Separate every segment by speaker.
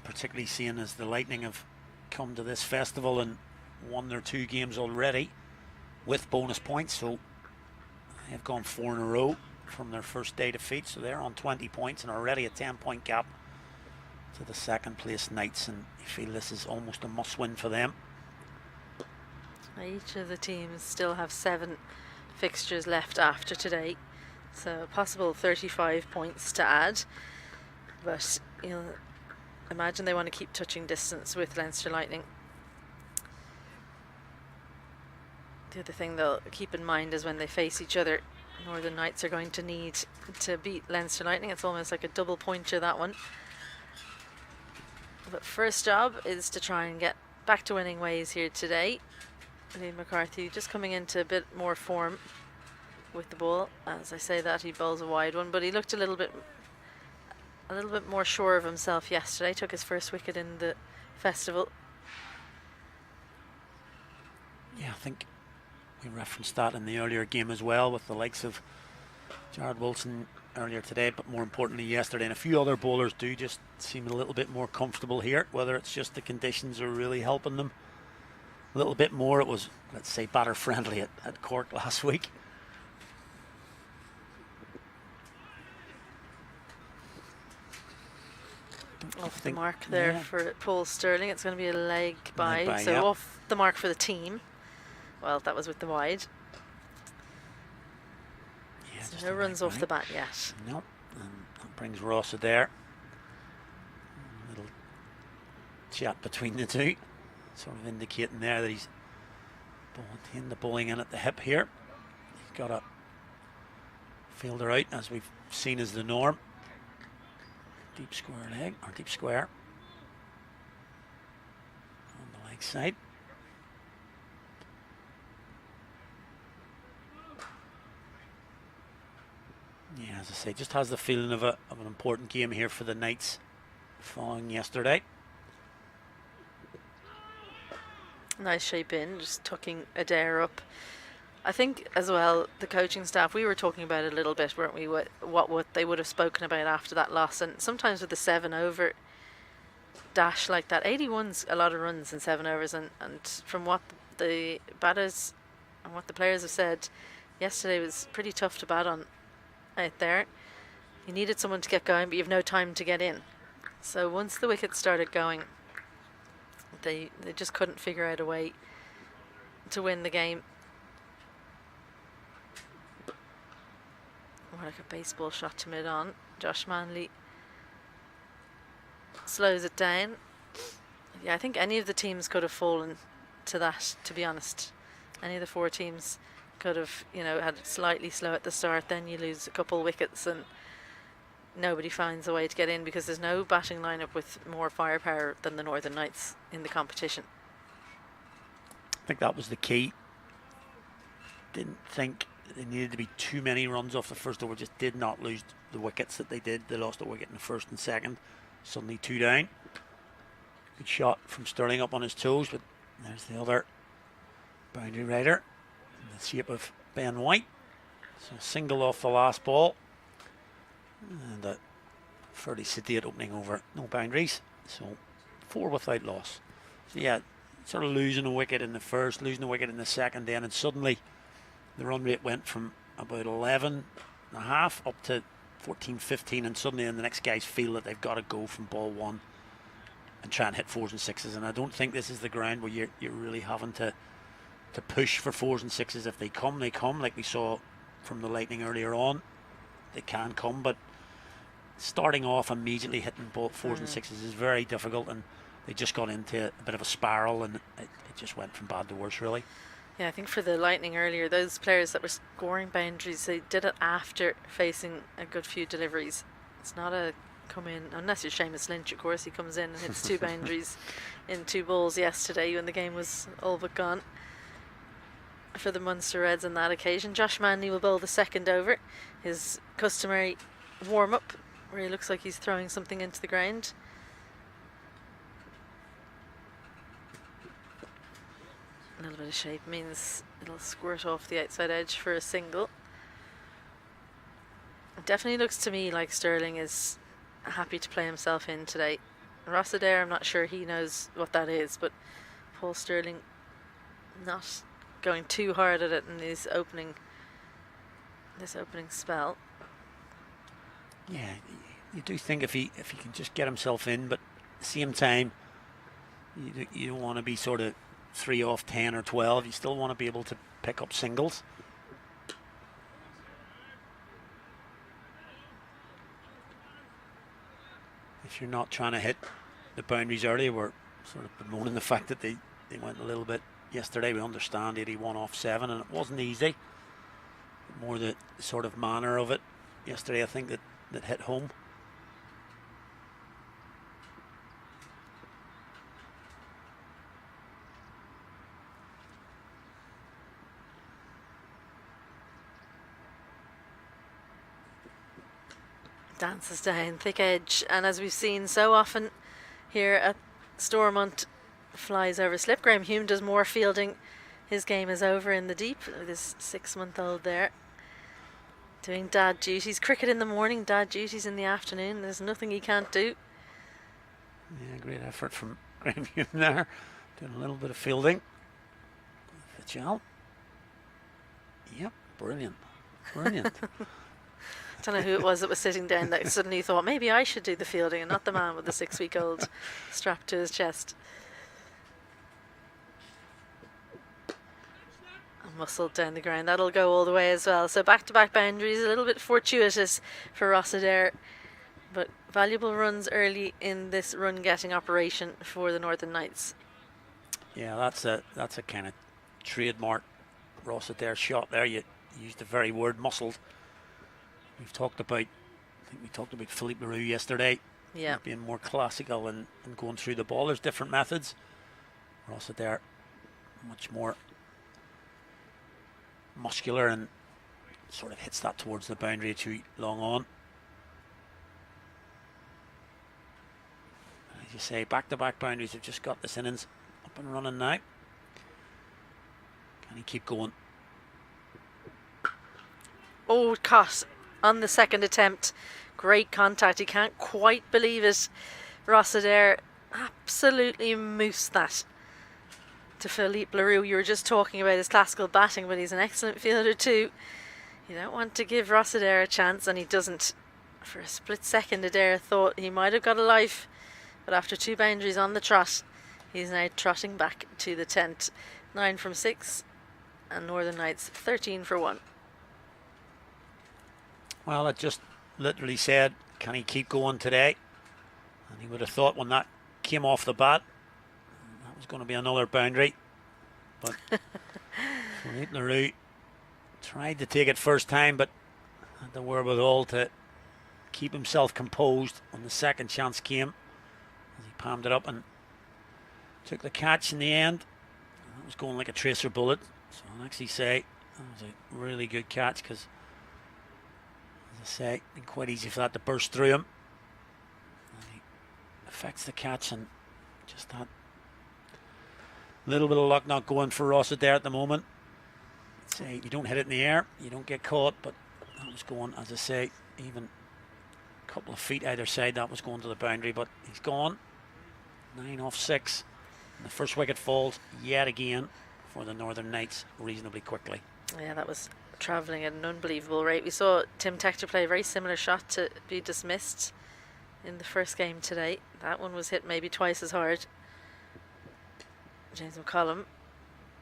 Speaker 1: particularly seeing as the Lightning have come to this festival and won their 2 games already with bonus points, so they've gone 4 in a row from their first day defeat, so they're on 20 points and already a 10-point gap to the second place Knights, and you feel this is almost a must-win for them.
Speaker 2: Each of the teams still have 7 fixtures left after today, so a possible 35 points to add, but you'll imagine they want to keep touching distance with Leinster Lightning. The other thing they'll keep in mind is when they face each other, Northern Knights are going to need to beat Leinster Lightning. It's almost like a double pointer, that one. But first job is to try and get back to winning ways here today. Liam McCarthy just coming into a bit more form with the ball. As I say that, he bowls a wide one, but he looked a little bit more sure of himself yesterday. Took his first wicket in the festival.
Speaker 1: Yeah, I think we referenced that in the earlier game as well, with the likes of Jared Wilson earlier today, but more importantly yesterday, and a few other bowlers do just seem a little bit more comfortable here. Whether it's just the conditions are really helping them a little bit more. It was, let's say, batter friendly at Cork last week.
Speaker 2: Off the mark there for Paul Sterling. It's going to be a leg by, so off the mark for the team. Well, that was with the wide. Yeah, so no runs off the bat yet.
Speaker 1: Nope. And that brings Ross there. A little chat between the two, sort of indicating there that he's taking the bowling in at the hip here. He's got a fielder out, as we've seen as the norm. Deep square leg, or deep square on the leg side. Yeah, as I say, just has the feeling of an important game here for the Knights following yesterday.
Speaker 2: Nice shape in, just tucking Adair up. I think as well, the coaching staff, we were talking about it a little bit, weren't we, what they would have spoken about after that loss. And sometimes with the 7 over dash like that, 81's a lot of runs in 7 overs, and from what the batters and what the players have said, yesterday was pretty tough to bat on out there. You needed someone to get going, but you have no time to get in. So once the wickets started going, they just couldn't figure out a way to win the game. More like a baseball shot to mid-on. Josh Manley slows it down. Yeah, I think any of the teams could have fallen to that, to be honest. Any of the 4 teams could have, had it slightly slow at the start, then you lose a couple wickets and nobody finds a way to get in, because there's no batting lineup with more firepower than the Northern Knights in the competition.
Speaker 1: I think that was the key. Didn't think there needed to be too many runs off the first over, just did not lose the wickets that they did. They lost a wicket in the first and second, suddenly 2 down. Good shot from Sterling up on his toes, but there's the other boundary rider in the shape of Ben White. So single off the last ball, and a fairly sedate opening over no boundaries, so 4 without loss. So yeah, sort of losing a wicket in the first, losing a wicket in the second then, and suddenly the run rate went from about 11 and a half up to 14, 15, and suddenly then the next guys feel that they've got to go from ball 1 and try and hit 4s and 6s. And I don't think this is the ground where you're really having to push for 4s and 6s. If they come, they come, like we saw from the Lightning earlier on. They can come, but starting off immediately hitting ball 4s and 6s is very difficult, and they just got into a bit of a spiral, and it just went from bad to worse, really.
Speaker 2: Yeah, I think for the Lightning earlier, those players that were scoring boundaries, they did it after facing a good few deliveries. It's not a come in, unless you're Seamus Lynch, of course. He comes in and hits 2 boundaries in 2 balls yesterday when the game was all but gone for the Munster Reds on that occasion. Josh Manley will bowl the second over, his customary warm-up, where he looks like he's throwing something into the ground. A little bit of shape means it'll squirt off the outside edge for a single. It definitely looks to me like Sterling is happy to play himself in today. Ross Adair, I'm not sure he knows what that is, but Paul Stirling not going too hard at it in this opening spell.
Speaker 1: Yeah, you do think if he can just get himself in, but at the same time, you don't want to be sort of 3 off 10 or 12. You still want to be able to pick up singles. If you're not trying to hit the boundaries early, we're sort of bemoaning the fact that they went a little bit yesterday. We understand 81 off 7, and it wasn't easy. More the sort of manner of it yesterday, I think, that hit home.
Speaker 2: Dances down thick edge, and as we've seen so often here at Stormont, flies over slip. Graham Hume does more fielding. His game is over in the deep with his 6-month-old there doing dad duties. Cricket in the morning, dad duties in the afternoon. There's nothing he can't do.
Speaker 1: Yeah, great effort from Graham Hume there, doing a little bit of fielding. Fitzgerald. Yep, brilliant.
Speaker 2: I don't know who it was that was sitting down that suddenly thought maybe I should do the fielding and not the man with the 6-week-old strapped to his chest. And muscled down the ground. That'll go all the way as well. So back-to-back boundaries, a little bit fortuitous for Ross Adair, but valuable runs early in this run-getting operation for the Northern Knights.
Speaker 1: Yeah, that's a kind of trademark Ross Adair shot there. You used the very word muscled. I think we talked about Philippe Leroux yesterday.
Speaker 2: Yeah.
Speaker 1: Being more classical and going through the ball. There's different methods. Ross Adair much more muscular and sort of hits that towards the boundary too long on. As you say, back-to-back boundaries have just got this innings up and running now. Can he keep going?
Speaker 2: Oh, caught on the second attempt. Great contact. He can't quite believe it. Ross Adair absolutely moosed that to Philippe Leroux. You were just talking about his classical batting, but he's an excellent fielder too. You don't want to give Ross Adair a chance, and he doesn't. For a split second, Adair thought he might have got a life, but after 2 boundaries on the trot, he's now trotting back to the tent. 9 from 6, and Northern Knights 13 for 1.
Speaker 1: Well, it just literally said, can he keep going today? And he would have thought when that came off the bat, that was going to be another boundary. But Philippe Leroux tried to take it first time, but had the wherewithal to keep himself composed when the second chance came. As he palmed it up and took the catch in the end. That was going like a tracer bullet. So I'll actually say that was a really good catch, because as I say, it's been quite easy for that to burst through him. And he affects the catch, and just that little bit of luck not going for Ross Adair at the moment. Say you don't hit it in the air, you don't get caught, but that was going, as I say, even a couple of feet either side, that was going to the boundary, but he's gone. 9 off 6. And the first wicket falls yet again for the Northern Knights reasonably quickly.
Speaker 2: Yeah, that was travelling at an unbelievable rate. We saw Tim Tector play a very similar shot to be dismissed in the first game today. That one was hit maybe twice as hard. James McCollum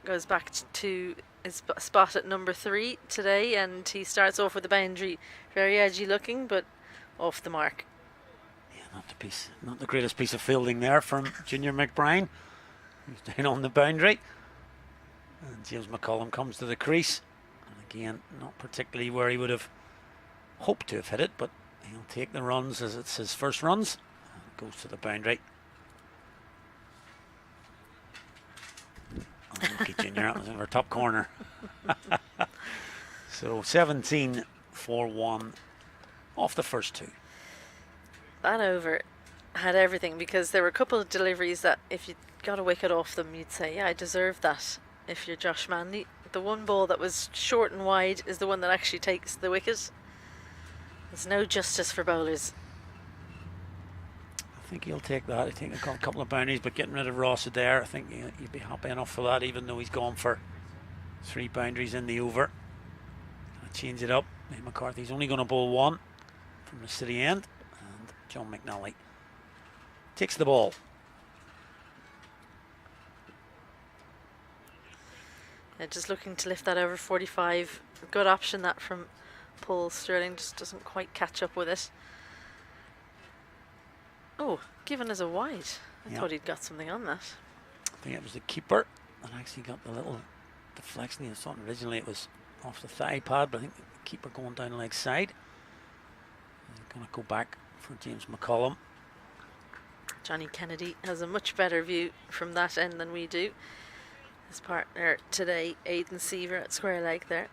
Speaker 2: goes back to his spot at number 3 today, and he starts off with the boundary. Very edgy looking, but off the mark.
Speaker 1: Yeah, not the greatest piece of fielding there from Junior McBride. He's down on the boundary. And James McCollum comes to the crease. And again, not particularly where he would have hoped to have hit it, but he'll take the runs as it's his first runs. And goes to the boundary. Unlucky Junior, that was in our top corner. So 17 for 1 off the first 2.
Speaker 2: That over had everything, because there were a couple of deliveries that if you got a wicket off them, you'd say, yeah, I deserve that. If you're Josh Manley, the one ball that was short and wide is the one that actually takes the wicket. There's no justice for bowlers.
Speaker 1: I I think he'll take that. I think he'll got a couple of boundaries, but getting rid of Ross Adair, I think he'd be happy enough for that, even though he's gone for 3 boundaries in the over. I'll change it up. McCarthy's only going to bowl 1 from the city end, and John McNally takes the ball.
Speaker 2: Yeah, just looking to lift that over 45. Good option that from Paul Sterling, just doesn't quite catch up with it. Oh, given as a wide. I thought he'd got something on that.
Speaker 1: I think it was the keeper that actually got the little deflection. I thought originally it was off the thigh pad, but I think the keeper going down the leg side. Going to go back for James McCollum.
Speaker 2: Johnny Kennedy has a much better view from that end than we do. His partner today, Aidan Seaver at square leg there.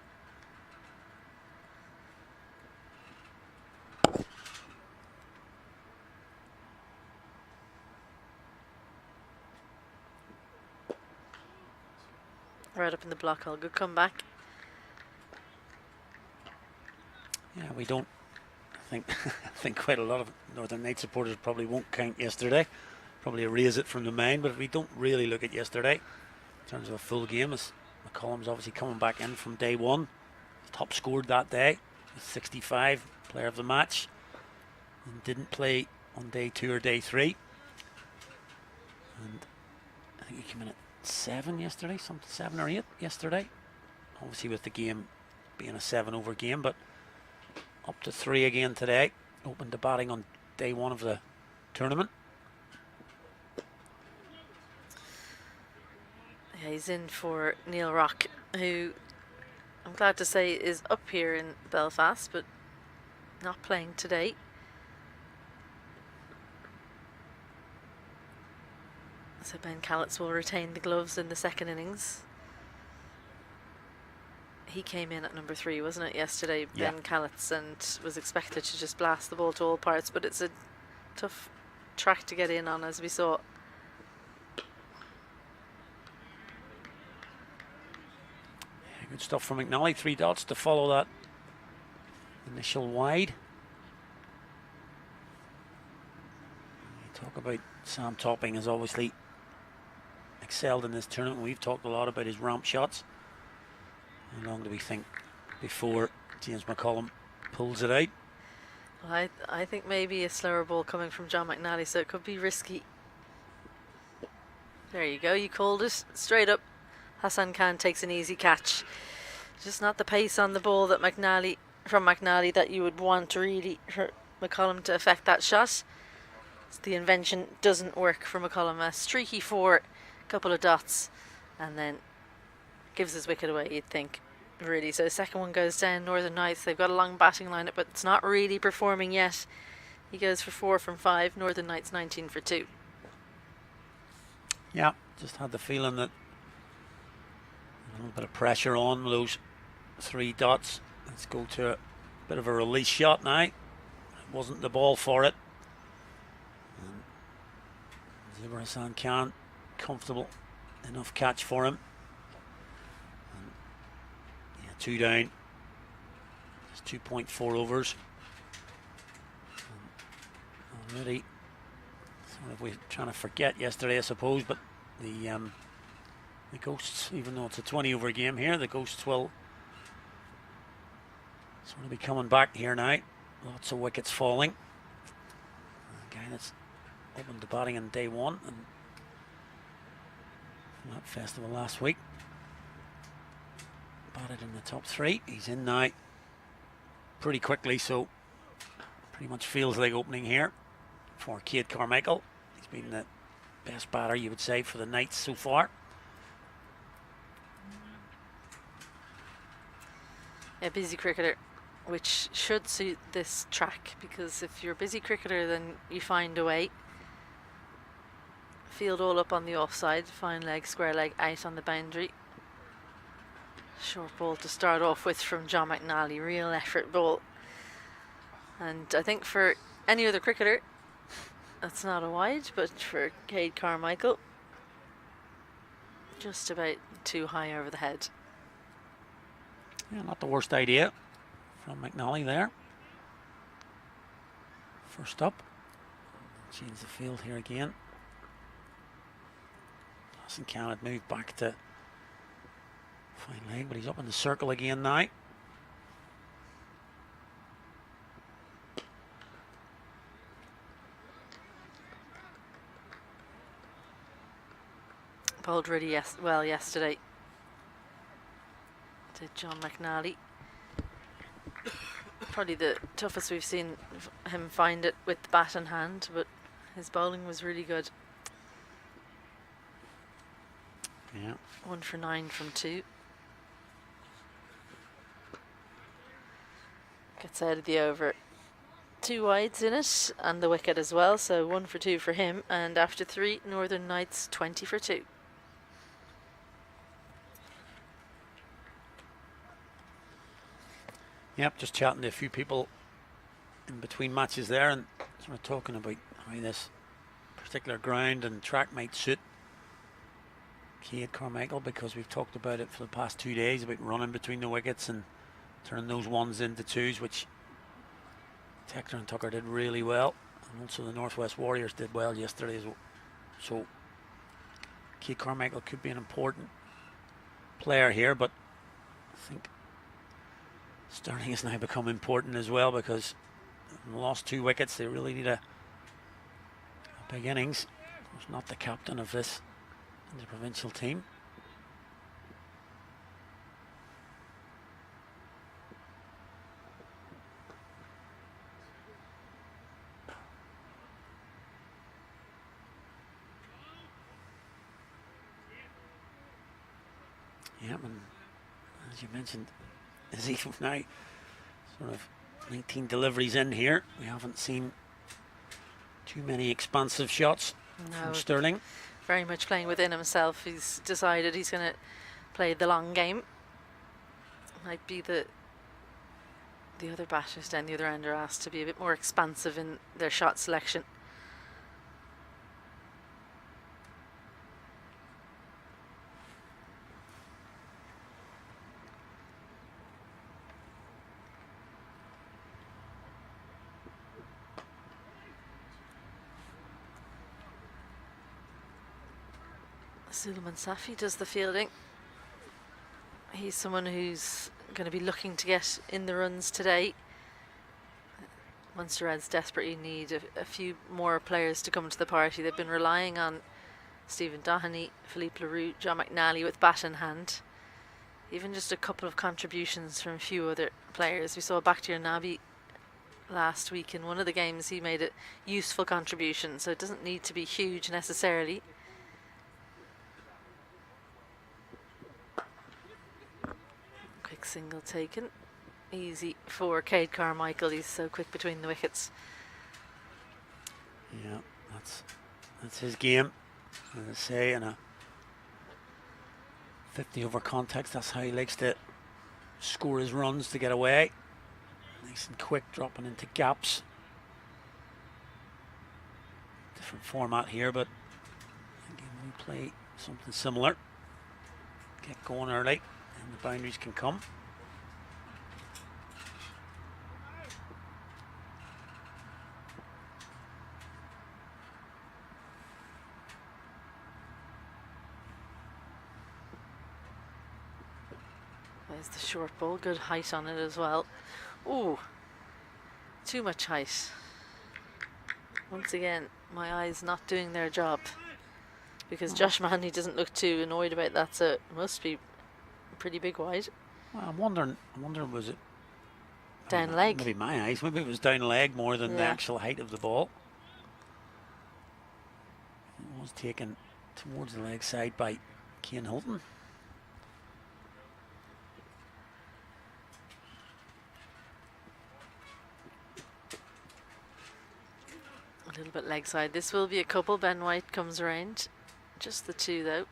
Speaker 2: Right up in the block hole. Good comeback.
Speaker 1: Yeah, we don't think I think quite a lot of Northern Knights supporters probably won't count yesterday. Probably erase it from the mind, but if we don't really look at yesterday in terms of a full game, as McCollum's obviously coming back in from day 1. Top scored that day with 65, player of the match. And didn't play on day 2 or day 3. And I think he came in at 7 yesterday, something 7 or 8 yesterday. Obviously with the game being a 7-over game, but up to 3 again today. Opened the batting on day 1 of the tournament.
Speaker 2: Yeah, he's in for Neil Rock, who I'm glad to say is up here in Belfast, but not playing today. So Ben Callets will retain the gloves in the second innings. He came in at number 3, wasn't it, yesterday,
Speaker 1: yeah.
Speaker 2: Ben Callets, and was expected to just blast the ball to all parts, but it's a tough track to get in on, as we saw.
Speaker 1: Yeah, good stuff from McNally. 3 dots to follow that initial wide. You talk about Sam Topping has obviously excelled in this tournament. We've talked a lot about his ramp shots. How long do we think before James McCollum pulls it out?
Speaker 2: Well, I think maybe a slower ball coming from John McNally, so it could be risky. There you go, you called it straight up. Hassan Khan takes an easy catch. Just not the pace on the ball that McNally that you would want really for McCollum to affect that shot. So the invention doesn't work for McCollum. A streaky 4, couple of dots, and then gives his wicket away, you'd think, really. So the second one goes down. Northern Knights, they've got a long batting lineup, but it's not really performing yet. He goes for 4 from 5. Northern Knights 19 for 2.
Speaker 1: Yeah, just had the feeling that a little bit of pressure on with those 3 dots. Let's go to a bit of a release shot now. It wasn't the ball for it. Zibur Hassan Khan, comfortable enough catch for him. 2 down. It's 2.4 overs. Already, sort of we're trying to forget yesterday, I suppose, but the Ghosts, even though it's a 20-over game here, the Ghosts will sort of be coming back here now. Lots of wickets falling. A guy that's opened the batting on day 1 and from that festival last week. Batted in the top 3. He's in now pretty quickly, so pretty much feels like opening here for Cade Carmichael. He's been the best batter, you would say, for the Knights so far.
Speaker 2: A busy cricketer, which should suit this track, because if you're a busy cricketer, then you find a way. Field all up on the offside, fine leg, square leg out on the boundary. Short ball to start off with from John McNally, real effort ball. And I think for any other cricketer, that's not a wide, but for Cade Carmichael, just about too high over the head.
Speaker 1: Yeah, not the worst idea from McNally there. First up, change the field here again. Dawson Cannon moved back to fine leg, but he's up in the circle again now.
Speaker 2: Bowled really well yesterday. Did John McNally. Probably the toughest we've seen him find it with the bat in hand, but his bowling was really good.
Speaker 1: Yeah.
Speaker 2: 1 for 9 from 2. Gets out of the over. 2 wides in it, and the wicket as well, so 1 for 2 for him. And after 3, Northern Knights 20 for 2.
Speaker 1: Yep, just chatting to a few people in between matches there, and sort of talking about how this particular ground and track might suit Cade Carmichael, because we've talked about it for the past 2 days about running between the wickets and turning those ones into twos, which Tector and Tucker did really well, and also the Northwest Warriors did well yesterday as well. So Cade Carmichael could be an important player here, but I think Stirling has now become important as well, because in the last 2 wickets they really need a big innings. He's not the captain of this interprovincial team. Yeah, and as you mentioned, is even now sort of 19 deliveries in here. We haven't seen too many expansive shots from Stirling.
Speaker 2: Very much playing within himself. He's decided he's going to play the long game. Might be the other batters down the other end are asked to be a bit more expansive in their shot selection. Suleiman Safi does the fielding. He's someone who's going to be looking to get in the runs today. Munster Reds desperately need a few more players to come to the party. They've been relying on Stephen Doheney, Philippe Leroux, John McNally with bat in hand. Even just a couple of contributions from a few other players. We saw Bakhtiar Nabi last week in one of the games. He made a useful contribution, so it doesn't need to be huge necessarily. Single taken, easy for Cade Carmichael. He's so quick between the wickets.
Speaker 1: Yeah, that's his game. As I say, in a 50 over context, that's how he likes to score his runs, to get away. Nice and quick, dropping into gaps. Different format here, but again, we play something similar. Get going early, and the boundaries can come.
Speaker 2: There's the short ball, good height on it as well. Ooh, too much height. Once again, my eyes not doing their job, because Josh Manley doesn't look too annoyed about that, so it must be pretty big wide.
Speaker 1: Well, I'm wondering, was it
Speaker 2: down leg?
Speaker 1: Maybe my eyes. Maybe it was down leg more than the actual height of the ball. It was taken towards the leg side by Cian Hilton.
Speaker 2: A little bit leg side. This will be a couple. Ben White comes around. Just the 2 though.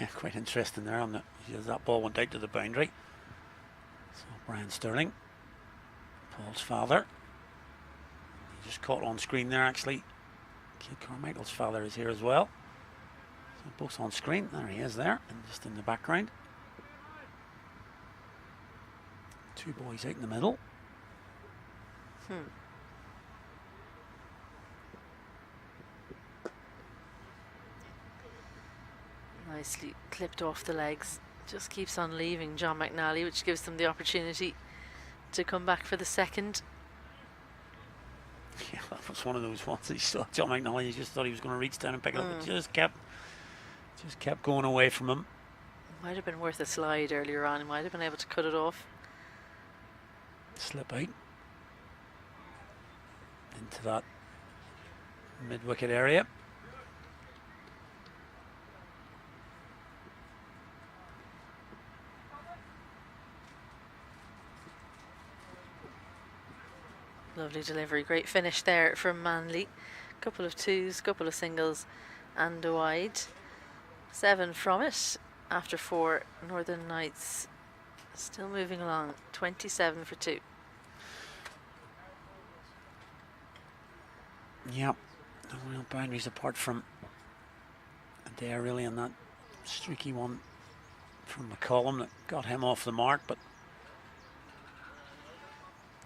Speaker 1: Yeah, quite interesting there on that ball went out to the boundary. So Brian Stirling, Paul's father. He just caught on screen there actually. Cade Carmichael's father is here as well. So both on screen. There he is there, and just in the background. Two boys out in the middle.
Speaker 2: Nicely clipped off the legs. Just keeps on leaving John McNally, which gives them the opportunity to come back for the second.
Speaker 1: Yeah, that was one of those ones that you saw John McNally. You just thought he was going to reach down and pick it up. It just kept going away from him.
Speaker 2: Might have been worth a slide earlier on. He might have been able to cut it off.
Speaker 1: Slip out into that mid-wicket area.
Speaker 2: Lovely delivery, great finish there from Manley. Couple of twos, couple of singles and a wide. 7 from it after 4. Northern Knights still moving along, 27 for 2.
Speaker 1: Yep, no real boundaries apart from Adair really, and that streaky one from McCollum that got him off the mark, but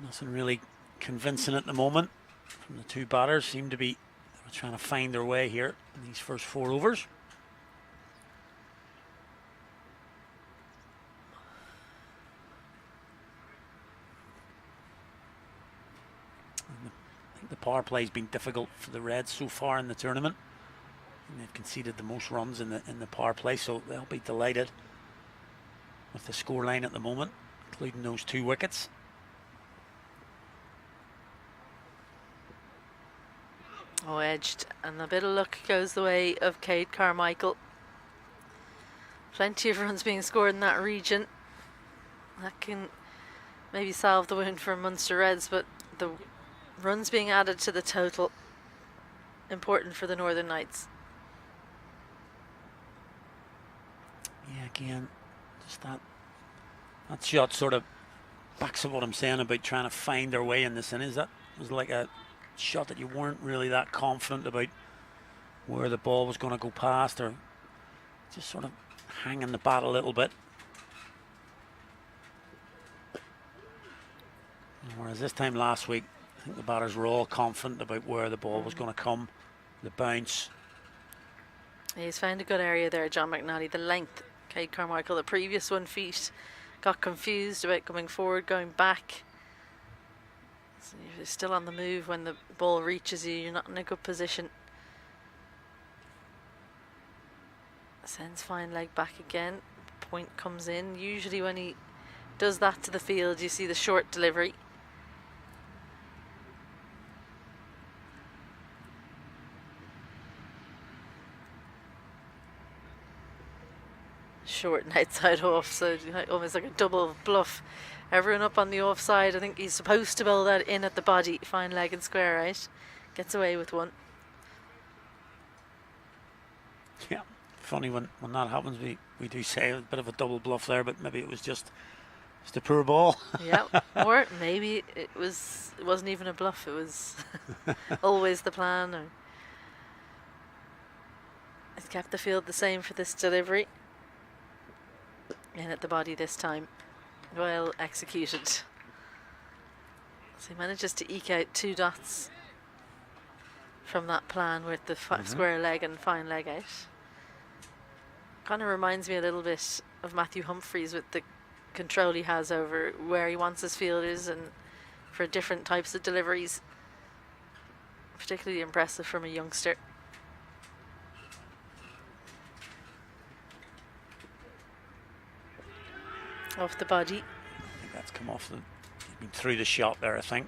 Speaker 1: nothing really convincing at the moment from the two batters. Seem to be trying to find their way here in these first 4 overs. I think the power play has been difficult for the Reds so far in the tournament, and they've conceded the most runs in the power play, so they'll be delighted with the scoreline at the moment, including those 2 wickets.
Speaker 2: Oh, edged, and a bit of luck goes the way of Cade Carmichael. Plenty of runs being scored in that region. That can maybe salve the wound for Munster Reds, but the runs being added to the total, important for the Northern Knights.
Speaker 1: Yeah, again, just that shot sort of backs up what I'm saying about trying to find their way in this innings. That was like a shot that you weren't really that confident about where the ball was going to go past, or just sort of hanging the bat a little bit. Whereas this time last week, I think the batters were all confident about where the ball was going to come, the bounce.
Speaker 2: He's found a good area there, John McNally. The length, Cade Carmichael, the previous 1 feet, got confused about coming forward, going back. So you're still on the move when the ball reaches you. You're not in a good position. Sends fine leg back again. Point comes in. Usually when he does that to the field, you see the short delivery. Short and outside off, so almost like a double bluff. Everyone up on the offside. I think he's supposed to bowl that in at the body. Fine leg and square out. Gets away with 1.
Speaker 1: Yeah, funny when that happens, we do say a bit of a double bluff there, but maybe it was just a poor ball.
Speaker 2: Yeah, or maybe it wasn't even a bluff. It was always the plan. Or it's kept the field the same for this delivery. In at the body this time. Well executed. So he manages to eke out 2 dots from that plan with the square leg and fine leg out. Kind of reminds me a little bit of Matthew Humphreys with the control he has over where he wants his fielders and for different types of deliveries. Particularly impressive from a youngster. Off the body.
Speaker 1: I think that's come off he's been through the shot there, I think.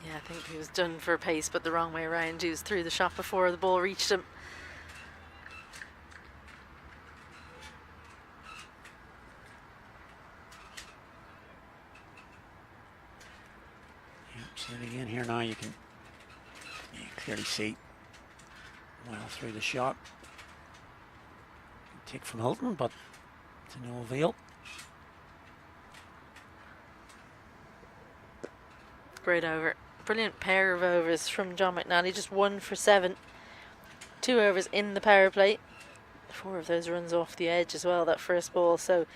Speaker 2: Yeah, I think he was done for pace, but the wrong way around. He was through the shot before the ball reached him.
Speaker 1: Yeah, so again here now you can clearly see well through the shot. Take from Hilton, but to no avail.
Speaker 2: Great over. Brilliant pair of overs from John McNally. Just 1 for 7. 2 overs in the power play. 4 of those runs off the edge as well, that first ball. So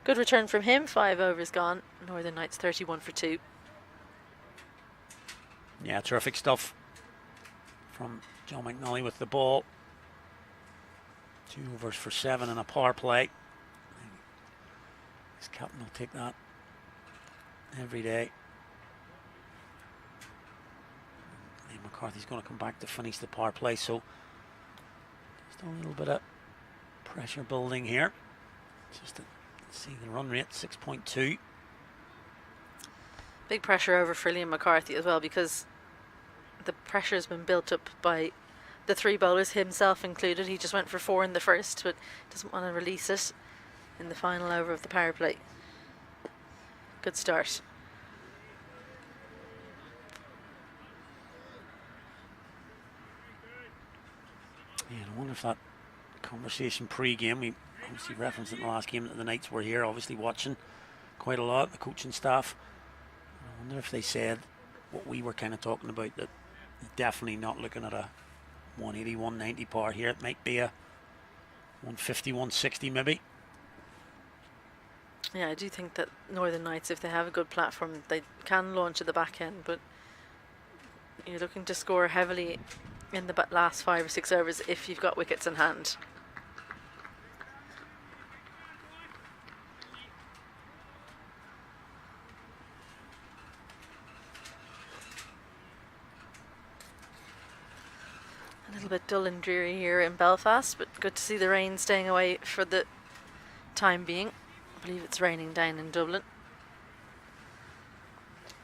Speaker 2: good return from him. 5 overs gone. Northern Knights 31 for 2.
Speaker 1: Yeah, terrific stuff from John McNally with the ball. 2 overs for 7 in a power play. His captain will take that every day. Liam McCarthy's going to come back to finish the power play, so just a little bit of pressure building here. Just to see the run rate, 6.2.
Speaker 2: Big pressure over for Liam McCarthy as well, because the pressure has been built up by the 3 bowlers, himself included. He just went for 4 in the first, but doesn't want to release it in the final over of the power play. Good start.
Speaker 1: Yeah, I wonder if that conversation pre-game, we obviously referenced it in the last game that the Knights were here, obviously watching quite a lot, the coaching staff. I wonder if they said what we were kind of talking about, that definitely not looking at a 180, 190 par here. It might be a 150, 160 maybe.
Speaker 2: Yeah, I do think that Northern Knights, if they have a good platform, they can launch at the back end, but you're looking to score heavily in the last 5 or 6 overs if you've got wickets in hand. A little bit dull and dreary here in Belfast, but good to see the rain staying away for the time being. I believe it's raining down in Dublin,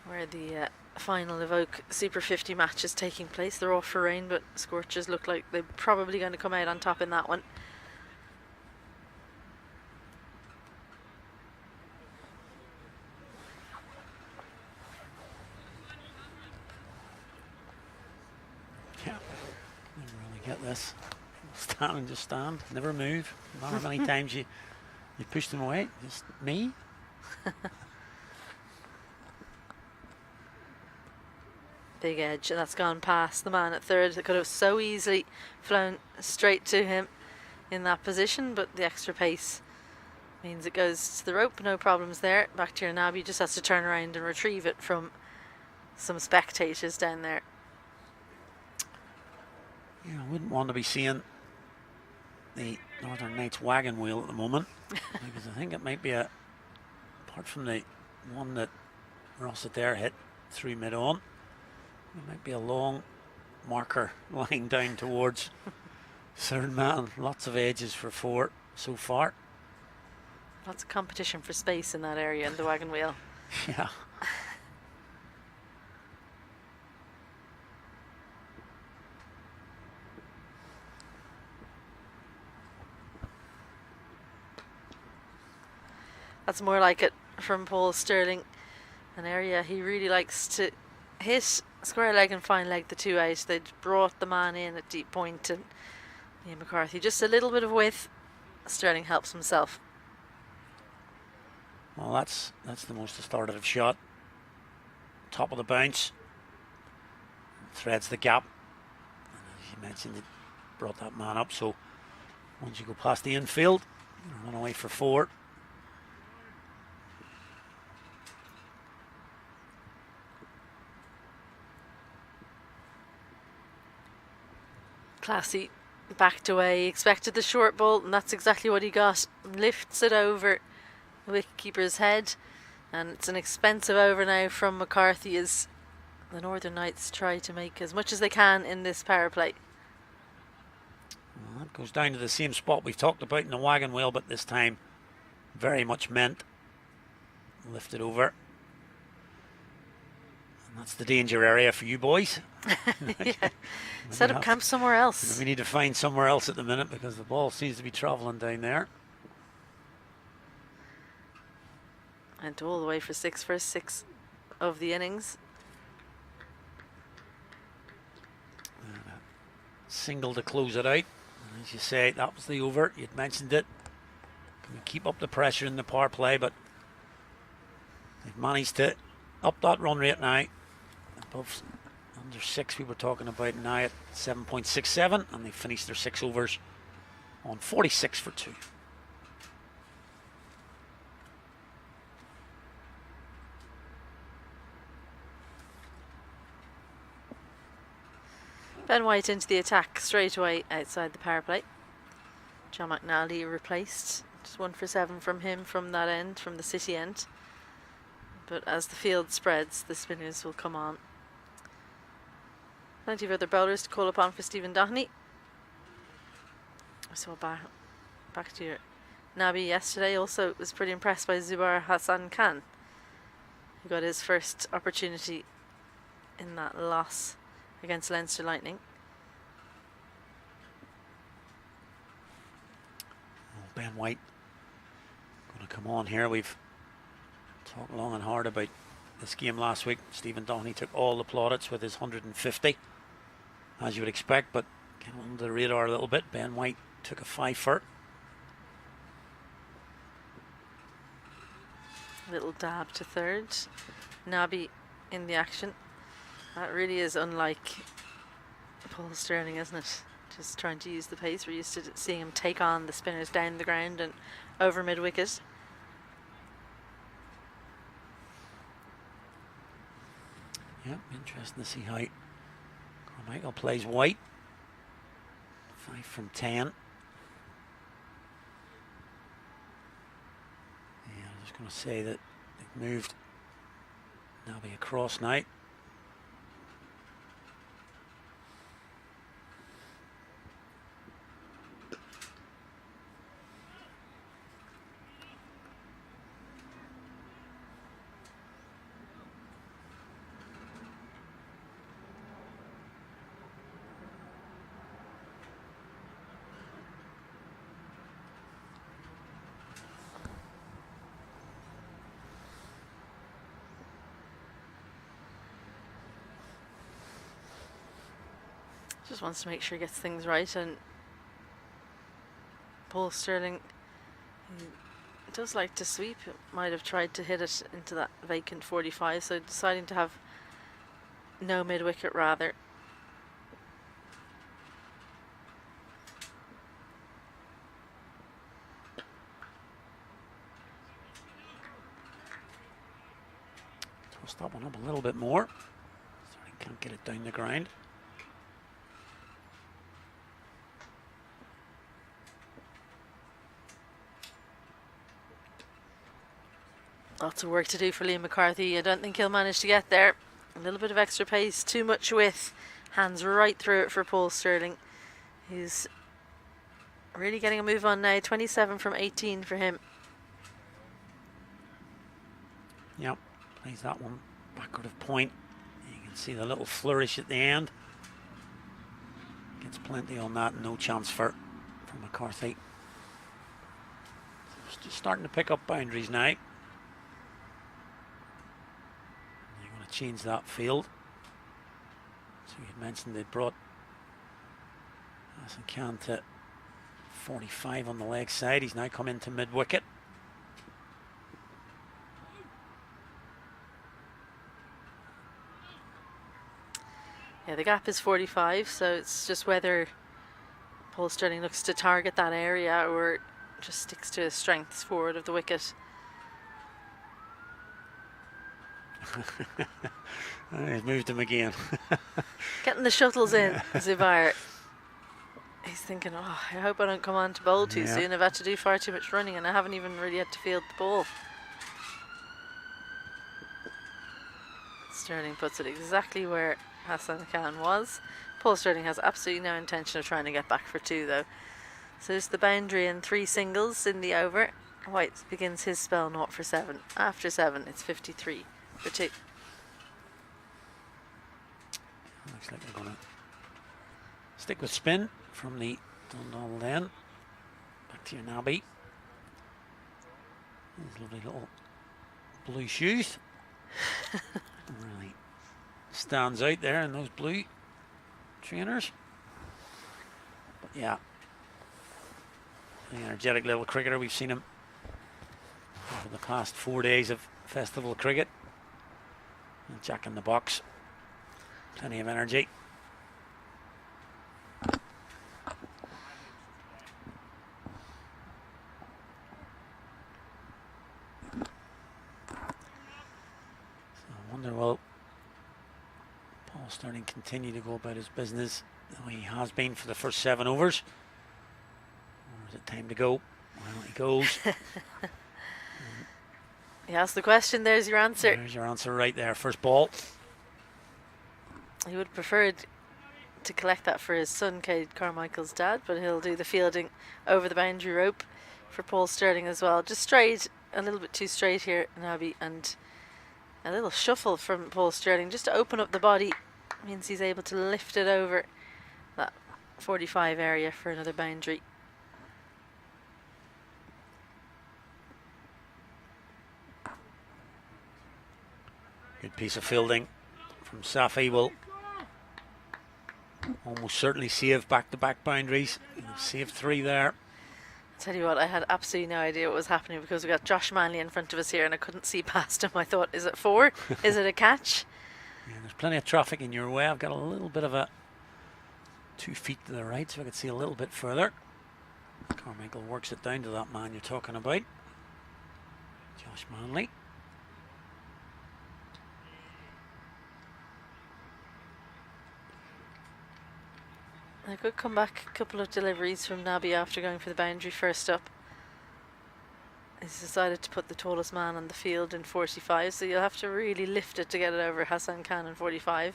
Speaker 2: where the final Evoke Super 50 match is taking place. They're off for rain, but Scorchers look like they're probably going to come out on top in that one.
Speaker 1: Yeah, never really get this. Stand and just stand, never move. No matter how many times you push them away. Just me.
Speaker 2: Big edge, and that's gone past the man at third. That could have so easily flown straight to him in that position, but the extra pace means it goes to the rope. No problems there. Back to your nab. You just has to turn around and retrieve it from some spectators down there.
Speaker 1: Yeah, I wouldn't want to be seeing the Northern Knights wagon wheel at the moment, because I think it might be apart from the one that Ross Adair hit through mid-on, it might be a long marker line down towards third man. Lots of edges for 4 so far.
Speaker 2: Lots of competition for space in that area in the wagon wheel.
Speaker 1: Yeah.
Speaker 2: That's more like it from Paul Sterling, an area he really likes to hit square leg and fine leg the 2 out. They'd brought the man in at deep point, and Ian McCarthy just a little bit of width. Sterling helps himself.
Speaker 1: Well, that's the most authoritative shot. Top of the bounce, threads the gap. And as you mentioned, it brought that man up. So once you go past the infield, you run away for 4.
Speaker 2: Classy, backed away, expected the short ball, and that's exactly what he got. Lifts it over the wicketkeeper's head, and it's an expensive over now from McCarthy as the Northern Knights try to make as much as they can in this power play.
Speaker 1: Well, that goes down to the same spot we've talked about in the wagon wheel, but this time very much meant. Lift it over. And that's the danger area for you boys.
Speaker 2: Yeah. Set up camp somewhere else.
Speaker 1: We need to find somewhere else at the minute, because the ball seems to be travelling down there.
Speaker 2: And all the way for 6 first 6 of the innings.
Speaker 1: And a single to close it out. And as you say, that was the over. You'd mentioned it. Can we keep up the pressure in the power play? But they've managed to up that run rate now above Under 6 we were talking about, now at 7.67, and they finished their 6 overs on 46 for 2.
Speaker 2: Ben White into the attack straight away outside the power play. John McNally replaced. Just 1 for 7 from him from that end, from the City end. But as the field spreads, the spinners will come on. Plenty of other bowlers to call upon for Stephen Dohney. I saw back to your Nabi yesterday. Also was pretty impressed by Zubair Hassan Khan, who got his first opportunity in that loss against Leinster Lightning.
Speaker 1: Well, Ben White going to come on here. We've talked long and hard about this game last week. Stephen Dohney took all the plaudits with his 150, as you would expect, but came under the radar a little bit. Ben White took a 5 for it.
Speaker 2: Little dab to third. Nabi in the action. That really is unlike Paul Stirling, isn't it? Just trying to use the pace. We're used to seeing him take on the spinners down the ground and over mid-wicket.
Speaker 1: Yeah, interesting to see how Carmichael plays White. 5 from 10. Yeah, I'm just going to say that they've moved Nabi across now.
Speaker 2: Just wants to make sure he gets things right, and Paul Stirling, he does like to sweep. Might have tried to hit it into that vacant 45, so deciding to have no mid-wicket rather.
Speaker 1: Toss that one up a little bit more. Sorry, can't get it down the ground.
Speaker 2: Lots of work to do for Liam McCarthy. I don't think he'll manage to get there. A little bit of extra pace, too much width. Hands right through it for Paul Stirling. He's really getting a move on now. 27 from 18 for him.
Speaker 1: Yep, plays that one backward of point. You can see the little flourish at the end. Gets plenty on that, no chance for McCarthy. So just starting to pick up boundaries now. Change that field. So you had mentioned they brought Hassan Khan to 45 on the leg side. He's now come into mid-wicket.
Speaker 2: Yeah, the gap is 45, so it's just whether Paul Stirling looks to target that area or just sticks to his strengths forward of the wicket.
Speaker 1: He's moved him again.
Speaker 2: Getting the shuttles in, Zubair. He's thinking, oh, I hope I don't come on to bowl too soon. I've had to do far too much running and I haven't even really had to field the ball. Stirling puts it exactly where Hassan Khan was. Paul Stirling has absolutely no intention of trying to get back for 2 though. So it's the boundary and 3 singles in the over. White begins his spell 0 for 7. After 7 it's 53 for 2.
Speaker 1: Looks like they're going to stick with spin from the Dundonald end. Back to your Nabi. These lovely little blue shoes. Really stands out there in those blue trainers. But yeah, an energetic little cricketer. We've seen him over the past 4 days of festival cricket. And Jack in the box. Plenty of energy. I wonder, will Paul Stirling continue to go about his business the way he has been for the first 7 overs? Or is it time to go? Well, he goes.
Speaker 2: You asked the question, there's your answer.
Speaker 1: There's your answer right there. First ball.
Speaker 2: He would have preferred to collect that for his son, Cade Carmichael's dad, but he'll do the fielding over the boundary rope for Paul Stirling as well. Just straight, a little bit too straight here, Nabi, and a little shuffle from Paul Stirling just to open up the body. Means he's able to lift it over that 45 area for another boundary.
Speaker 1: Good piece of fielding from Safi. Will almost certainly save back-to-back boundaries. Saved 3 there.
Speaker 2: Tell you what, I had absolutely no idea what was happening because we got Josh Manley in front of us here and I couldn't see past him. I thought, is it 4? Is it a catch?
Speaker 1: Yeah, there's plenty of traffic in your way. I've got a little bit of a 2 feet to the right, so I could see a little bit further. Carmichael works it down to that man you're talking about, Josh Manley.
Speaker 2: A good comeback, a couple of deliveries from Nabi after going for the boundary first up. He's decided to put the tallest man on the field in 45, so you'll have to really lift it to get it over Hassan Khan in 45.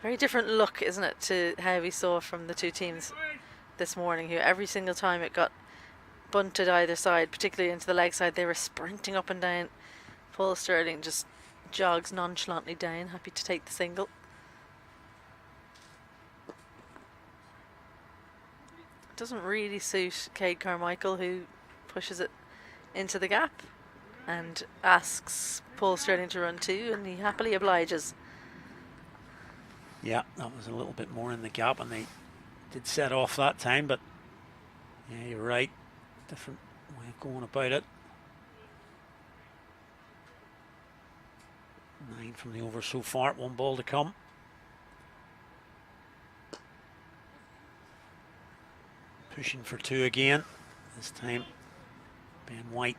Speaker 2: Very different look, isn't it, to how we saw from the 2 teams this morning, who every single time it got bunted either side, particularly into the leg side, they were sprinting up and down. Paul Stirling just jogs nonchalantly down, happy to take the single. Doesn't really suit Cade Carmichael, who pushes it into the gap and asks Paul Stirling to run 2, and he happily obliges.
Speaker 1: Yeah, that was a little bit more in the gap, and they did set off that time, but yeah, you're right. Different way of going about it. 9 from the over so far, 1 ball to come. Pushing for 2 again. This time Ben White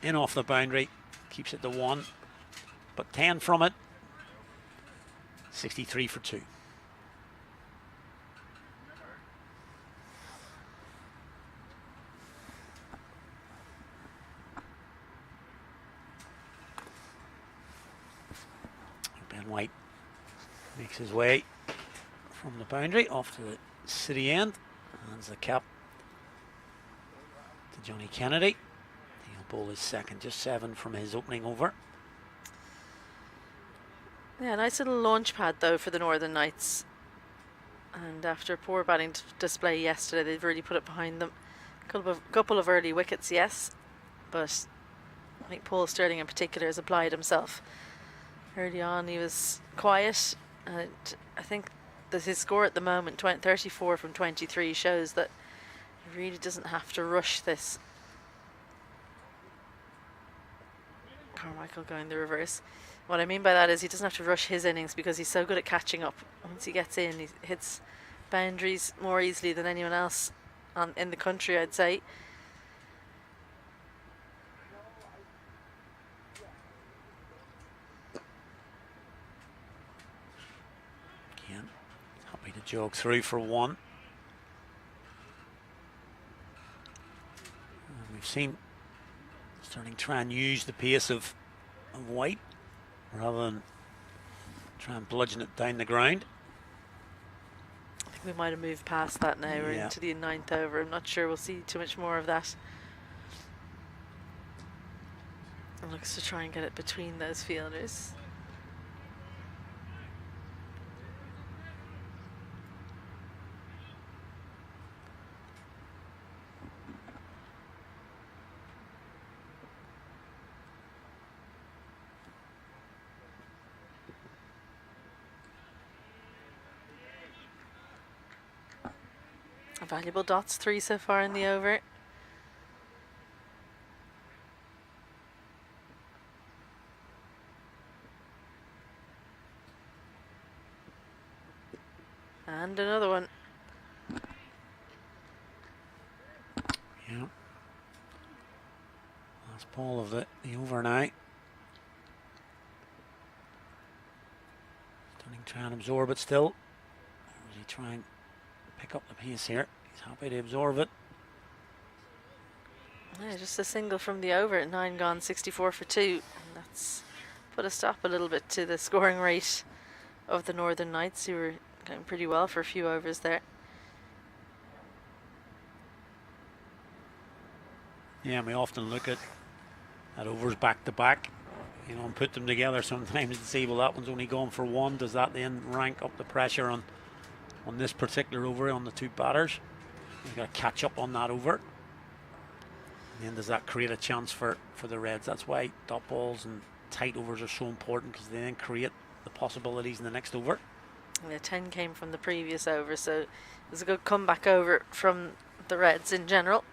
Speaker 1: in off the boundary, keeps it to 1, but 10 from it. 63 for 2. Ben White makes his way from the boundary off to the city end. Hands the cap to Johnny Kennedy. He'll bowl his second, just 7 from his opening over.
Speaker 2: Yeah, nice little launch pad though for the Northern Knights. And after a poor batting display yesterday, they've really put it behind them. Couple of early wickets, yes, but I think Paul Stirling in particular has applied himself. Early on he was quiet, and I think that his score at the moment, 34 from 23, shows that he really doesn't have to rush this. Carmichael going the reverse. What I mean by that is he doesn't have to rush his innings because he's so good at catching up. Once he gets in, he hits boundaries more easily than anyone else in the country, I'd say.
Speaker 1: Again, happy to jog through for 1. And we've seen Stirling try and use the pace of White rather than try and bludgeon it down the ground.
Speaker 2: I think we might have moved past that now. We're into the 9th over. I'm not sure we'll see too much more of that. It looks to try and get it between those fielders. Valuable dots, 3 so far in the over. And another one.
Speaker 1: Yeah. Last ball of the over now. Stirling trying and absorb it still. Or is he trying to pick up the pace here? He's happy to absorb it.
Speaker 2: Yeah, just a single from the over at 9 gone, 64 for 2. And that's put a stop a little bit to the scoring rate of the Northern Knights, who were going pretty well for a few overs there.
Speaker 1: Yeah, we often look at overs back to back, you know, and put them together sometimes and say, well, that one's only gone for one. Does that then rank up the pressure on this particular over on the two batters? You've got to catch up on that over. And then does that create a chance for the Reds? That's why dot balls and tight overs are so important, because they then create the possibilities in the next over.
Speaker 2: Yeah, 10 came from the previous over, so it was a good comeback over from the Reds in general.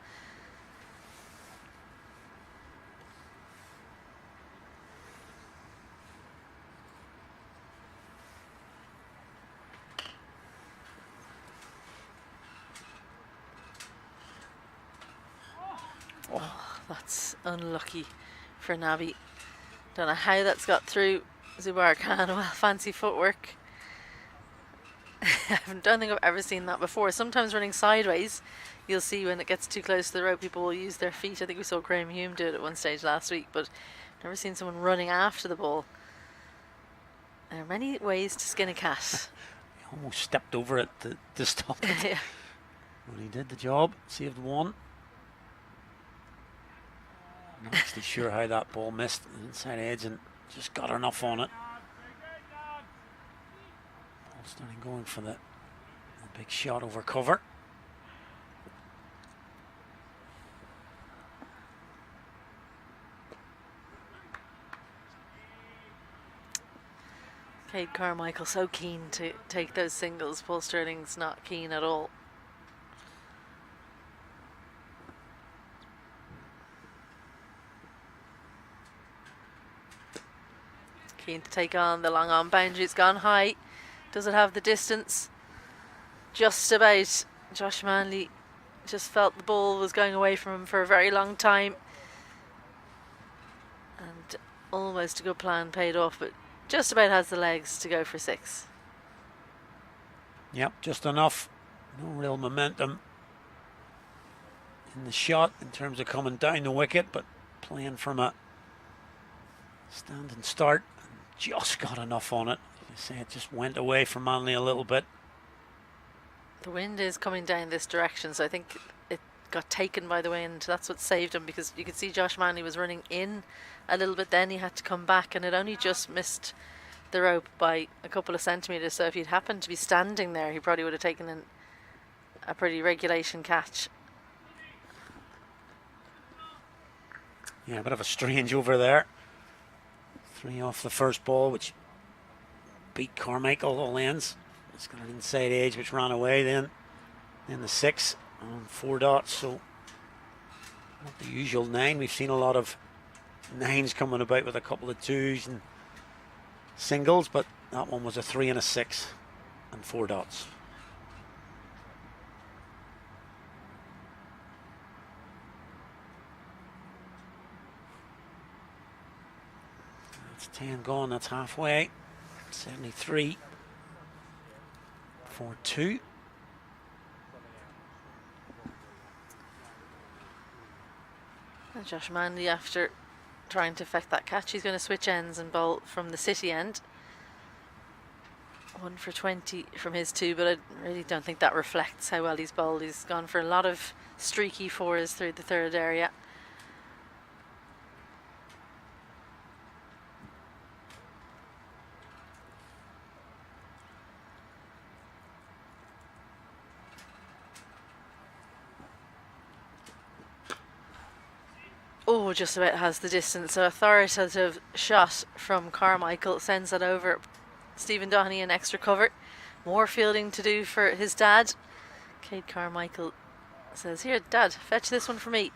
Speaker 2: Oh, that's unlucky for Nabi. Don't know how that's got through Zubair Khan. Well, fancy footwork. I don't think I've ever seen that before. Sometimes running sideways, you'll see when it gets too close to the rope, people will use their feet. I think we saw Graham Hume do it at one stage last week, but never seen someone running after the ball. There are many ways to skin a cat.
Speaker 1: He almost stepped over it to stop it.
Speaker 2: Yeah.
Speaker 1: But he did the job, saved one. Not actually sure how that ball missed the inside edge and just got enough on it. Ball starting going for the big shot over cover.
Speaker 2: Cade Carmichael so keen to take those singles. Paul Stirling's not keen at all. Keen to take on the long on boundary. It's gone high. Does it have the distance? Just about. Josh Manley just felt the ball was going away from him for a very long time. And almost a good plan paid off, but just about has the legs to go for 6.
Speaker 1: Yep, just enough. No real momentum in the shot in terms of coming down the wicket, but playing from a standing start. Just got enough on it. You say it just went away from Manley a little bit.
Speaker 2: The wind is coming down this direction, so I think it got taken by the wind. That's what saved him, because you could see Josh Manley was running in a little bit, then he had to come back, and it only just missed the rope by a couple of centimetres. So if he'd happened to be standing there, he probably would have taken a pretty regulation catch.
Speaker 1: Yeah, a bit of a strange over there. 3 off the first ball, which beat Carmichael all ends. It's got an inside edge which ran away then. Then the 6 on 4 dots, so not the usual 9. We've seen a lot of 9s coming about with a couple of 2s and singles, but that one was a 3 and a 6 and 4 dots. That's 10 gone, that's halfway. 73 for 2.
Speaker 2: And Josh Manley, after trying to affect that catch, he's going to switch ends and bowl from the City end. 1 for 20 from his 2, but I really don't think that reflects how well he's bowled. He's gone for a lot of streaky 4s through the third area. Oh, just about has the distance. So authoritative shot from Carmichael sends it over. Stephen Doheney in extra cover. More fielding to do for his dad. Cade Carmichael says, "Here, Dad, fetch this one for me."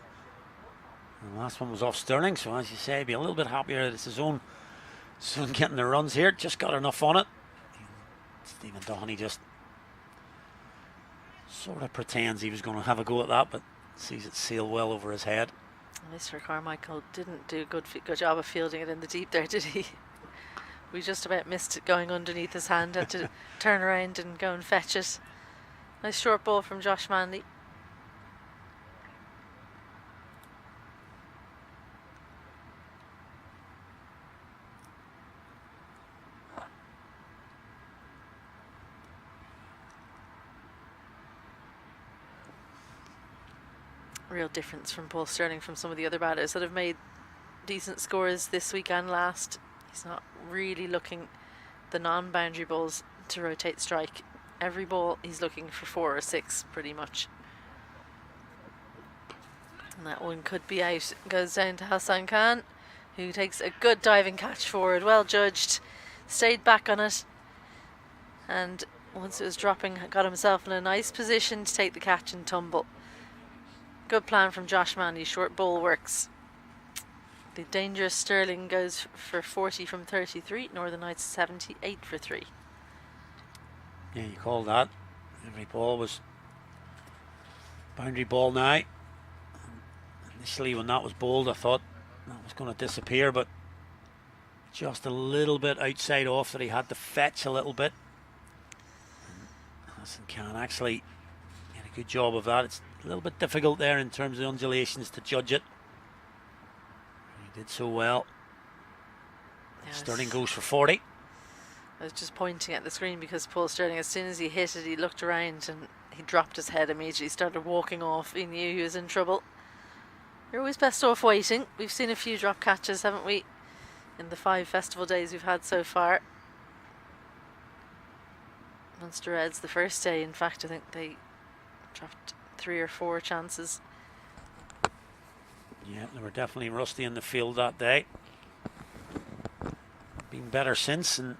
Speaker 1: The last one was off Stirling, so as you say, be a little bit happier that it's his own son getting the runs here. Just got enough on it. Stephen Doheney just Sort of pretends he was going to have a go at that, but sees it sail well over his head.
Speaker 2: Mr. Carmichael didn't do a good job of fielding it in the deep there, did he? We just about missed it going underneath his hand. Had to turn around and go and fetch it. Nice short ball from Josh Manley. Real difference from Paul Stirling from some of the other batters that have made decent scores this week and last. He's not really looking the non-boundary balls to rotate strike. Every ball he's looking for 4 or 6 pretty much. And that one could be out. Goes down to Hassan Khan, who takes a good diving catch forward. Well judged. Stayed back on it. And once it was dropping, got himself in a nice position to take the catch and tumble. Good plan from Josh Manley. Short ball works. The dangerous Stirling goes for 40 from 33. Northern Knights 78 for 3.
Speaker 1: Yeah, you call that. Every ball was boundary ball now. Initially when that was bowled I thought that was going to disappear, but just a little bit outside off that he had to fetch a little bit. Hassan Khan actually did a good job of that. It's a little bit difficult there in terms of undulations to judge it. He did so well. Yes. Stirling goes for 40.
Speaker 2: I was just pointing at the screen because Paul Stirling, as soon as he hit it, he looked around and he dropped his head immediately, started walking off. He knew he was in trouble. You're always best off waiting. We've seen a few drop catches, haven't we, in the 5 festival days we've had so far. Munster Reds the first day, in fact, I think they dropped 3 or 4 chances.
Speaker 1: Yeah, they were definitely rusty in the field that day. Been better since, and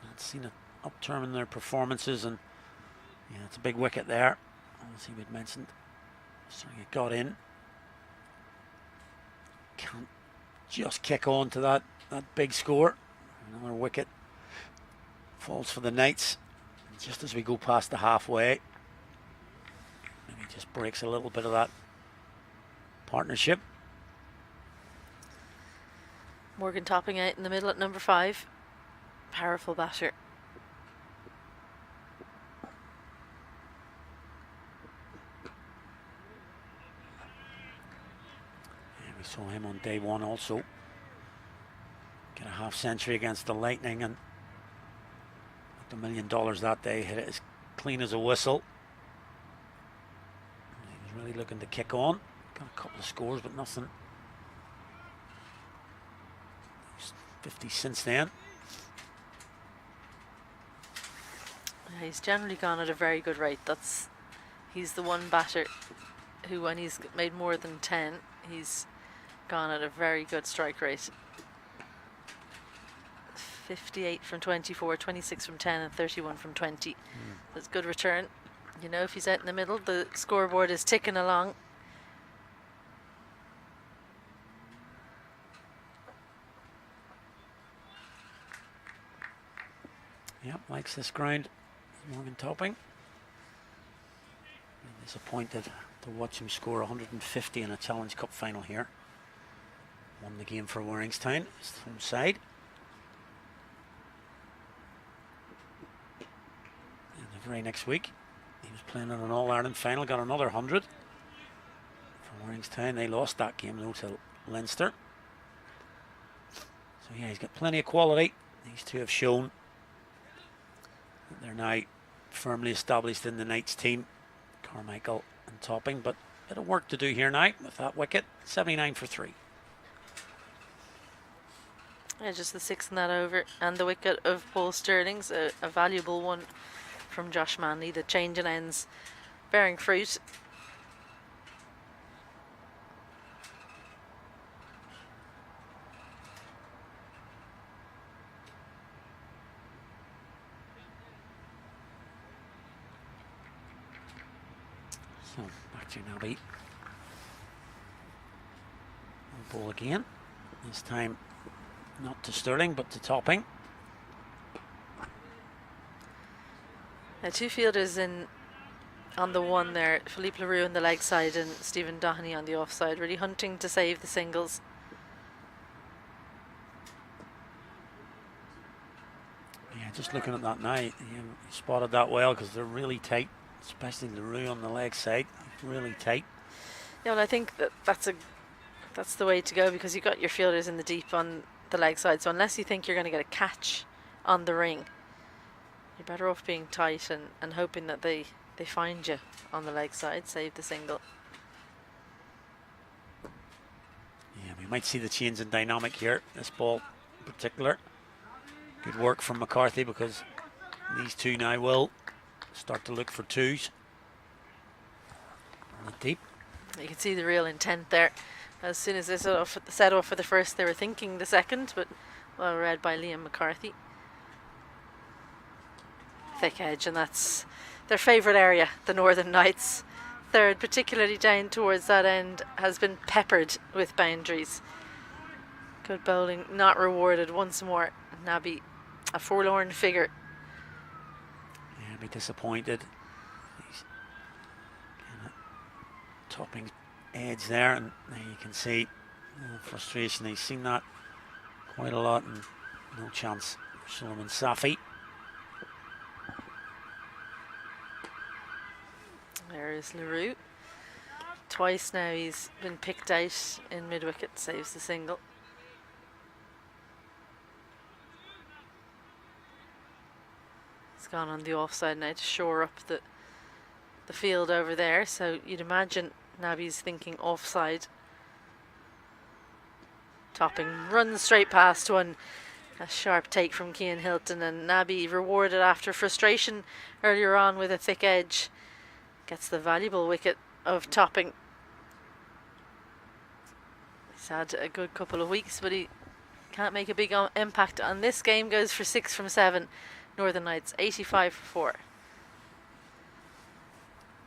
Speaker 1: I've seen an upturn in their performances, and yeah, it's a big wicket there, as he had mentioned. So it got in. Can't just kick on to that big score. Another wicket falls for the Knights. And just as we go past the halfway, maybe just breaks a little bit of that partnership.
Speaker 2: Morgan topping out in the middle at number 5. Powerful batter.
Speaker 1: Yeah, we saw him on day 1 also. Get a half century against the Lightning, and the $1 million that day, hit it as clean as a whistle. He was really looking to kick on. Got a couple of scores, but nothing. 50 since then.
Speaker 2: Yeah, he's generally gone at a very good rate. He's the one batter who, when he's made more than 10, he's gone at a very good strike rate. 58 from 24, 26 from 10 and 31 from 20. That's good return. You know, if he's out in the middle, the scoreboard is ticking along.
Speaker 1: Yep, likes this ground. Morgan Topping. Disappointed to watch him score 150 in a Challenge Cup final here. Won the game for Warringstown. It's the home side. And the very next week, he was playing in an All-Ireland final, got another 100 for Warringstown. They lost that game though to Leinster. So yeah, he's got plenty of quality. These two have shown they're now firmly established in the Knights team, Carmichael and Topping, but a bit of work to do here now with that wicket. 79 for 3.
Speaker 2: Yeah, just the 6th in that over, and the wicket of Paul Stirling's a valuable one from Josh Manley. The change in ends bearing fruit.
Speaker 1: So back to Nabby. Ball again. This time not to Stirling but to Topping.
Speaker 2: Now 2 fielders in on the one there. Philippe Leroux on the leg side and Stephen Doheney on the offside, really hunting to save the singles.
Speaker 1: Yeah, just looking at that now, you spotted that well because they're really tight, especially Leroux on the leg side, really tight.
Speaker 2: Yeah, well, I think that's the way to go, because you've got your fielders in the deep on the leg side, so unless you think you're going to get a catch on the ring, you're better off being tight and hoping that they find you on the leg side, save the single.
Speaker 1: Yeah, we might see the change in dynamic here, this ball in particular. Good work from McCarthy, because these two now will start to look for twos. On the deep.
Speaker 2: You can see the real intent there. As soon as they set off for the first, they were thinking the second, but well read by Liam McCarthy. Thick edge, and that's their favourite area, the Northern Knights. Third, particularly down towards that end, has been peppered with boundaries. Good bowling, not rewarded once more. Nabi, a forlorn figure.
Speaker 1: Yeah, be disappointed. He's kind of topping edge there, and there you can see frustration. He's seen that quite a lot, and no chance for Solomon Safi.
Speaker 2: There is Leroux. Twice now he's been picked out in mid-wicket, saves the single. He's gone on the offside now to shore up the field over there, so you'd imagine Nabi's thinking offside. Topping runs straight past one. A sharp take from Cian Hilton, and Nabi, rewarded after frustration earlier on with a thick edge, gets the valuable wicket of Topping. He's had a good couple of weeks, but he can't make a big impact on this game. Goes for 6 from 7. Northern Knights 85 for 4.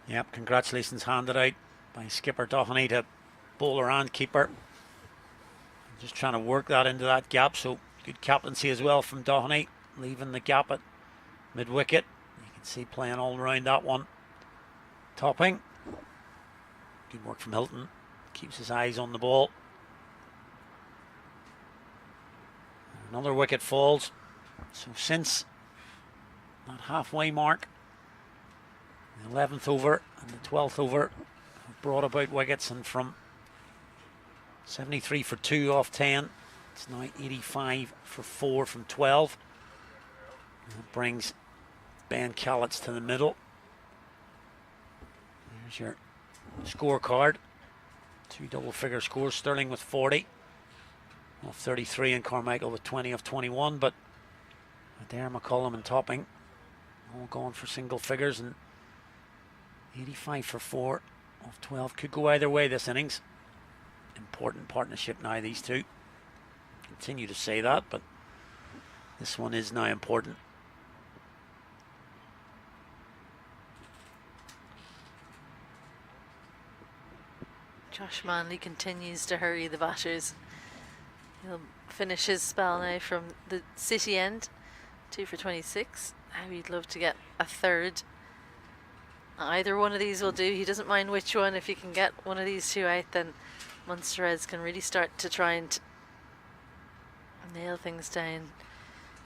Speaker 1: Yep, congratulations handed out by skipper Doheney to bowler and keeper. Just trying to work that into that gap, so good captaincy as well from Doheney, leaving the gap at mid-wicket. You can see playing all around that one. Topping. Good work from Hilton. Keeps his eyes on the ball. Another wicket falls. So since that halfway mark, the 11th over and the 12th over have brought about wickets, and from 73 for 2 off 10, it's now 85 for 4 from 12. And that brings Ben Callets to the middle. There's your scorecard. 2 double-figure scores. Sterling with 40 off 33 and Carmichael with 20 off 21. But Adair, McCullum and Topping all going for single figures, and 85 for 4 off 12. Could go either way this innings. Important partnership now, these two. Continue to say that, but this one is now important.
Speaker 2: Josh Manley continues to hurry the batters. He'll finish his spell now from the City end. 2 for 26. How he'd love to get a third. Either one of these will do. He doesn't mind which one. If you can get one of these two out, then Munster Reds can really start to try and nail things down.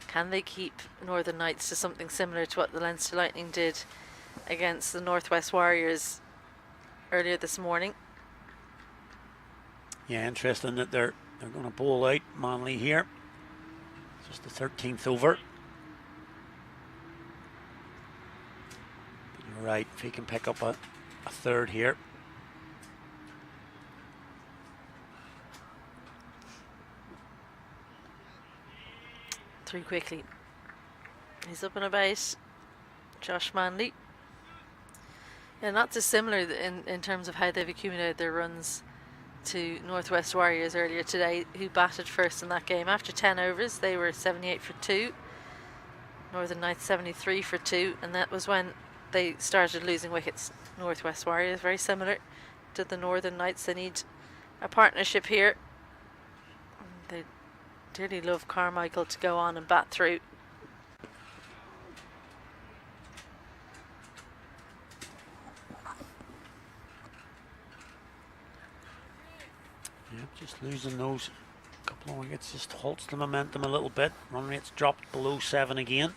Speaker 2: Can they keep Northern Knights to something similar to what the Leinster Lightning did against the Northwest Warriors earlier this morning?
Speaker 1: Yeah, interesting that they're going to bowl out Manley here. Just the 13th over. But you're right, if he can pick up a third here.
Speaker 2: Through quickly. He's up and about. Josh Manley. Yeah, not dissimilar in terms of how they've accumulated their runs to Northwest Warriors earlier today, who batted first in that game. After 10 overs, they were 78 for 2. Northern Knights 73 for 2, and that was when they started losing wickets. Northwest Warriors, very similar to the Northern Knights. They need a partnership here. They dearly love Carmichael to go on and bat through.
Speaker 1: just losing those couple of wickets just halts the momentum a little bit. Run rate's dropped below 7 again.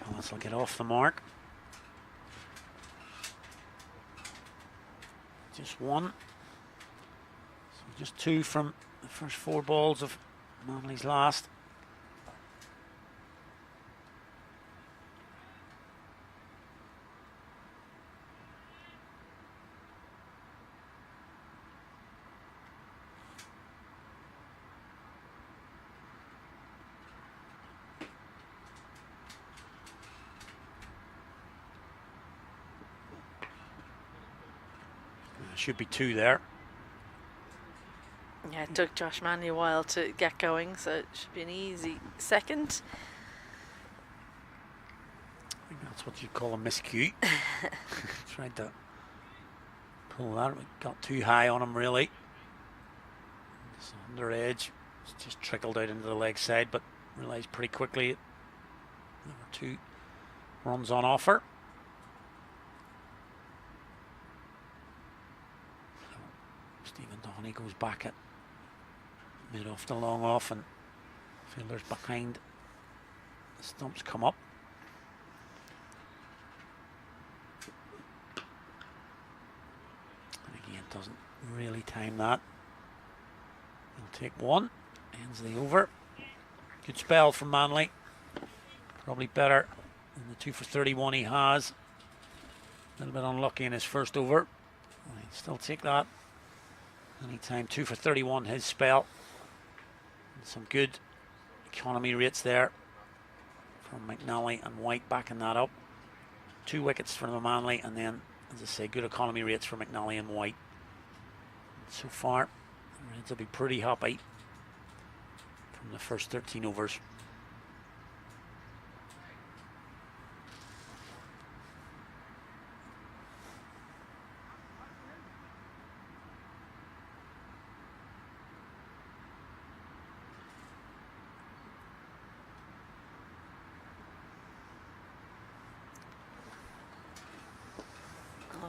Speaker 1: Collins will get off the mark. Just one. So just 2 from the first 4 balls of Manley's last. Should be 2 there.
Speaker 2: Yeah, it took Josh Manley a while to get going, so it should be an easy second.
Speaker 1: I think that's what you call a miscue. Tried to pull that. We got too high on him, really. It's under edge. It's just trickled out into the leg side, but realised pretty quickly there were 2 runs on offer. Stephen Downey goes back at mid off the long off, and fielders behind the stumps come up. And again, doesn't really time that. He'll take 1, ends the over. Good spell from Manley. Probably better than the 2 for 31 he has. A little bit unlucky in his first over. He'll still take that. Anytime 2 for 31 his spell. And some good economy rates there from McNally and White backing that up. 2 wickets for the Manley, and then, as I say, good economy rates for McNally and White. So far, the Reds will be pretty happy from the first 13 overs.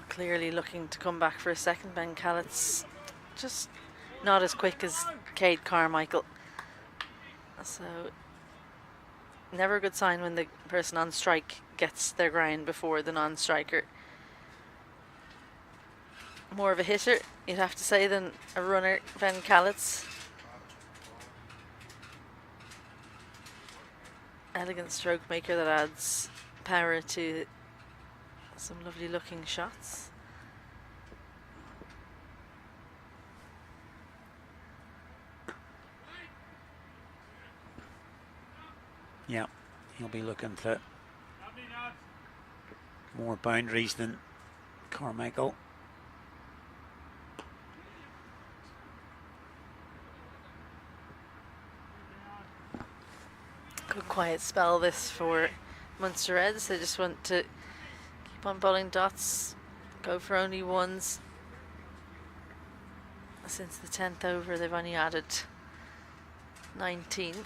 Speaker 2: Clearly looking to come back for a second. Ben Callett's just not as quick as Cade Carmichael. So never a good sign when the person on strike gets their ground before the non-striker. More of a hitter, you'd have to say, than a runner, Ben Callett's. Elegant stroke maker that adds power to some lovely looking shots.
Speaker 1: Yeah, he'll be looking to more boundaries than Carmichael.
Speaker 2: Good quiet spell this for Munster Reds. They just want to keep on bowling dots, go for only ones. Since the 10th over, they've only added 19.
Speaker 1: And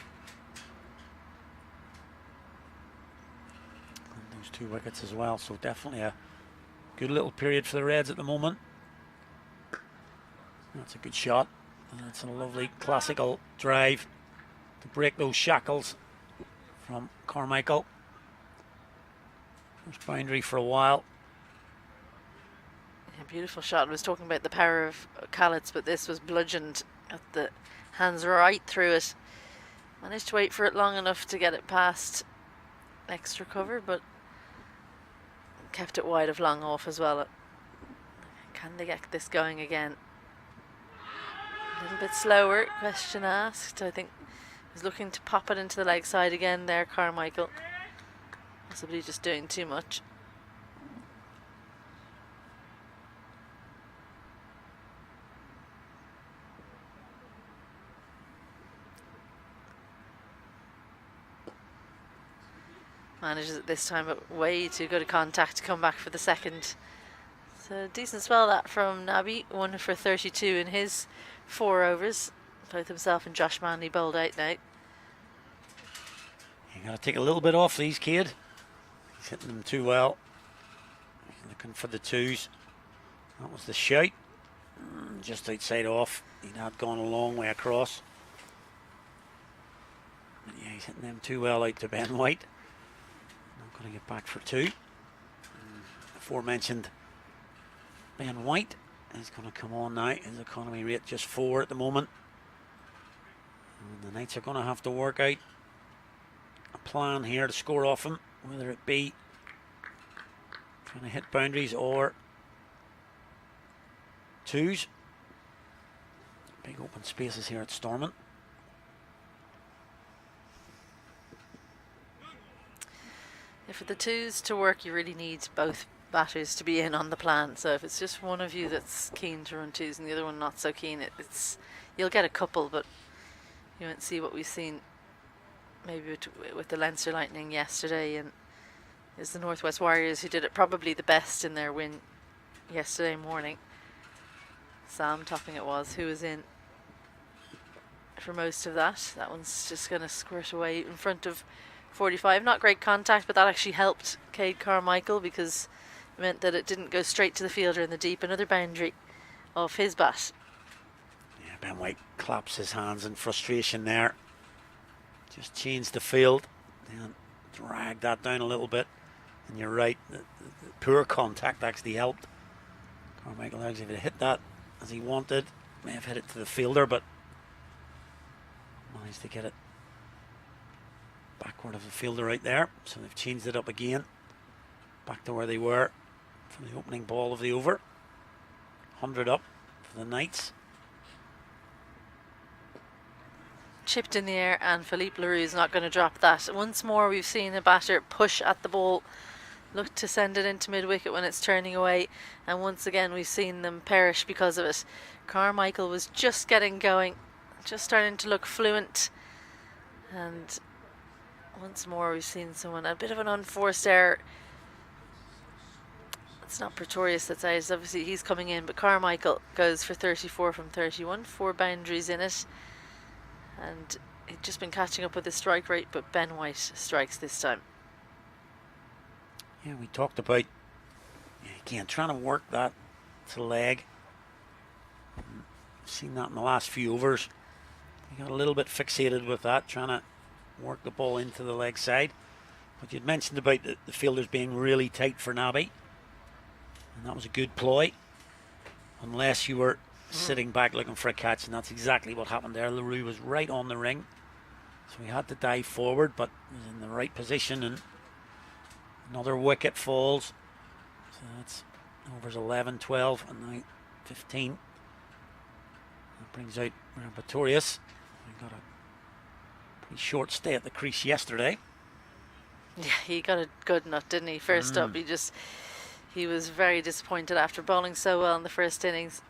Speaker 1: those 2 wickets as well, so definitely a good little period for the Reds at the moment. That's a good shot. And that's a lovely classical drive to break those shackles from Carmichael. First boundary for a while.
Speaker 2: Yeah, beautiful shot. I was talking about the power of Callett's, but this was bludgeoned at the hands right through it. Managed to wait for it long enough to get it past extra cover, but kept it wide of long off as well. Can they get this going again? A little bit slower, question asked. I think he's looking to pop it into the leg side again there, Carmichael. Possibly just doing too much. Manages it this time, but way too good a contact to come back for the second. So decent spell that from Nabi, 1 for 32 in his 4 overs. Both himself and Josh Manley bowled out now.
Speaker 1: You got to take a little bit off these, kid. He's hitting them too well. He's looking for the 2s. That was the shout. Just outside off. He'd had gone a long way across. But yeah, he's hitting them too well out to Ben White. Not going to get back for 2. Aforementioned Ben White is going to come on now. His economy rate just 4 at the moment. And the Knights are going to have to work out a plan here to score off him, whether it be trying to hit boundaries or 2s. Big open spaces here at Stormont.
Speaker 2: For the 2s to work, you really need both batters to be in on the plan. So if it's just one of you that's keen to run 2s and the other one not so keen, you'll get a couple, but you won't see what we've seen maybe with the Leinster Lightning yesterday, and it's the Northwest Warriors who did it probably the best in their win yesterday morning. Sam Topping it was who was in for most of that. That one's just going to squirt away in front of 45. Not great contact, but that actually helped Cade Carmichael because it meant that it didn't go straight to the fielder in the deep. Another boundary off his bat.
Speaker 1: Yeah, Ben White claps his hands in frustration there. Just changed the field and dragged that down a little bit. And you're right, the poor contact actually helped. Carmichael actually hit that as he wanted. May have hit it to the fielder, but managed to get it backward of the fielder right there. So they've changed it up again. Back to where they were from the opening ball of the over. 100 up for the Knights.
Speaker 2: Chipped in the air, and Philippe Leroux is not going to drop that. Once more we've seen a batter push at the ball, look to send it into mid-wicket when it's turning away, and once again we've seen them perish because of it. Carmichael was just getting going, just starting to look fluent, and once more we've seen someone, a bit of an unforced error. It's not Pretorius that's out, obviously he's coming in, but Carmichael goes for 34 from 31, 4 boundaries in it. And he'd just been catching up with his strike rate, but Ben White strikes this time.
Speaker 1: Yeah, we talked about, again, trying to work that to leg. Seen that in the last few overs. He got a little bit fixated with that, trying to work the ball into the leg side. But you'd mentioned about the fielders being really tight for Nabi. And that was a good ploy. Unless you were sitting back looking for a catch, and that's exactly what happened there. Leroux was right on the ring, so he had to dive forward, but was in the right position, and another wicket falls. So that's overs 11, 12, and now 15. That brings out Pretorius. He got a pretty short stay at the crease yesterday.
Speaker 2: Yeah, he got a good nut, didn't he? First up, he was very disappointed after bowling so well in the first innings.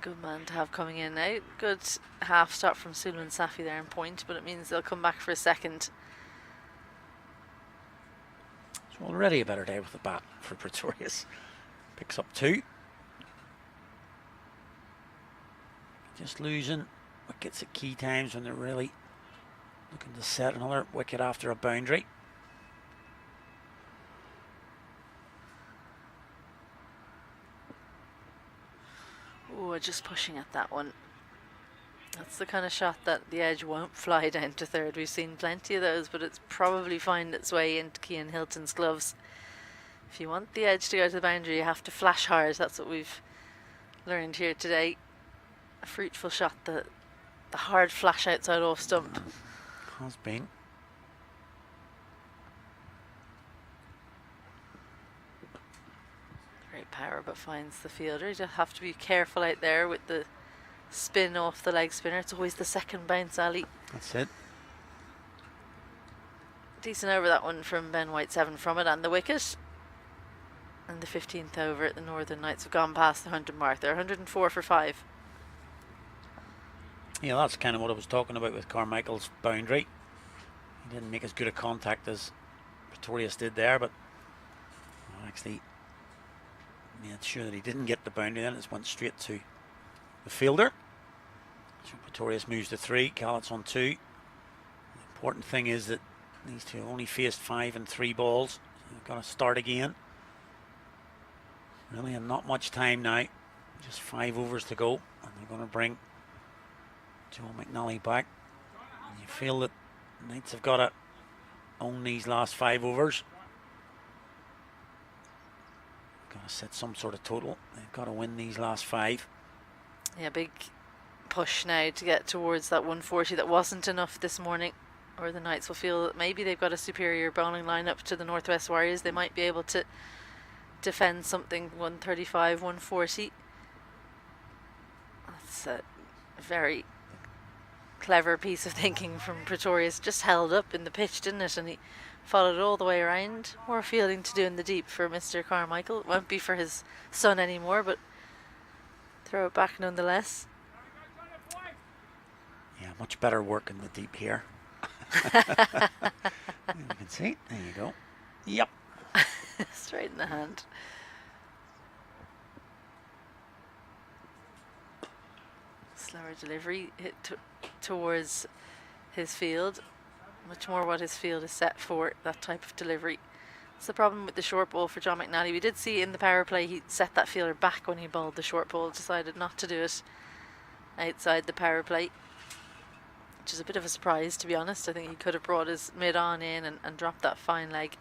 Speaker 2: Good man to have coming in now. Good half stop from Suleiman Safi there in point, but it means they'll come back for a second.
Speaker 1: It's already a better day with the bat for Pretorius. Picks up 2. Just losing wickets at key times when they're really looking to set another wicket after a boundary.
Speaker 2: Oh, just pushing at that one. That's the kind of shot that the edge won't fly down to third. We've seen plenty of those, but it's probably find its way into Cian Hilton's gloves. If you want the edge to go to the boundary, you have to flash hard. That's what we've learned here today. A fruitful shot, the hard flash outside off stump.
Speaker 1: Has been.
Speaker 2: Great power, but finds the fielder. You just have to be careful out there with the spin off the leg spinner. It's always the second bounce, Ali.
Speaker 1: That's it.
Speaker 2: Decent over that one from Ben White, 7 from it, and the wicket. And the 15th over at the Northern Knights have gone past the 100 mark. They're 104 for 5.
Speaker 1: Yeah, that's kind of what I was talking about with Carmichael's boundary. He Didn't make as good a contact as Pretorius did there, but actually made sure that he didn't get the boundary. Then it went straight to the fielder. So Pretorius moves to 3, Callett's on 2. The important thing is that these two have only faced 5 and 3 balls. So they've got to start again. Really, and not much time now. Just 5 overs to go, and they're going to bring Joe McNally back. And you feel that Knights have got to own these last 5 overs. Got to set some sort of total. They've got to win these last 5.
Speaker 2: Yeah, big push now to get towards that 140 that wasn't enough this morning. Or the Knights will feel that maybe they've got a superior bowling lineup to the Northwest Warriors. They might be able to defend something 135, 140. That's a very clever piece of thinking from Pretorius. Just held up in the pitch, didn't it? And he followed all the way around. More fielding to do in the deep for Mr. Carmichael. It won't be for his son anymore, but throw it back nonetheless.
Speaker 1: Yeah, much better work in the deep here. You can see. There you go. Yep.
Speaker 2: Straight in the hand. Slower delivery hit towards his field. Much more what his field is set for, that type of delivery. That's the problem with the short ball for John McNally. We did see in the power play he set that fielder back when he bowled the short ball. Decided not to do it outside the power play, which is a bit of a surprise, to be honest. I think he could have brought his mid-on in and dropped that fine leg.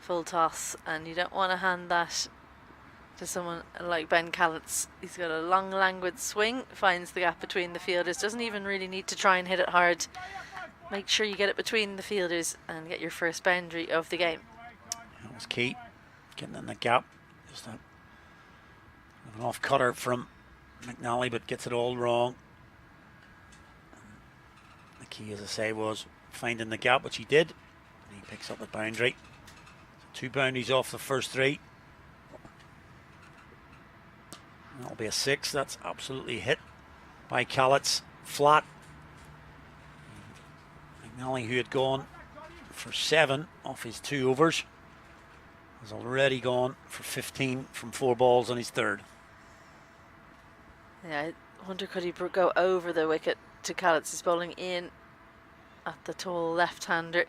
Speaker 2: Full toss, and you don't want to hand that to someone like Ben Callett's. He's got a long, languid swing, finds the gap between the fielders, doesn't even really need to try and hit it hard. Make sure you get it between the fielders and get your first boundary of the game.
Speaker 1: That was key, getting in the gap. Just an off cutter from McNally, but gets it all wrong. The key, as I say, was finding the gap, which he did. And he picks up the boundary. So 2 boundaries off the first 3. That'll be a 6. That's absolutely hit by Callett's flat. McNally, who had gone for 7 off his 2 overs, has already gone for 15 from 4 balls on his 3rd.
Speaker 2: Yeah, I wonder could he go over the wicket to Callett's. He's bowling in at the tall left-hander.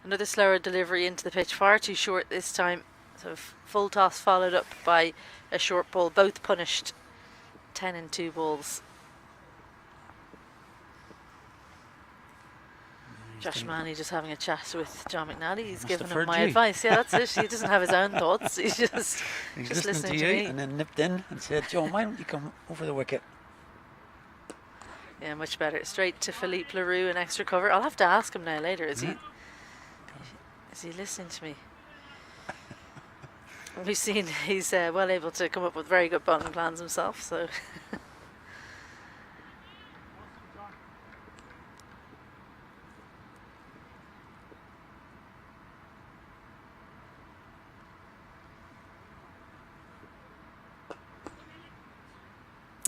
Speaker 2: Another slower delivery into the pitch, far too short this time. So full toss followed up by a short ball, both punished. 10 and 2 balls. Josh Manley just having a chat with John McNally. He's giving him my advice. Yeah, that's it. He doesn't have his own thoughts. He's just listening to me.
Speaker 1: And then nipped in and said, John, why don't you come over the wicket?
Speaker 2: Yeah, much better. Straight to Philippe Leroux, an extra cover. I'll have to ask him now later. Is he listening to me? We've seen he's well able to come up with very good bowling plans himself. So.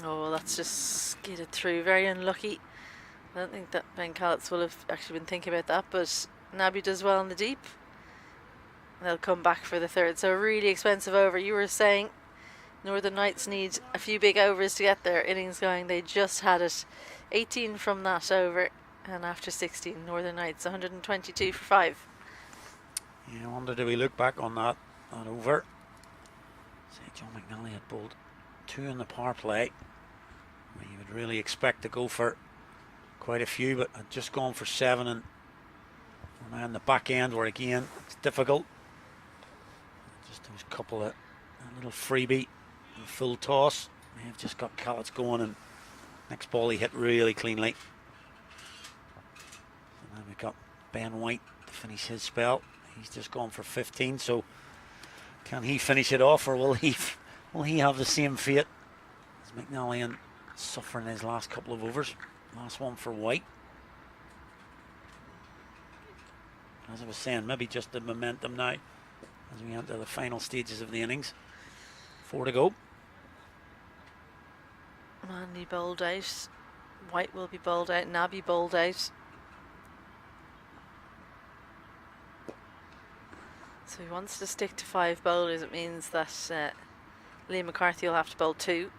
Speaker 2: Oh, that's just skidded through. Very unlucky. I don't think that Ben Callett's will have actually been thinking about that, but Nabby does well in the deep. They'll come back for the 3rd. So a really expensive over. You were saying Northern Knights need a few big overs to get their innings going. They just had it. 18 from that over, and after 16, Northern Knights 122 for 5.
Speaker 1: Yeah, I wonder, do we look back on that over? Say John McNally had bowled 2 in the power play, where you would really expect to go for quite a few, but had just gone for 7, and we're now in the back end where again it's difficult. Just those couple of a little freebie, a full toss. They have just got Callett's going, and next ball he hit really cleanly. And then we've got Ben White to finish his spell. He's just gone for 15, so can he finish it off, or will he have the same fate as McNally and suffering his last couple of overs? Last one for White. As I was saying, maybe just the momentum now as we enter the final stages of the innings. 4 to go.
Speaker 2: Manley bowled out. White will be bowled out. Nabby bowled out. So he wants to stick to 5 bowlers. It means that Liam McCarthy will have to bowl 2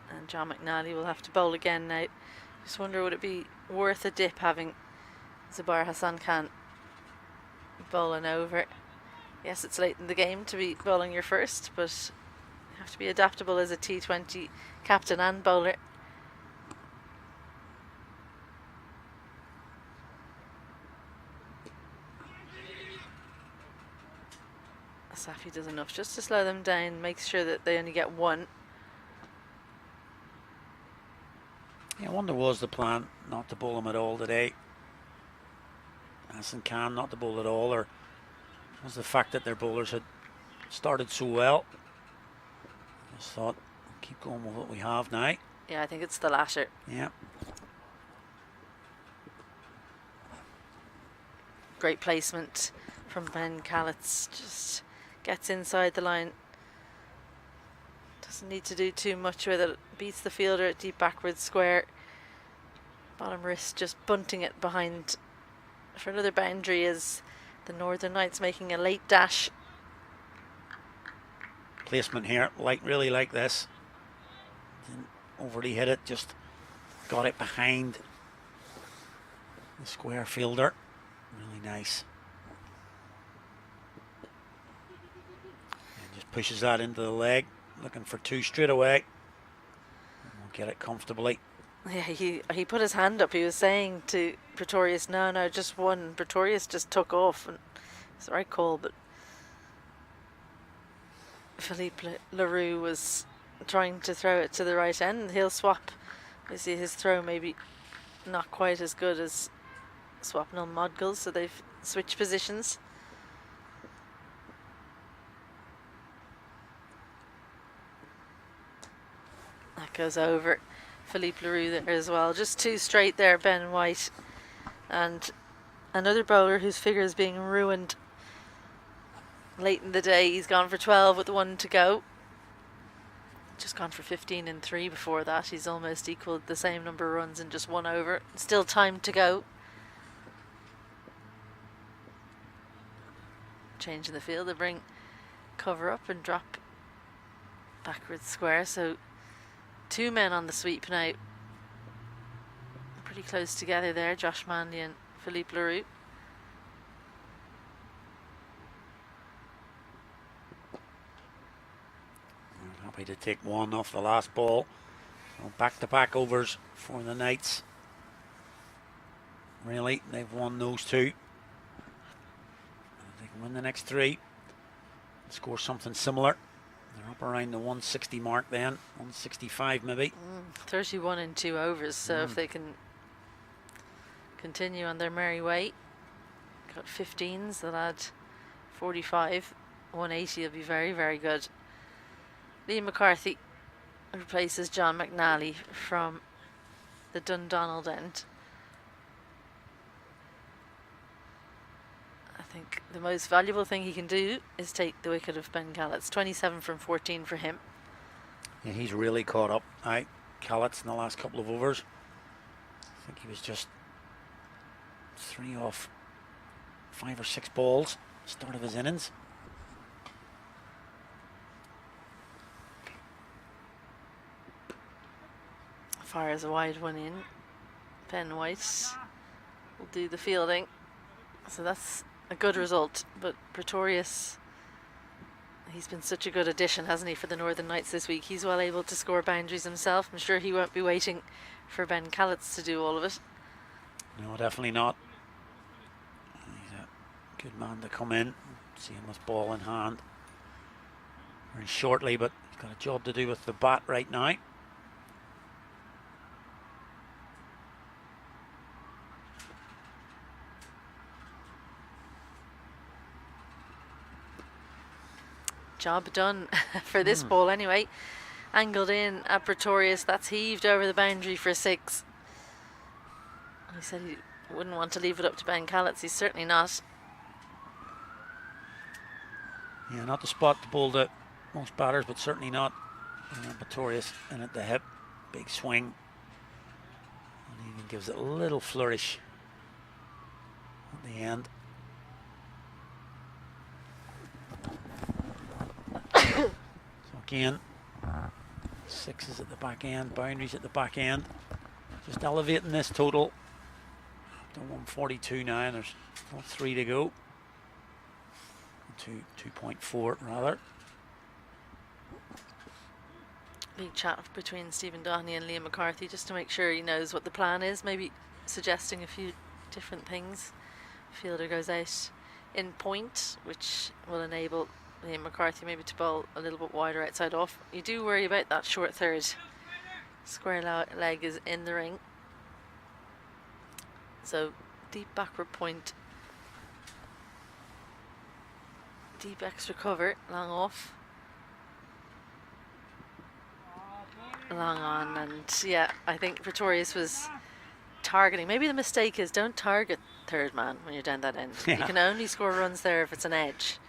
Speaker 2: and John McNally will have to bowl again now. Just wonder, would it be worth a dip having Zubair Hassan Khan bowling over? Yes, it's late in the game to be bowling your first, but you have to be adaptable as a T20 captain and bowler. Safi does enough just to slow them down, makes sure that they only get 1.
Speaker 1: Yeah, I wonder, was the plan not to bowl him at all today? Hassan Khan not to bowl at all, or was the fact that their bowlers had started so well? Just thought, keep going with what we have now.
Speaker 2: Yeah, I think it's the latter.
Speaker 1: Yeah.
Speaker 2: Great placement from Ben Callets. Just gets inside the line. Doesn't need to do too much with it. Beats the fielder at deep backward square. Bottom wrist just bunting it behind for another boundary as the Northern Knights making a late dash.
Speaker 1: Placement here, really like this. Didn't overly hit it, just got it behind the square fielder. Really nice. And just pushes that into the leg, looking for 2 straight away. And we'll get it comfortably.
Speaker 2: Yeah, he put his hand up. He was saying to Pretorius, no, just 1. Pretorius just took off, and it's the right call, but Philippe Leroux was trying to throw it to the right end. He'll swap. You see his throw maybe not quite as good as Swapnil Modgill's, so they've switched positions. That goes over Philippe Leroux there as well. Just 2 straight there, Ben White. And another bowler whose figure is being ruined late in the day. He's gone for 12 with 1 to go. Just gone for 15 in 3 before that. He's almost equalled the same number of runs in just 1 over. Still time to go. Change in the field. They bring cover up and drop backwards square. So 2 men on the sweep now. Pretty close together there, Josh Manley and Philippe Leroux.
Speaker 1: Happy to take 1 off the last ball. So back-to-back overs for the Knights. Really, they've won those 2. They can win the next 3. Score something similar. They're up around the 160 mark then, 165 maybe.
Speaker 2: 31 in 2 overs, so if they can continue on their merry way, got 15s, they'll add 45, 180 will be very, very good. Liam McCarthy replaces John McNally from the Dundonald end. I think the most valuable thing he can do is take the wicket of Ben Callets. 27 from 14 for him.
Speaker 1: Yeah, he's really caught up. Callets in the last couple of overs. I think he was just 3 off 5 or 6 balls. Start of his innings.
Speaker 2: Fires a wide one in. Ben White will do the fielding. So that's a good result. But Pretorius, he's been such a good addition, hasn't he, for the Northern Knights this week. He's well able to score boundaries himself. I'm sure he won't be waiting for Ben Callets to do all of it.
Speaker 1: No, definitely not. He's a good man to come in. See him with ball in hand very shortly, but he's got a job to do with the bat right now.
Speaker 2: Job done for this ball anyway. Angled in at Pretorius. That's heaved over the boundary for 6. He said he wouldn't want to leave it up to Ben Callets. He's certainly not.
Speaker 1: Yeah, not the spot to bowl to most batters, but certainly not Pretorius in at the hip. Big swing. And even gives it a little flourish at the end. So again, sixes at the back end, boundaries at the back end. Just elevating this total to 142 now, and there's 3 to go. 2.4 rather.
Speaker 2: Big chat between Stephen Downey and Liam McCarthy just to make sure he knows what the plan is, maybe suggesting a few different things. Fielder goes out in point, which will enable Liam McCarthy maybe to bowl a little bit wider outside off. You do worry about that short third. Square leg is in the ring. So deep backward point. Deep extra cover, long off. Long on, and yeah, I think Pretorius was targeting. Maybe the mistake is don't target third man when you're down that end.
Speaker 1: Yeah.
Speaker 2: You can only score runs there if it's an edge.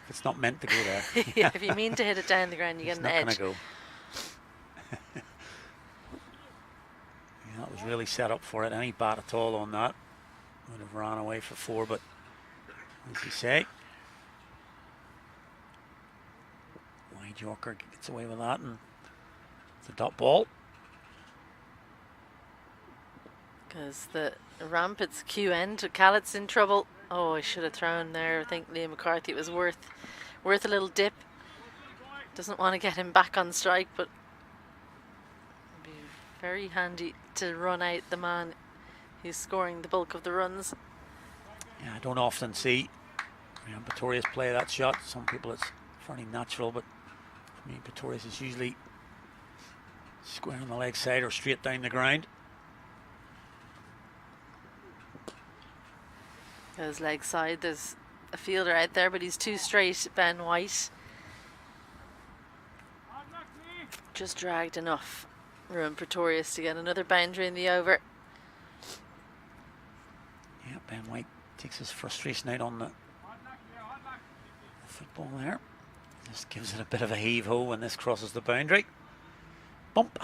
Speaker 1: If it's not meant to go there.
Speaker 2: Yeah, if you mean to hit it down the ground, you get an edge.
Speaker 1: It's not going to go. Yeah, that was really set up for it. Any bat at all on that would have ran away for 4, but as you say, wide Yorker gets away with that, and it's a dot ball.
Speaker 2: Because the ramp, it's Q end. Callett's in trouble. Oh, I should have thrown there. I think Liam McCarthy, it was worth a little dip. Doesn't want to get him back on strike, but it'd be very handy to run out the man who's scoring the bulk of the runs.
Speaker 1: Yeah, I don't often see Pretorius play that shot. Some people it's fairly natural, but for me, Pretorius is usually square on the leg side or straight down the ground.
Speaker 2: Goes leg side. There's a fielder out there, but he's too straight. Ben White just dragged enough room. Pretorius to get another boundary in the over.
Speaker 1: Yeah, Ben White takes his frustration out on the football there. Just gives it a bit of a heave-ho when this crosses the boundary. Bump.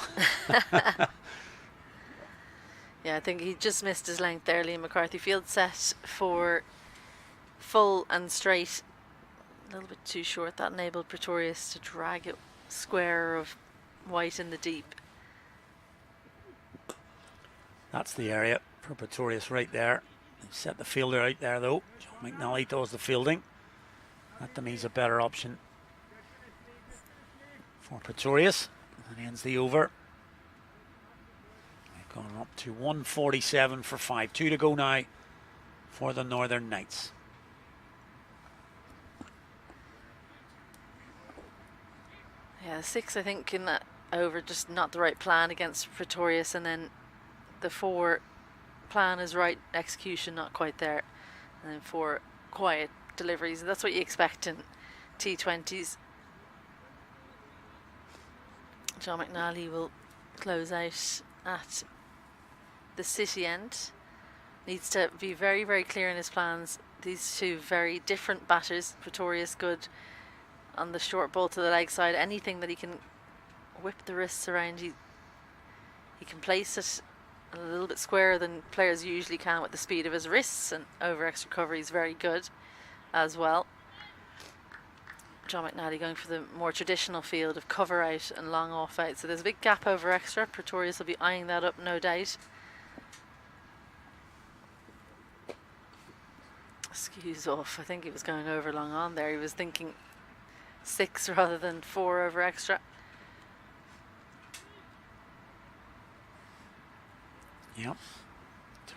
Speaker 2: Yeah, I think he just missed his length there, Liam McCarthy. Field set for full and straight. A little bit too short. That enabled Pretorius to drag it square of White in the deep.
Speaker 1: That's the area for Pretorius right there. They've set the fielder out there though. John McNally does the fielding. That to me is a better option for Pretorius. And ends the over. They've gone up to 147 for 5. 2 to go now for the Northern Knights.
Speaker 2: Yeah, 6 I think in that over, just not the right plan against Pretorius, and then the 4 plan is right, execution not quite there, and then 4 quiet deliveries. That's what you expect in T20s. John McNally will close out at the city end. Needs to be very, very clear in his plans. These two very different batters. Pretorius good on the short ball to the leg side. Anything that he can whip the wrists around, he can place it a little bit squarer than players usually can with the speed of his wrists, and over extra cover he's very good as well. John McNally going for the more traditional field of cover out and long off out. So there's a big gap over extra. Pretorius will be eyeing that up, no doubt. Excuse off. I think he was going over long on there. He was thinking 6 rather than 4 over extra.
Speaker 1: Yep.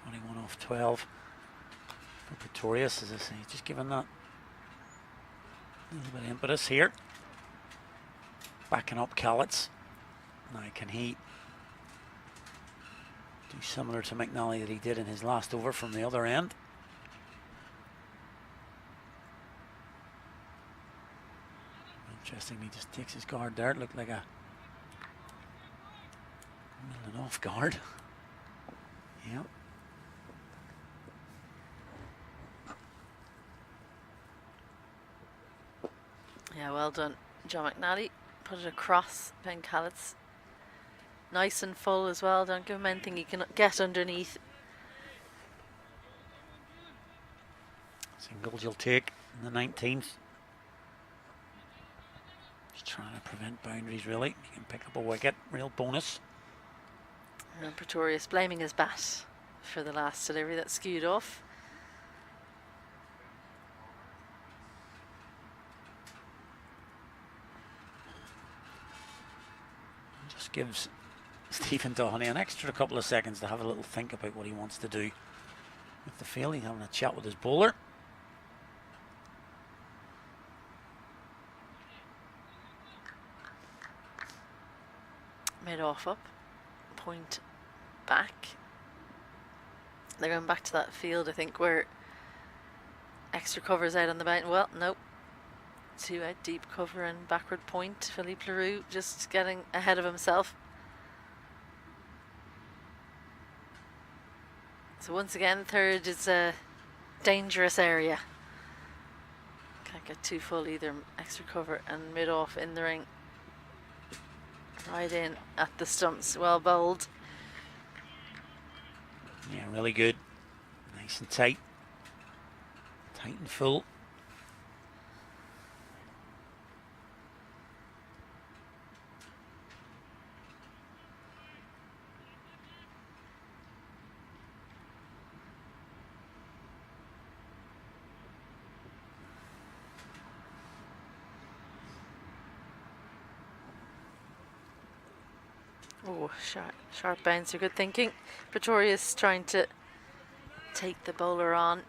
Speaker 1: 21 off 12 for Pretorius, as I say, just given that a little bit of impetus here. Backing up Callett's. Now can he do similar to McNally that he did in his last over from the other end? Interestingly, just takes his guard there. It looked like a middle and off guard. Yep.
Speaker 2: Yeah, well done, John McNally. Put it across Ben Callets. Nice and full as well. Don't give him anything he can get underneath.
Speaker 1: Singles you'll take in the 19th. Just trying to prevent boundaries, really. You can pick up a wicket, real bonus.
Speaker 2: And Pretorius blaming his bat for the last delivery that skewed off.
Speaker 1: Just gives Stephen Doheny an extra couple of seconds to have a little think about what he wants to do with the field. He's having a chat with his bowler.
Speaker 2: Mid-off up, point back. They're going back to that field, I think, where extra cover's out on the boundary. Well, nope. 2 out, deep cover and backward point. Philippe Leroux just getting ahead of himself. So once again, third is a dangerous area. Can't get too full either. Extra cover and mid-off in the ring. Right in at the stumps. Well bowled.
Speaker 1: Yeah, really good. Nice and tight. Tight and full.
Speaker 2: Oh, sharp bouncer, good thinking. Pretorius trying to take the bowler on.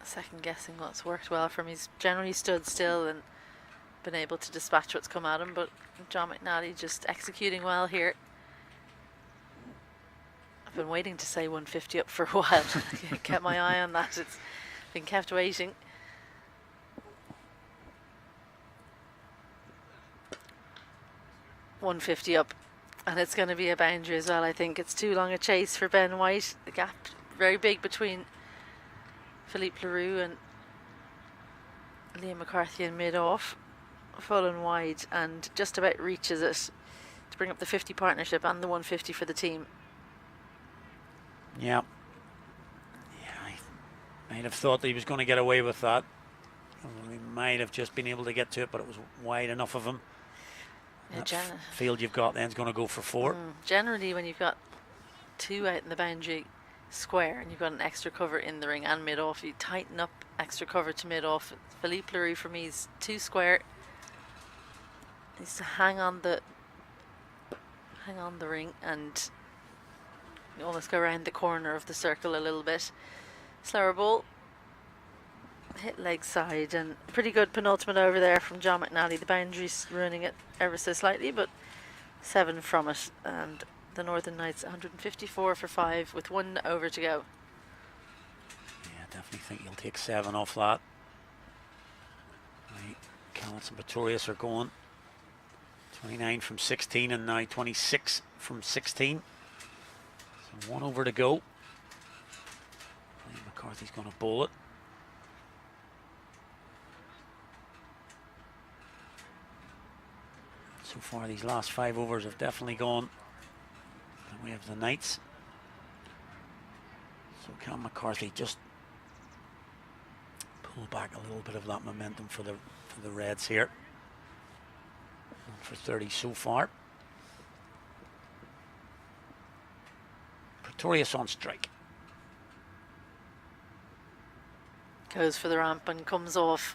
Speaker 2: Second guessing what's worked well for him. He's generally stood still and been able to dispatch what's come at him, but John McNally just executing well here. I've been waiting to say 150 up for a while. Kept my eye on that. It's been kept waiting. .150 up, and it's going to be a boundary as well. I think it's too long a chase for Ben White. The gap very big between Philippe Leroux and Liam McCarthy in mid-off, full and wide, and just about reaches it to bring up the 50 partnership and the 150 for the team.
Speaker 1: Yeah, I might have thought that he was going to get away with that. We might have just been able to get to it, but it was wide enough of him.
Speaker 2: Yeah,
Speaker 1: field you've got then's going to go for 4.
Speaker 2: Generally, when you've got 2 out in the boundary square and you've got an extra cover in the ring and mid-off, you tighten up extra cover to mid-off. Philippe Leroux for me is 2 square. Needs to hang on the ring and almost go around the corner of the circle a little bit. Slower ball. Hit leg side, and pretty good penultimate over there from John McNally. The boundary's running it ever so slightly, but 7 from it, and the Northern Knights 154 for 5 with 1 over to go.
Speaker 1: Yeah, definitely think you'll take 7 off that. Right, Callets and Pretorius are going 29 from 16 and now 26 from 16. So 1 over to go. McCarthy's going to bowl it. So far these last 5 overs have definitely gone the way of the Knights. So can McCarthy just pull back a little bit of that momentum for the Reds here? 1 for 30 so far. Pretorius on strike.
Speaker 2: Goes for the ramp and comes off.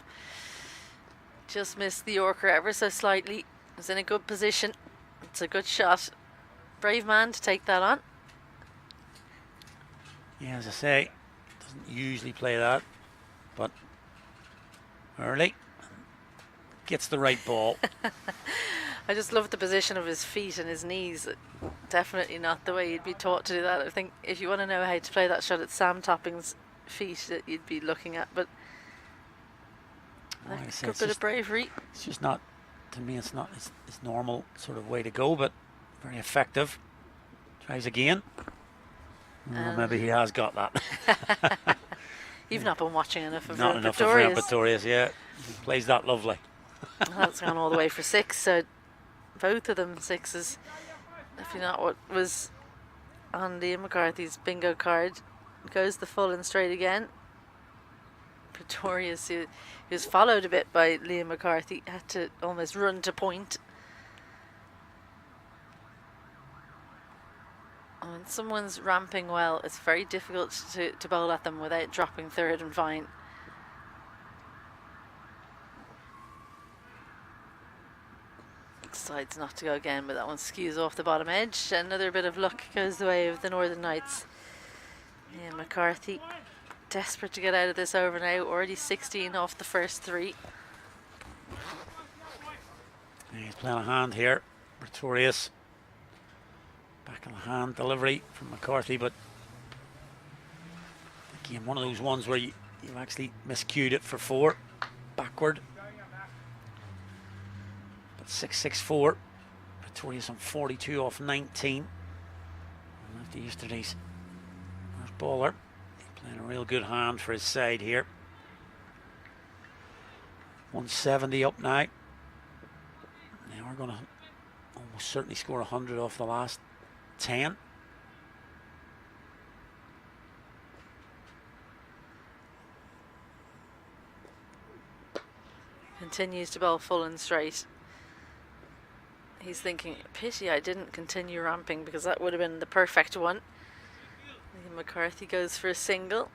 Speaker 2: Just missed the Yorker ever so slightly. Was in a good position. It's a good shot. Brave man to take that on.
Speaker 1: Yeah, as I say, doesn't usually play that, but early gets the right ball.
Speaker 2: I just love the position of his feet and his knees. Definitely not the way you'd be taught to do that. I think if you want to know how to play that shot, it's Sam Topping's feet that you'd be looking at. But
Speaker 1: like
Speaker 2: a good bit of bravery.
Speaker 1: It's just not, to me, it's not it's normal sort of way to go, but very effective. Tries again. Well, maybe he has got that.
Speaker 2: You've not been watching enough of
Speaker 1: Not enough of
Speaker 2: Pretorius.
Speaker 1: Pretorius, yeah. He plays that lovely.
Speaker 2: That's gone all the way for 6, so both of them 6s. If you're not what was on Liam McCarthy's bingo card, goes the full and straight again. Pretorius, who was followed a bit by Liam McCarthy, had to almost run to point. When someone's ramping well, it's very difficult to bowl at them without dropping third and fine. Decides not to go again, but that one skews off the bottom edge. Another bit of luck goes the way of the Northern Knights. Yeah, McCarthy desperate to get out of this over now. Already 16 off the first 3.
Speaker 1: He's playing a hand here. Pretorius. Back in the hand delivery from McCarthy, but again, one of those ones where you've actually miscued it for 4 backward. But 6-6-4. Pretorius on 42 off 19. And after yesterday's first bowler, he's playing a real good hand for his side here. 170 up now. Now we're going to almost certainly score 100 off the last 10.
Speaker 2: Continues to bowl full and straight. He's thinking, pity I didn't continue ramping because that would have been the perfect one. McCarthy goes for a single.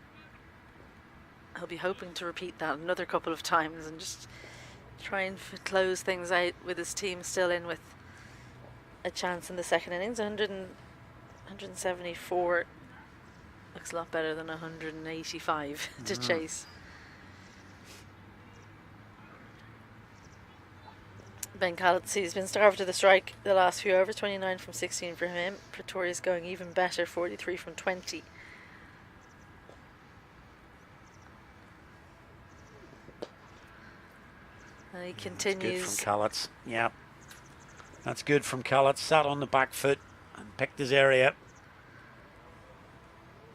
Speaker 2: He'll be hoping to repeat that another couple of times and just try and close things out with his team still in with a chance in the second innings. 174 looks a lot better than 185 to chase. Ben Callett has been starved to the strike the last few overs. 29 from 16 for him. Pretorius going even better, 43 from 20. And he continues.
Speaker 1: That's good from Callett. Yeah. That's good from Callett. Sat on the back foot and picked his area.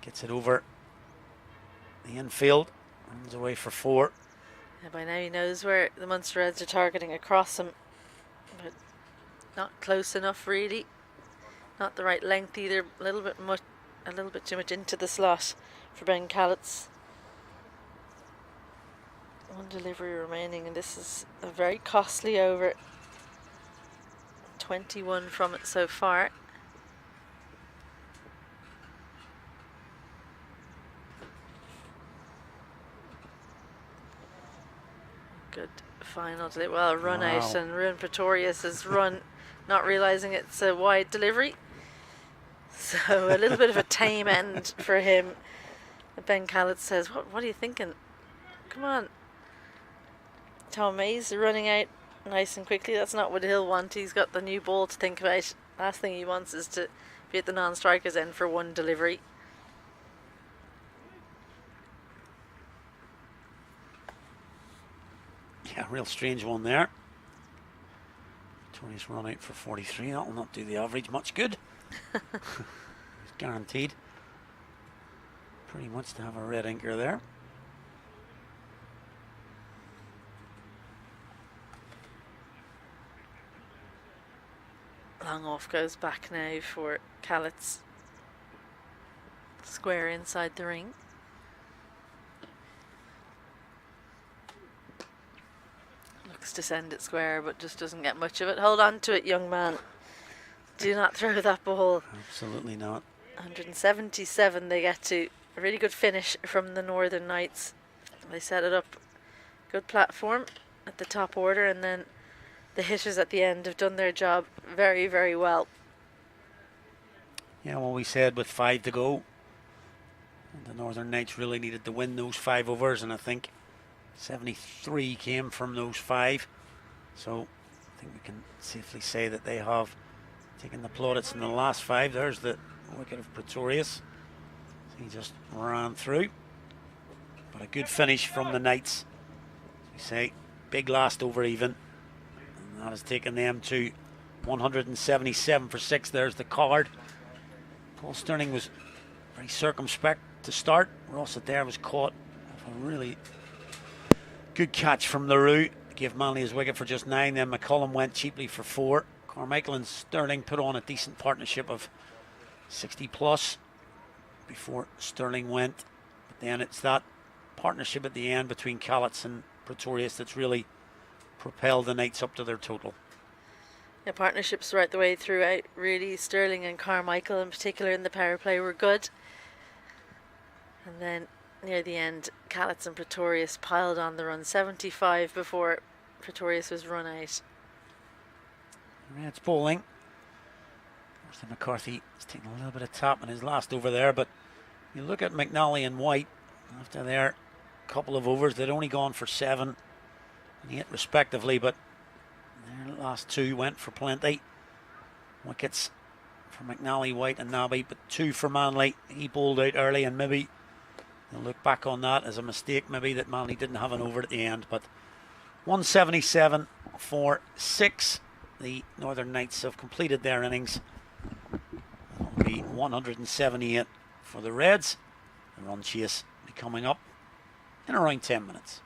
Speaker 1: Gets it over the infield. Runs away for 4.
Speaker 2: Yeah, by now he knows where the Munster Reds are targeting across him. But not close enough really. Not the right length either. A little bit too much into the slot for Ben Callett. 1 delivery remaining, and this is a very costly over. 21 from it so far. Good final delivery. Well, run out, and Ruin Pretorius has run, not realising it's a wide delivery. So a little bit of a tame end for him. Ben Callett says, what are you thinking? Come on. Tom Mays running out nice and quickly. That's not what he'll want. He's got the new ball to think about. Last thing he wants is to be at the non-strikers end for 1 delivery.
Speaker 1: Yeah, real strange one there. Tony's run out for 43. That will not do the average much good. It's guaranteed pretty much to have a red inker there.
Speaker 2: Long off goes back now for Callett's. Square inside the ring. Looks to send it square, but just doesn't get much of it. Hold on to it, young man. Do not throw that ball.
Speaker 1: Absolutely not.
Speaker 2: 177 they get to. A really good finish from the Northern Knights. They set it up. Good platform at the top order, and then the hitters at the end have done their job very, very well.
Speaker 1: Yeah, well, we said with 5 to go, the Northern Knights really needed to win those 5 overs, and I think 73 came from those 5. So I think we can safely say that they have taken the plaudits in the last 5. There's the wicket of Pretorius. He just ran through. But a good finish from the Knights. As we say, big last over even. And that has taken them to 177 for 6. There's the card. Paul Stirling was very circumspect to start. Ross Adair was caught A really good catch from LaRue. Gave Manley his wicket for just 9. Then McCullum went cheaply for 4. Carmichael and Sterling put on a decent partnership of 60 plus before Sterling went. But then it's that partnership at the end between Callets and Pretorius that's really propelled the Knights up to their total.
Speaker 2: Yeah, partnerships right the way throughout, really. Sterling and Carmichael in particular in the power play were good. And then near the end, Callets and Pretorius piled on the run, 75 before Pretorius was run out.
Speaker 1: It's bowling. Mr. McCarthy is taking a little bit of tap in his last over there, but you look at McNally and White after their couple of overs, they'd only gone for 7 and 8 respectively, but their last 2 went for plenty. Wickets for McNally, White and Nabby, but 2 for Manley. He bowled out early, and maybe they'll look back on that as a mistake, maybe, that Manley didn't have an over at the end. But 177 for 6. The Northern Knights have completed their innings. It'll be 178 for the Reds. The run chase will be coming up in around 10 minutes.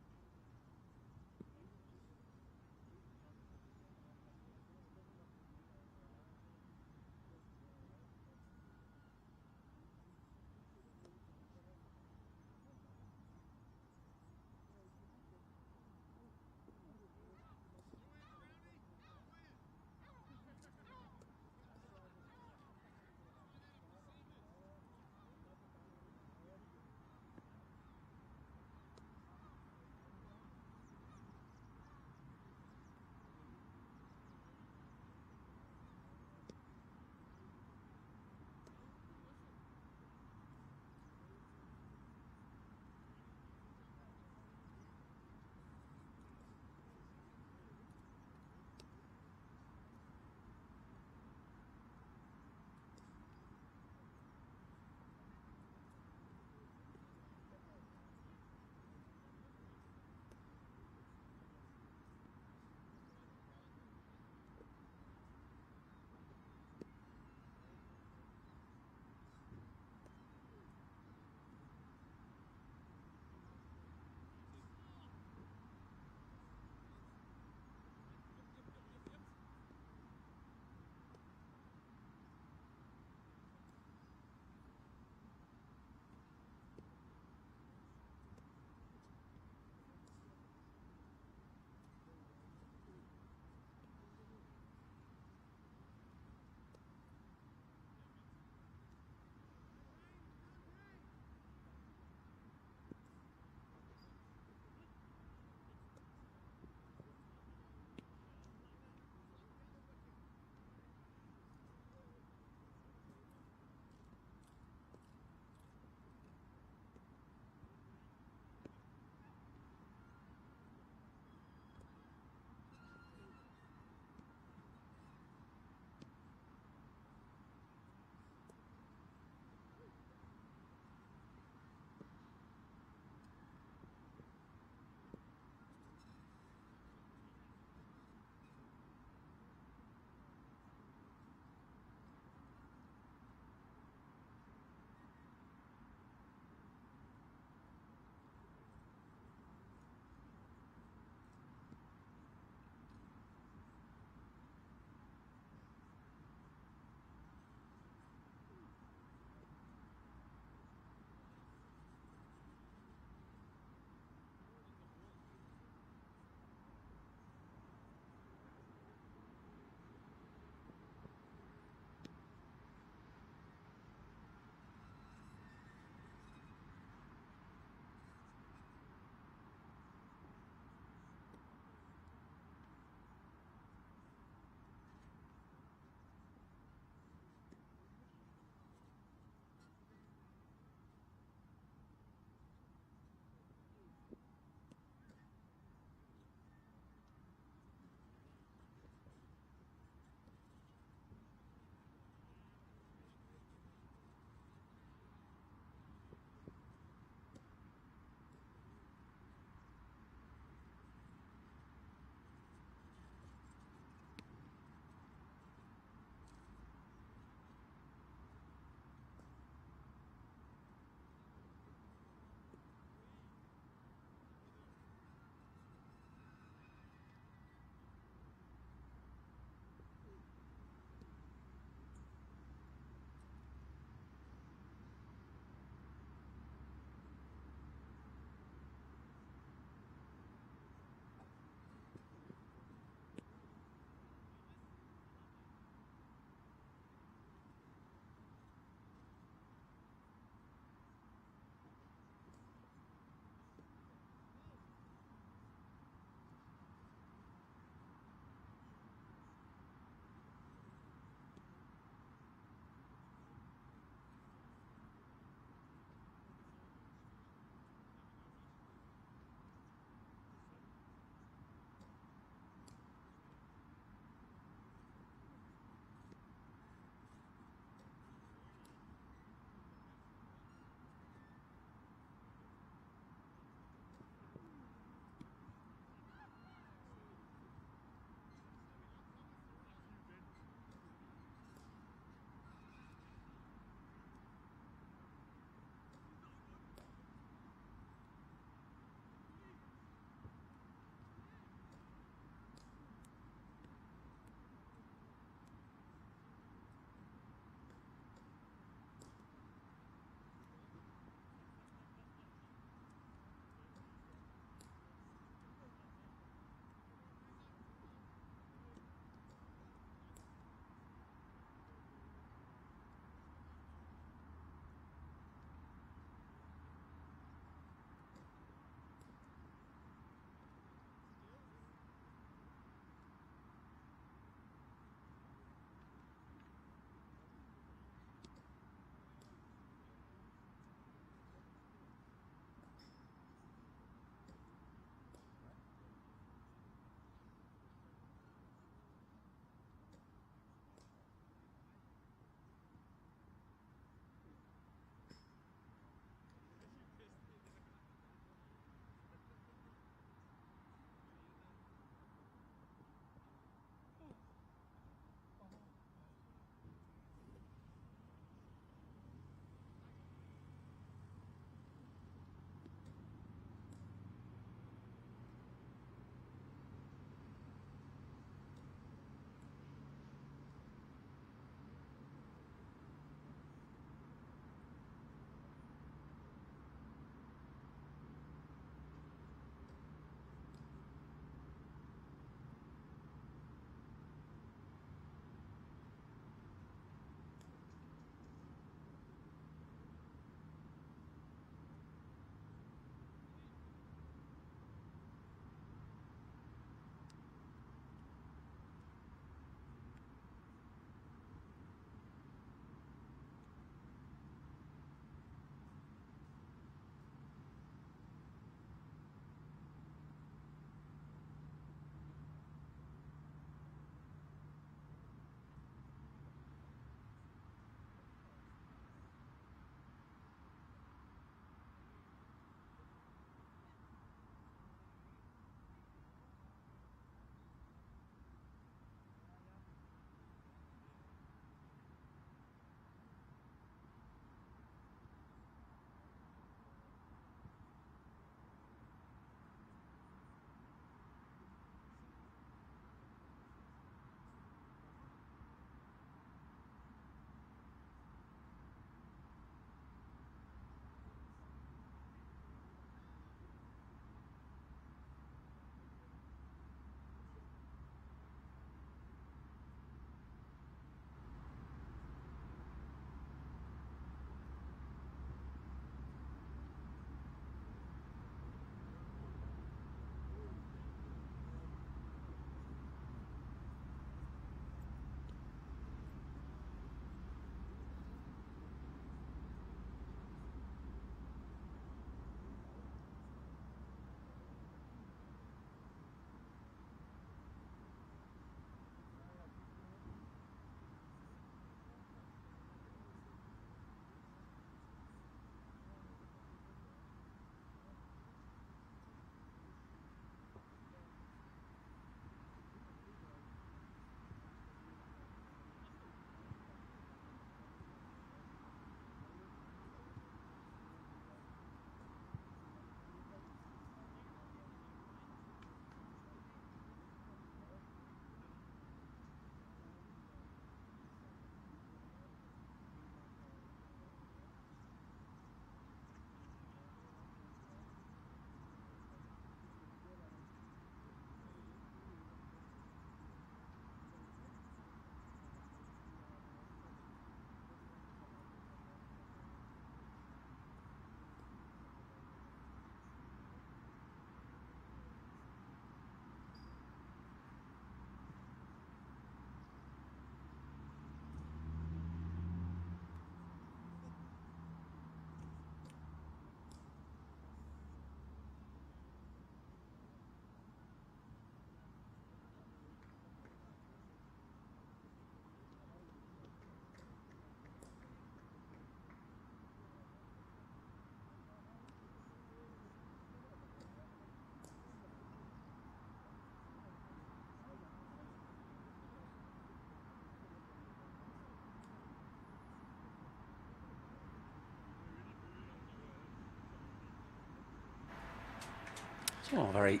Speaker 1: So a very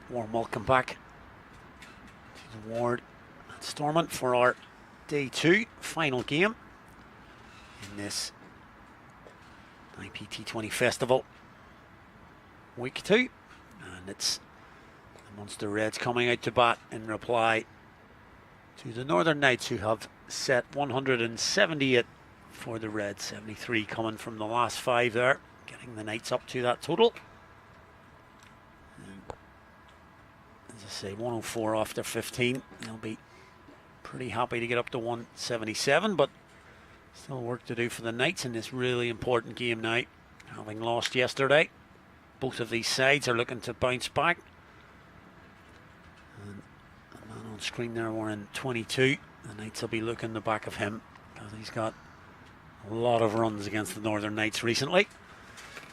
Speaker 1: warm welcome back to the Ward and Stormont for our day 2 final game in this IP20 Festival week 2, and it's the Munster Reds coming out to bat in reply to the Northern Knights, who have set 178 for the Reds, 73 coming from the last 5 there, getting the Knights up to that total. As I say, 104 after 15. They'll be pretty happy to get up to 177, but still work to do for the Knights in this really important game now. Having lost yesterday, both of these sides are looking to bounce back. And the man on screen there wearing 22. The Knights will be looking the back of him because he's got a lot of runs against the Northern Knights recently.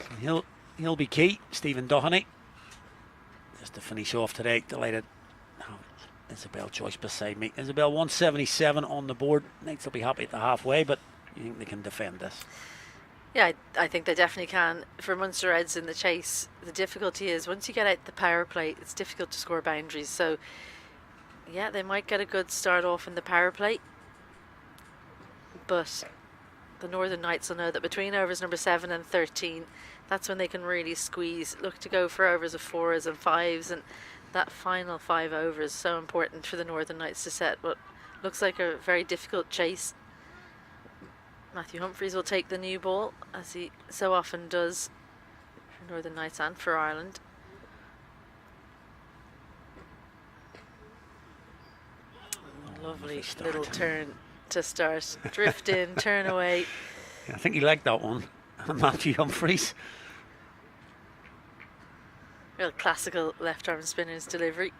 Speaker 1: So he'll be key. Stephen Doheny. Just to finish off today, delighted to have Isabel Joyce beside me. Isabel, 177 on the board. Knights will be happy at the halfway, but you think they can defend this?
Speaker 2: Yeah, I think they definitely can. For Munster Reds in the chase, the difficulty is once you get out the power play, it's difficult to score boundaries. So, yeah, they might get a good start off in the power play, but the Northern Knights will know that between overs number 7 and 13, that's when they can really squeeze, look to go for overs of 4s and 5s, and that final 5 overs is so important for the Northern Knights to set what looks like a very difficult chase. Matthew Humphreys will take the new ball, as he so often does for Northern Knights and for Ireland. Lovely little turn to start. Drift in, turn away.
Speaker 1: Yeah, I think he liked that one. Matthew Humphreys.
Speaker 2: Real classical left arm spinner's delivery.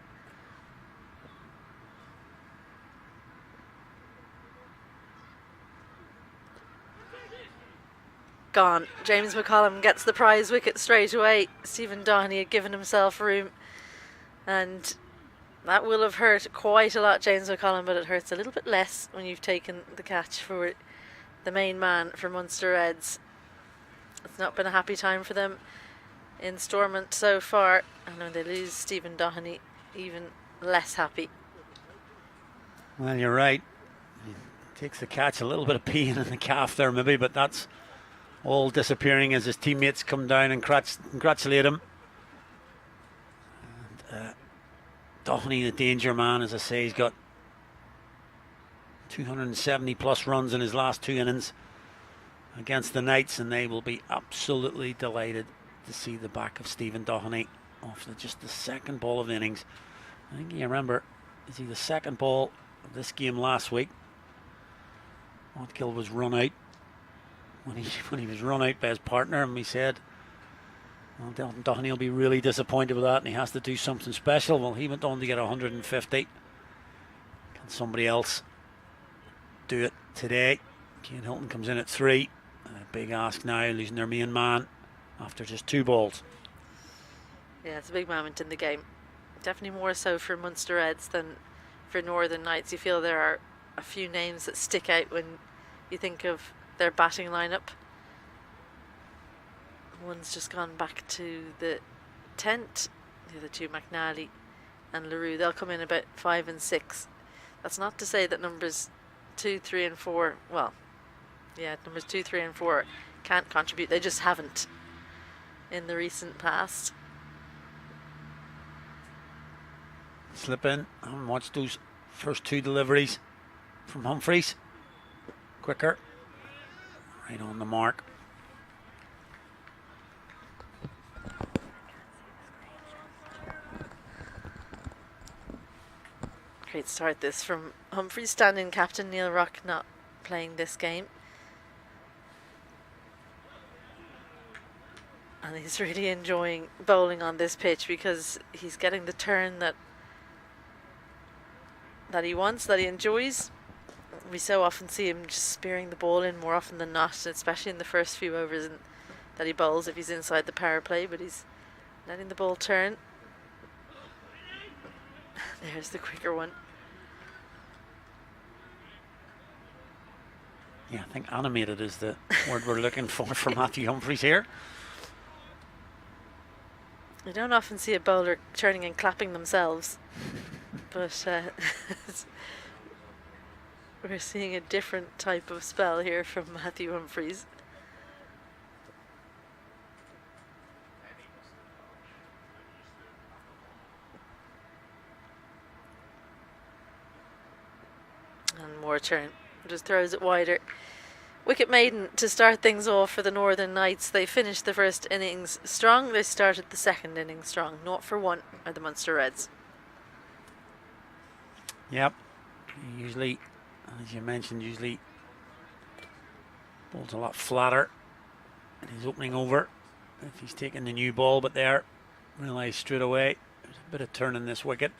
Speaker 2: Gone. James McCollum gets the prize wicket straight away. Stephen Doheny had given himself room, and that will have hurt quite a lot, James McCollum, but it hurts a little bit less when you've taken the catch for the main man for Munster Reds. It's not been a happy time for them in Stormont so far, and when they lose Stephen Doheny, even less happy.
Speaker 1: Well, you're right. He takes the catch, a little bit of pain in the calf there maybe, but that's all disappearing as his teammates come down and congratulate him. And Doheny, the danger man, as I say, he's got 270 plus runs in his last 2 innings against the Knights, and they will be absolutely delighted to see the back of Stephen Doheny off just the second ball of the innings. I think you remember, is he the second ball of this game last week? Watkill was run out when he was run out by his partner, and we said, well, Doheny will be really disappointed with that, and he has to do something special. Well, he went on to get 150. Can somebody else do it today? Kane Hilton comes in at 3. A big ask now, losing their main man after just 2 balls.
Speaker 2: Yeah, it's a big moment in the game. Definitely more so for Munster Reds than for Northern Knights. You feel there are a few names that stick out when you think of their batting lineup. One's just gone back to the tent. The other two, McNally and LaRue, they'll come in about 5 and 6. That's not to say that numbers 2, 3 and 4, well, yeah, numbers 2, 3 and 4 can't contribute. They just haven't in the recent past.
Speaker 1: Slip in and watch those first 2 deliveries from Humphreys. Quicker. Right on the mark.
Speaker 2: Great start this from Humphreys, stand-in captain Neil Rock not playing this game. And he's really enjoying bowling on this pitch because he's getting the turn that he wants, that he enjoys. We so often see him just spearing the ball in more often than not, especially in the first few overs that he bowls if he's inside the power play, but he's letting the ball turn. There's the quicker one.
Speaker 1: Yeah, I think animated is the word we're looking for Matthew Humphreys here.
Speaker 2: I don't often see a bowler turning and clapping themselves, but we're seeing a different type of spell here from Matthew Humphries. And more turn, just throws it wider. Wicket maiden to start things off for the Northern Knights. They finished the first innings strong. They started the second innings strong. 0-for-1 are the Munster Reds.
Speaker 1: Yep. Usually, as you mentioned, usually bowls a lot flatter in his opening over if he's taking the new ball, but there, realised straight away there's a bit of turn in this wicket.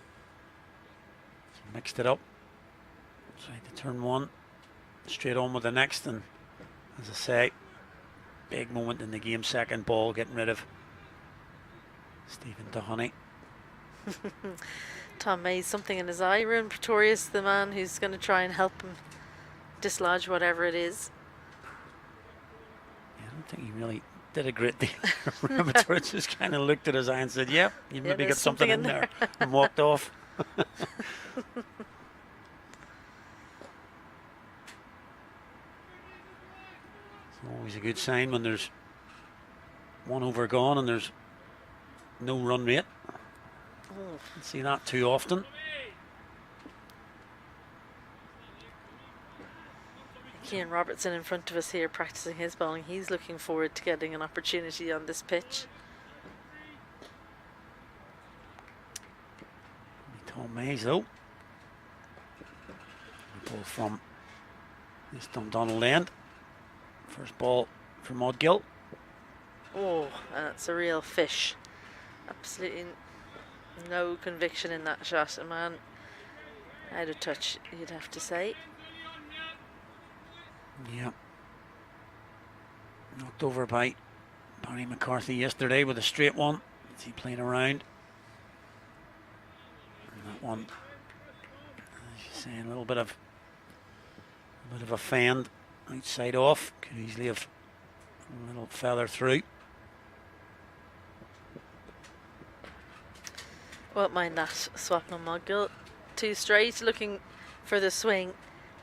Speaker 1: So mixed it up. Tried to turn one, straight on with the next, and as I say, big moment in the game. Second ball, getting rid of Stephen Dohoney.
Speaker 2: Tom May's something in his eye. Ruin Pretorius, the man who's going to try and help him dislodge whatever it is.
Speaker 1: Yeah, I don't think he really did a great deal. Pretorius just kind of looked at his eye and said, yep, you maybe got something in there, and walked off. Always a good sign when there's one over gone and there's no run rate. Don't see that too often.
Speaker 2: Cian Robertson in front of us here practicing his bowling. He's looking forward to getting an opportunity on this pitch.
Speaker 1: Tom Mays though. Ball from this Dundonald end. First ball from Odgill.
Speaker 2: Oh, that's a real fish. Absolutely no conviction in that shot. A man out of touch, you'd have to say.
Speaker 1: Yeah. Knocked over by Barry McCarthy yesterday with a straight one. As he played around. And that one, as you say, a little bit of a fend. Outside off, could easily have a little feather through.
Speaker 2: Won't mind that. Swapnil Modgill, two straight, looking for the swing.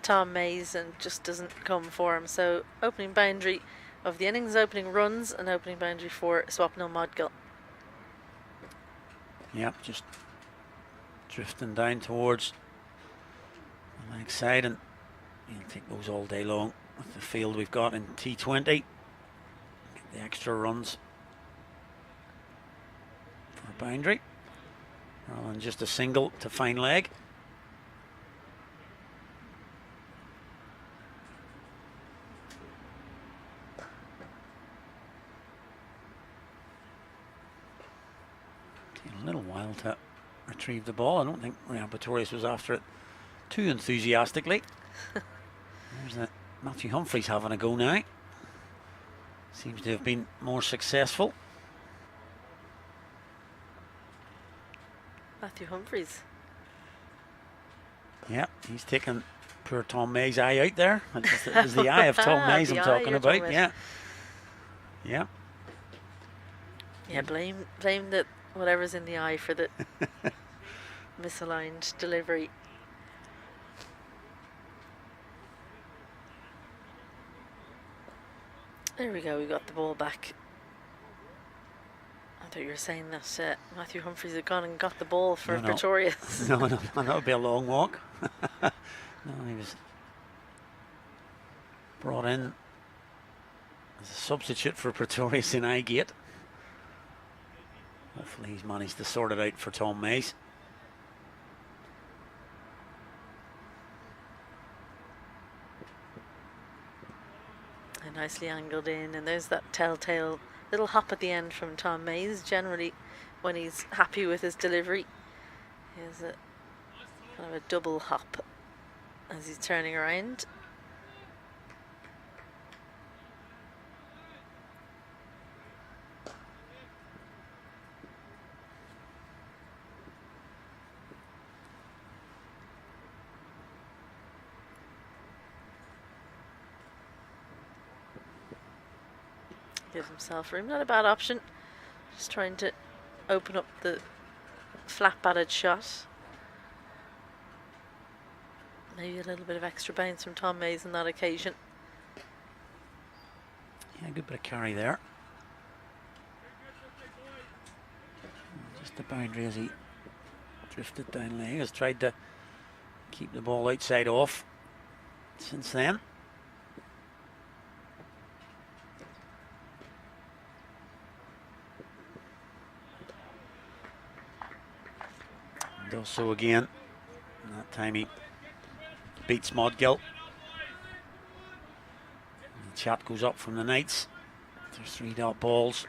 Speaker 2: Tom Mays, and just doesn't come for him. So opening boundary of the innings, opening runs, and opening boundary for Swapnil Modgill.
Speaker 1: Yep, just drifting down towards the leg side, and you'll take those all day long. With the field we've got in T20, get the extra runs for a boundary rather than just a single to fine leg. Taking a little while to retrieve the ball. I don't think Ruin Pretorius was after it too enthusiastically. There's that. Matthew Humphries having a go now. Seems to have been more successful.
Speaker 2: Matthew Humphries.
Speaker 1: Yeah, he's taken poor Tom May's eye out there. It was the eye of Tom Mays I'm talking about. Yeah. Yeah.
Speaker 2: Yeah, blame the whatever's in the eye for the misaligned delivery. There we go, we got the ball back. I thought you were saying that Matthew Humphries had gone and got the ball for Pretorius.
Speaker 1: No, that would be a long walk. No, he was brought in as a substitute for Pretorius in Highgate. Hopefully he's managed to sort it out for Tom Mays.
Speaker 2: Nicely angled in, and there's that telltale little hop at the end from Tom Mays. Generally, when he's happy with his delivery, he has a kind of a double hop as he's turning around. Gives himself room. Not a bad option. Just trying to open up the flat-batted shot. Maybe a little bit of extra bounce from Tom Mays on that occasion.
Speaker 1: Yeah, good bit of carry there. Just the boundary as he drifted down lane. He has tried to keep the ball outside off since then. And also again, that time he beats Modgill. The chat goes up from the Knights. There's 3 dot balls.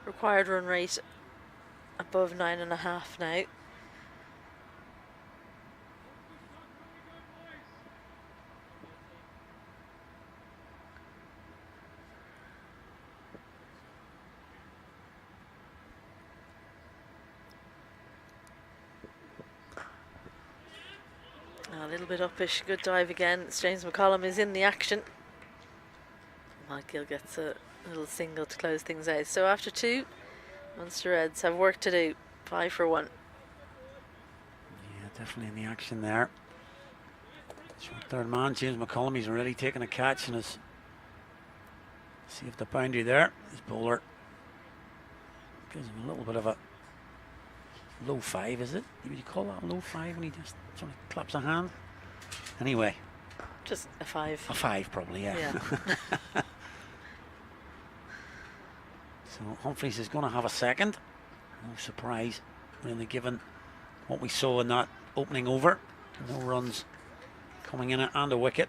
Speaker 2: Required run rate above 9.5 now. A little bit uppish, good dive again. James McCollum is in the action. Michael gets a little single to close things out. So after 2, Munster Reds have work to do. 5 for 1.
Speaker 1: Yeah, definitely in the action there. Short third man, James McCollum, he's already taken a catch and has saved the boundary there. His bowler gives him a little bit of a low 5, is it? Would you call that a low 5 when he just sort of claps a hand? Anyway.
Speaker 2: Just a 5.
Speaker 1: A 5 probably, yeah. So Humphreys is going to have a second. No surprise, really, given what we saw in that opening over. No runs coming in and a wicket.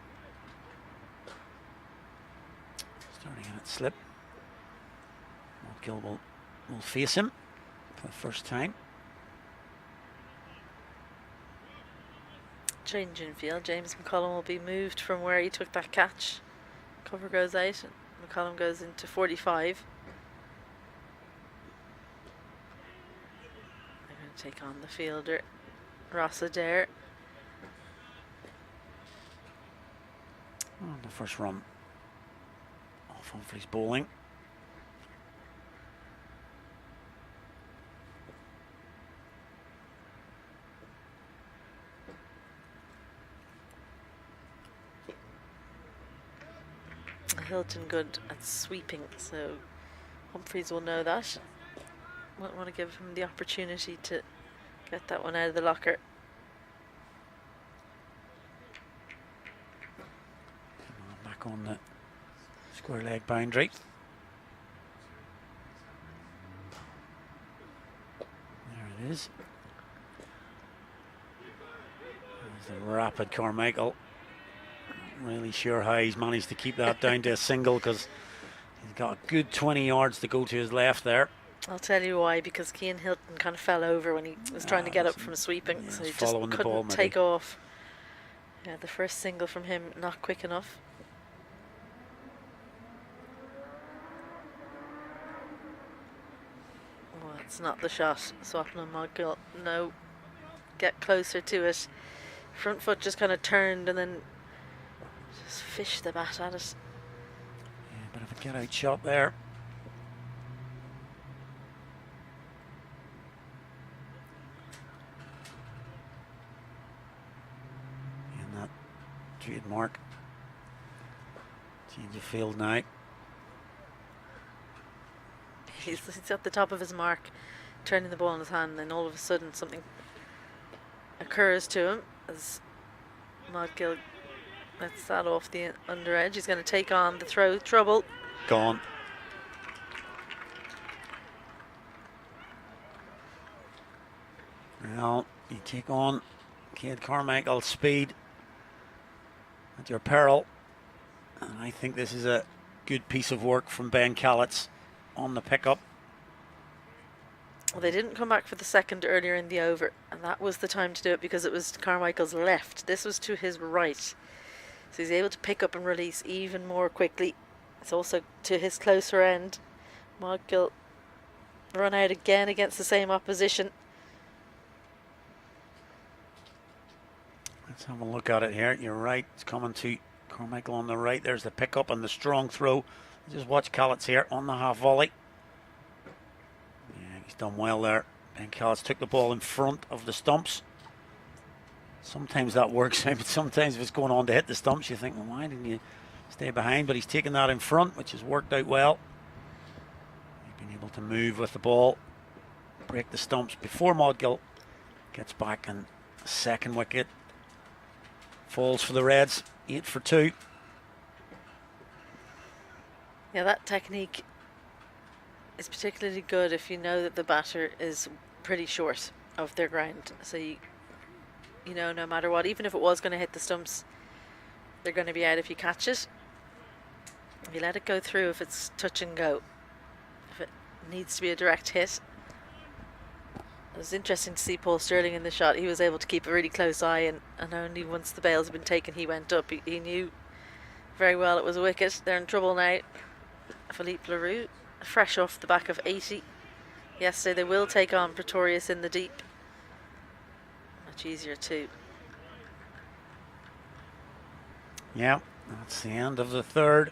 Speaker 1: Starting in at slip. Gill will face him for the first time.
Speaker 2: Change in field. James McCollum will be moved from where he took that catch. Cover goes out and McCollum goes into 45. They're going to take on the fielder, Ross Adair.
Speaker 1: Oh, the first run off Humphreys bowling.
Speaker 2: Hilton good at sweeping, so Humphreys will know that. Won't want to give him the opportunity to get that one out of the locker.
Speaker 1: Back on the square leg boundary. There it is. There's the rapid Carmichael. Really sure how he's managed to keep that down to a single, because he's got a good 20 yards to go to his left there.
Speaker 2: I'll tell you why, because Cian Hilton kind of fell over when he was trying to get up from sweeping,
Speaker 1: yeah,
Speaker 2: so he just
Speaker 1: following the ball,
Speaker 2: couldn't take off. Yeah, the first single from him not quick enough. Well, it's not the shot. Swapna Modgill, no. Get closer to it. Front foot just kind of turned and then just fished the bat at it.
Speaker 1: Yeah, bit of a get out shot there. And that trademark change of field now.
Speaker 2: He's at the top of his mark, turning the ball in his hand, and then all of a sudden something occurs to him as Modgill lets that off the under edge. He's going to take on the throw trouble.
Speaker 1: Gone. Well, you take on Cade Carmichael's speed at your peril, and I think this is a good piece of work from Ben Callitz on the pickup.
Speaker 2: Well, they didn't come back for the second earlier in the over, and that was the time to do it because it was Carmichael's left. This was to his right. So he's able to pick up and release even more quickly. It's also to his closer end. Modgill run out again against the same opposition.
Speaker 1: Let's have a look at it here. You're right. It's coming to Carmichael on the right. There's the pickup and the strong throw. Just watch Callitz here on the half volley. He's done well there. Ben Callis took the ball in front of the stumps. Sometimes that works out, but sometimes if it's going on to hit the stumps, you think, well, why didn't you stay behind? But he's taken that in front, which has worked out well. He's been able to move with the ball, break the stumps before Modgill gets back, and second wicket falls for the Reds, 8 for 2.
Speaker 2: Yeah, that technique is particularly good if you know that the batter is pretty short of their ground. So you know, no matter what, even if it was going to hit the stumps, they're going to be out if you catch it. If you let it go through, if it's touch and go, if it needs to be a direct hit. It was interesting to see Paul Stirling in the shot. He was able to keep a really close eye, and only once the bails had been taken, he went up. He knew very well it was a wicket. They're in trouble now. Philippe Leroux, fresh off the back of 80 yesterday. They will take on Pretorius in the deep. Much easier too.
Speaker 1: Yeah, that's the end of the third.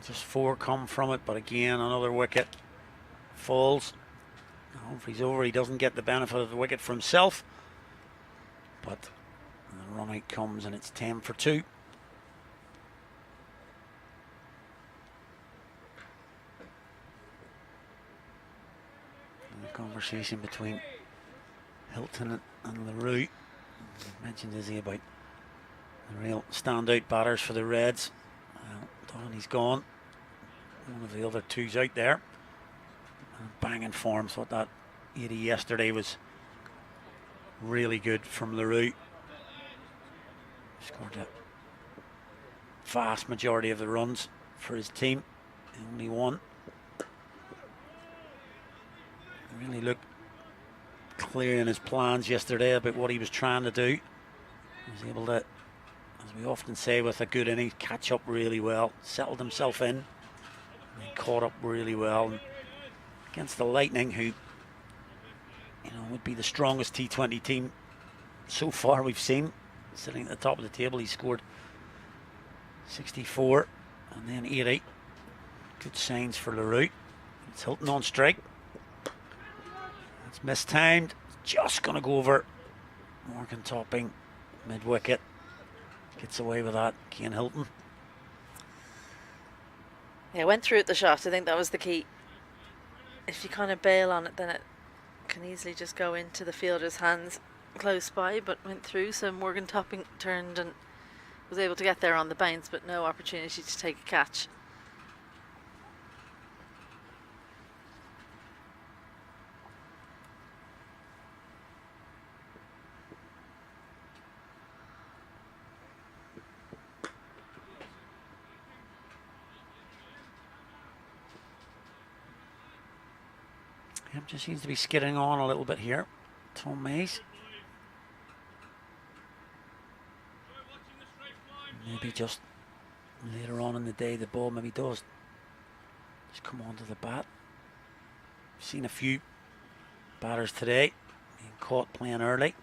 Speaker 1: Just 4 come from it, but again, another wicket falls. Humphrey's over. He doesn't get the benefit of the wicket for himself, but the run out comes, and it's 10 for 2. The conversation between Hilton and Leroux. Mentioned Izzy about the real standout batters for the Reds. Well, Donny's gone. One of the other two's out there. Banging form. Thought that 80 yesterday was really good from Leroux. Scored a vast majority of the runs for his team. Only one. Really looked clear in his plans yesterday about what he was trying to do. He was able to, as we often say with a good innings, catch up really well, settled himself in, and caught up really well. And against the Lightning, who would be the strongest T20 team so far we've seen, sitting at the top of the table, he scored 64 and then 80. Good signs for Leroux. It's Hilton on strike. It's mistimed. Just going to go over. Morgan Topping, mid wicket. Gets away with that. Kane Hilton.
Speaker 2: Yeah, went through at the shot. I think that was the key. If you kind of bail on it, then it can easily just go into the fielder's hands close by, but went through. So Morgan Topping turned and was able to get there on the bounce, but no opportunity to take a catch.
Speaker 1: Just seems to be skidding on a little bit here. Tom Mays. Maybe just later on in the day the ball maybe does just come onto the bat. Seen a few batters today being caught playing early.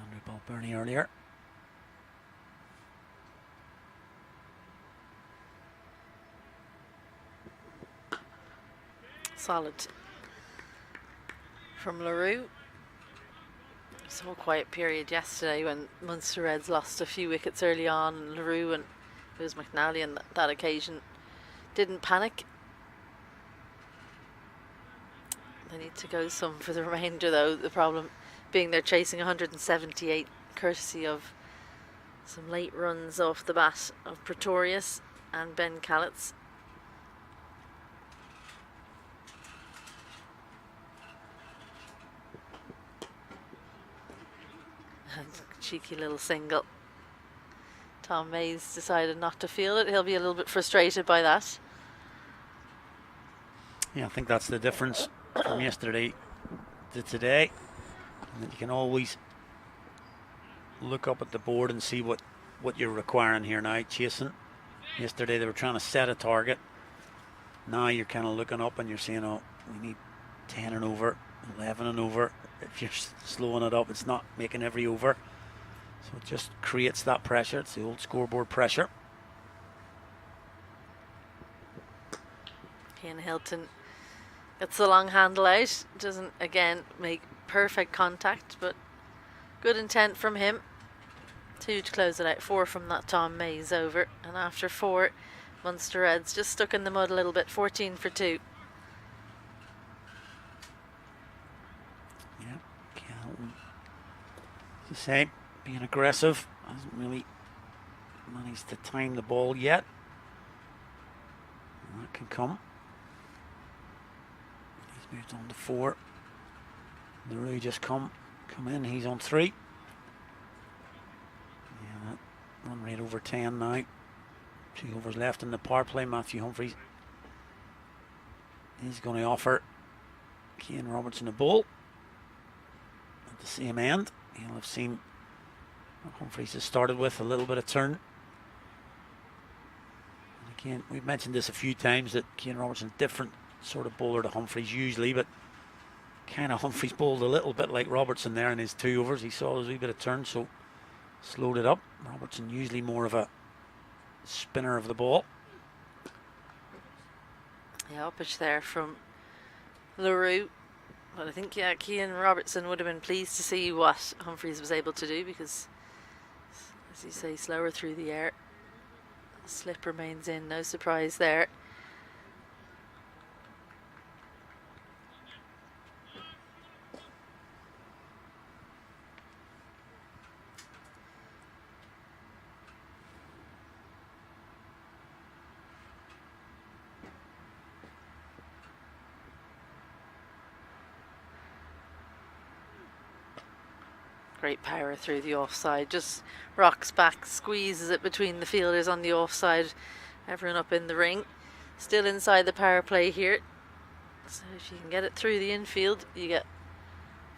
Speaker 1: Andrew Balburney earlier.
Speaker 2: Solid from Leroux. So a quiet period yesterday when Munster Reds lost a few wickets early on. Leroux and it was McNally on that occasion didn't panic. They need to go some for the remainder though. The problem being they're chasing 178 courtesy of some late runs off the bat of Pretorius and Ben Callis. Cheeky little single. Tom Mays decided not to field it. He'll be a little bit frustrated by that.
Speaker 1: Yeah, I think that's the difference from yesterday to today. And that you can always look up at the board and see what you're requiring here now. Chasing. Yesterday they were trying to set a target. Now you're kind of looking up and you're saying, oh, we need 10 and over, 11 and over. If you're slowing it up, it's not making every over. So it just creates that pressure. It's the old scoreboard pressure.
Speaker 2: Cian Hilton gets the long handle out. Doesn't, again, make perfect contact, but good intent from him. 2 to close it out. 4 from that Tom Mays over. And after 4, Munster Reds just stuck in the mud a little bit. 14 for 2.
Speaker 1: Yeah, Calton, as I say, being aggressive. Hasn't really managed to time the ball yet. And that can come. He's moved on to 4. The Roo just come in. He's on 3. Yeah, that run rate over 10 now. 2 overs left in the power play. Matthew Humphreys is going to offer Cian Robertson a ball at the same end. You'll have seen Humphreys has started with a little bit of turn. And again, we've mentioned this a few times that Cian Robertson different sort of bowler to Humphreys usually, but kind of Humphreys bowled a little bit like Robertson there in his 2 overs. He saw a wee bit of turn, so slowed it up. Robertson usually more of a spinner of the ball.
Speaker 2: Yeah, uppage there from LaRue. But I think, yeah, Cian Robertson would have been pleased to see what Humphreys was able to do because, as you say, slower through the air. Slip remains in, no surprise there. Great power through the offside, just rocks back, squeezes it between the fielders on the offside, everyone up in the ring. Still inside the power play here, so if you can get it through the infield you get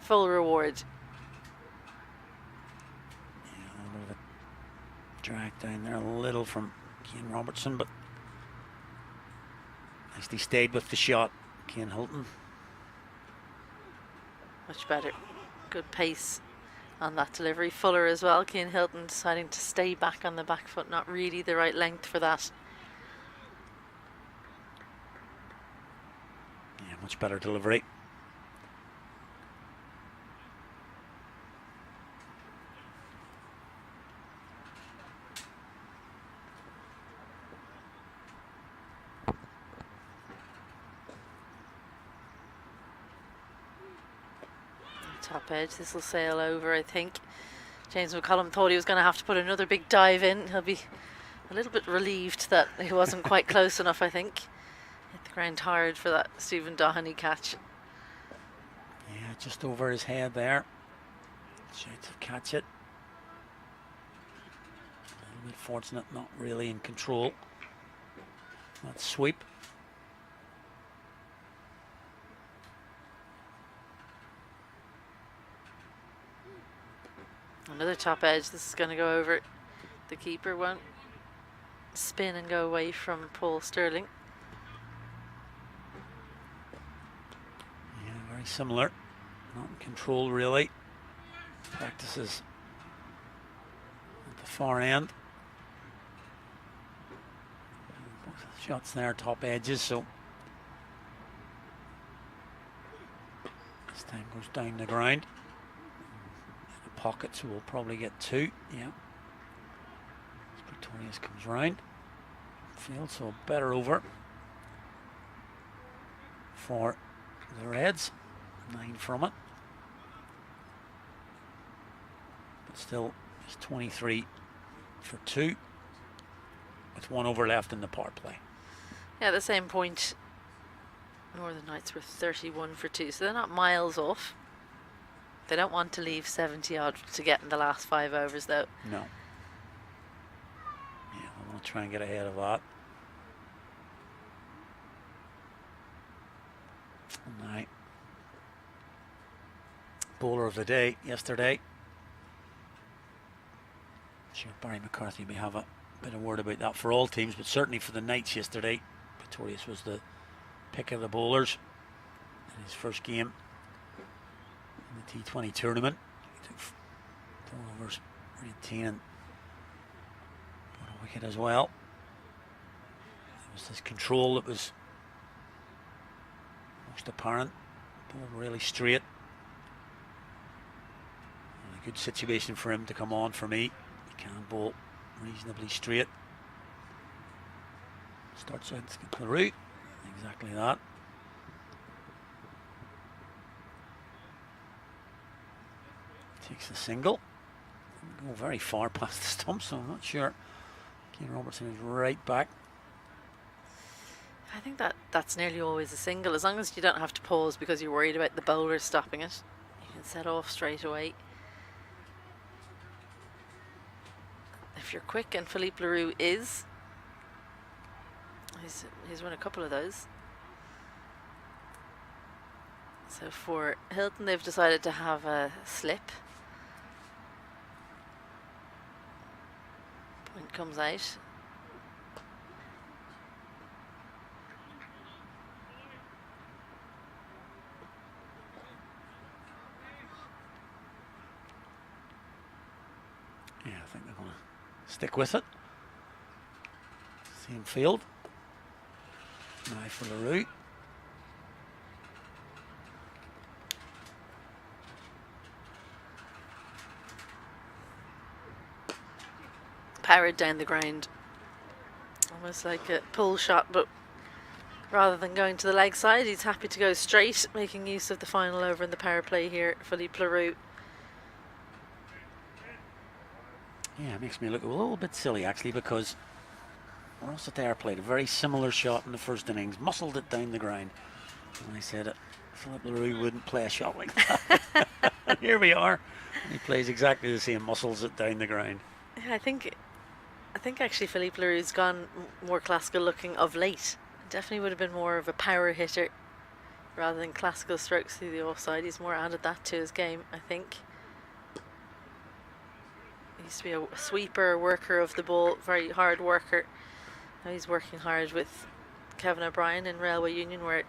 Speaker 2: full reward.
Speaker 1: Yeah, a little bit of a drag down there, a little from Cian Robertson, but nicely stayed with the shot, Cian Hilton.
Speaker 2: Much better, good pace on that delivery. Fuller as well. Cian Hilton deciding to stay back on the back foot, not really the right length for that.
Speaker 1: Yeah, much better delivery.
Speaker 2: Top edge, this will sail over, I think. James McCullum thought he was going to have to put another big dive in. He'll be a little bit relieved that he wasn't quite close enough, I think. Hit the ground hard for that Stephen Doheny catch.
Speaker 1: Yeah, just over his head there. Tried to catch it. A little bit fortunate, not really in control. That sweep.
Speaker 2: Another top edge. This is going to go over. The keeper won't spin and go away from Paul Sterling.
Speaker 1: Yeah, very similar. Not in control really. Practices at the far end. Both shots there, top edges, so this time goes down the ground. Pocket, so we'll probably get 2. Yeah. Pretorius comes round. Field, so better over for the Reds. 9 from it. But still, it's 23 for 2 with 1 over left in the power play.
Speaker 2: Yeah, at the same point, Northern Knights were 31 for 2, so they're not miles off. They don't want to leave 70 odd to get in the last 5 overs though.
Speaker 1: No. Yeah, I want to try and get ahead of that. Now, bowler of the day yesterday. Sure, Barry McCarthy may have a bit of word about that for all teams, but certainly for the Knights yesterday, Pretorius was the pick of the bowlers in his first game in the T20 tournament. He took 4 overs, 18 and got a wicket as well. It was this control that was most apparent. Ball really straight. And a good situation for him to come on for me. He can bowl reasonably straight. Starts out the route. Exactly that. Takes the single. Go very far past the stump, so I'm not sure. Kane Robertson is right back.
Speaker 2: I think that's nearly always a single, as long as you don't have to pause because you're worried about the bowler stopping it. You can set off straight away. If you're quick, and Philippe Leroux is, he's won a couple of those. So for Hilton, they've decided to have a slip. Point comes out.
Speaker 1: Yeah, I think they're going to stick with it. Same field. Now for Leroux.
Speaker 2: Powered down the ground. Almost like a pull shot, but rather than going to the leg side, he's happy to go straight, making use of the final over in the power play here, Philippe Leroux.
Speaker 1: Yeah, it makes me look a little bit silly actually, because Rossiter played a very similar shot in the first innings, muscled it down the ground. And I said Philippe Leroux wouldn't play a shot like that. And here we are. He plays exactly the same, muscles it down the ground.
Speaker 2: Yeah, I think actually Philippe Leroux's gone more classical looking of late. Definitely would have been more of a power hitter rather than classical strokes through the offside. He's more added that to his game, I think. He used to be a sweeper, a worker of the ball, very hard worker. Now he's working hard with Kevin O'Brien in Railway Union, where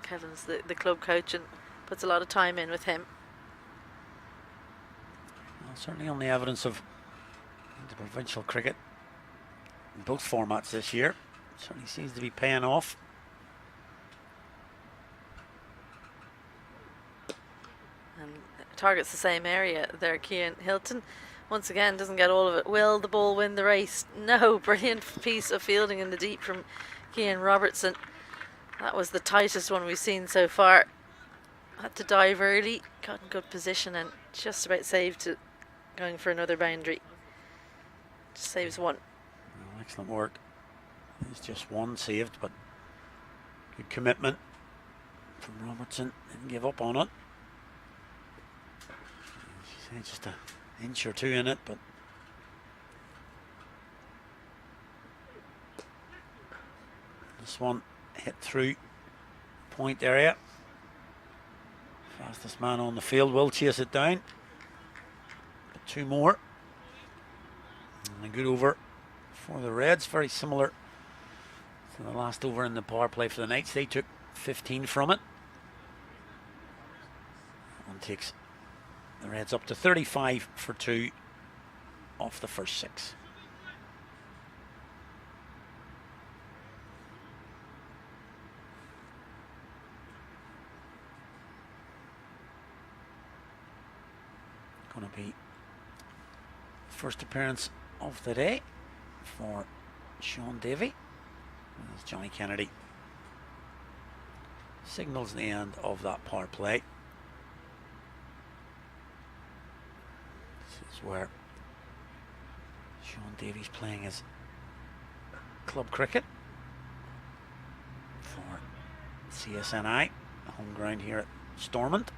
Speaker 2: Kevin's the club coach and puts a lot of time in with him.
Speaker 1: Well, certainly on the evidence of the provincial cricket in both formats this year, certainly seems to be paying off.
Speaker 2: And targets the same area there, Cian Hilton. Once again, doesn't get all of it. Will the ball win the race? No. Brilliant piece of fielding in the deep from Cian Robertson. That was the tightest one we've seen so far. Had to dive early, got in good position, and just about saved it, going for another boundary. Just saves one.
Speaker 1: Well, excellent work. It's just one saved, but good commitment from Robertson. Didn't give up on it. Just an inch or two in it, but this one hit through point area. Fastest man on the field will chase it down. But two more. And a good over for the Reds, very similar to the last over in the power play for the Knights. They took 15 from it. That one takes the Reds up to 35 for 2 off the first 6. Going to be first appearance of the day for Sean Davey. As Johnny Kennedy signals the end of that power play. This is where Sean Davies playing his club cricket for CSNI, home ground here at Stormont.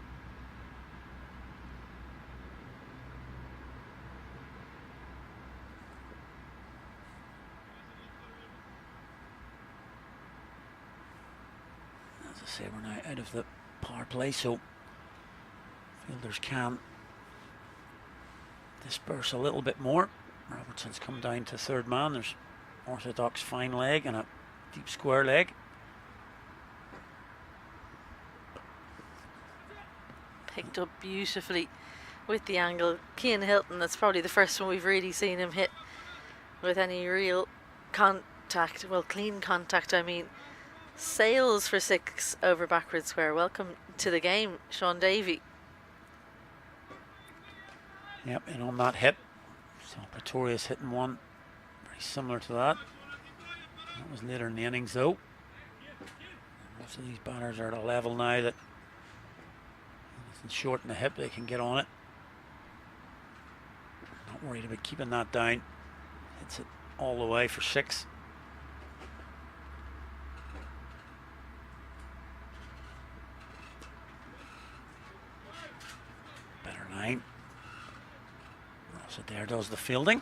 Speaker 1: As I say, we're now out of the power play, so fielders can disperse a little bit more. Robertson's come down to third man. There's orthodox fine leg and a deep square leg.
Speaker 2: Picked up beautifully with the angle. Cian Hilton, that's probably the first one we've really seen him hit with any real contact, well, clean contact I mean. Sails for 6 over backward square. Welcome to the game, Sean Davey.
Speaker 1: Yep, and on that hit. So Pretorius hitting one very similar to that. That was later in the innings though. Most of these batters are at a level now that it's short in the hip, they can get on it. Not worried about keeping that down. Hits it all the way for 6. Better 9. So there does the fielding.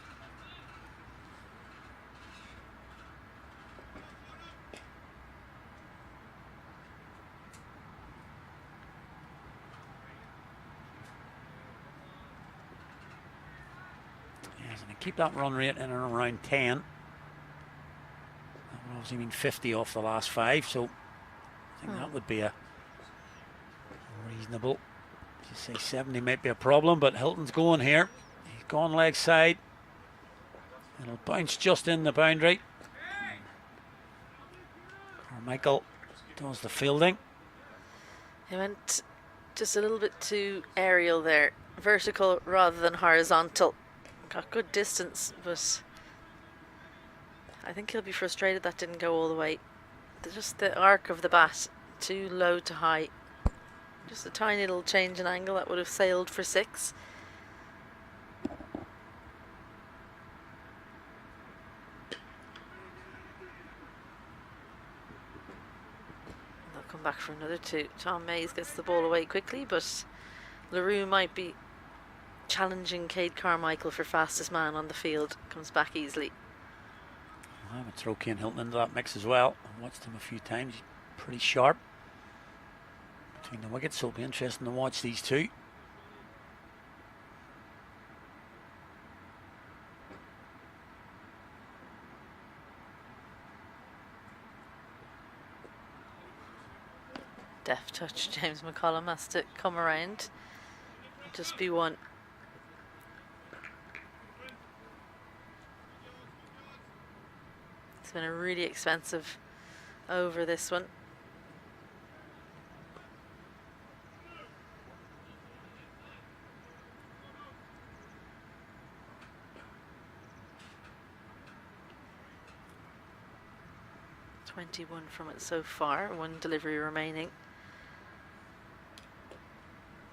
Speaker 1: Yes, and keep that run rate in and around 10. That would obviously mean 50 off the last 5, so I think that would be a reasonable. You say 70 might be a problem, but Hilton's going here. He's gone leg side. It'll bounce just in the boundary. Carmichael does the fielding.
Speaker 2: He went just a little bit too aerial there. Vertical rather than horizontal. Got good distance, but I think he'll be frustrated that didn't go all the way. Just the arc of the bat, too low to high. Just a tiny little change in angle that would have sailed for 6. They'll come back for another 2. Tom Mays gets the ball away quickly, but LaRue might be challenging Cade Carmichael for fastest man on the field. Comes back easily.
Speaker 1: I would throw Cian Hilton into that mix as well. I've watched him a few times. He's pretty sharp between the wickets, so it'll be interesting to watch these two.
Speaker 2: Deft touch. James McCollum has to come around. Just be 1. It's been a really expensive over, this one. .21 from it so far. 1 delivery remaining.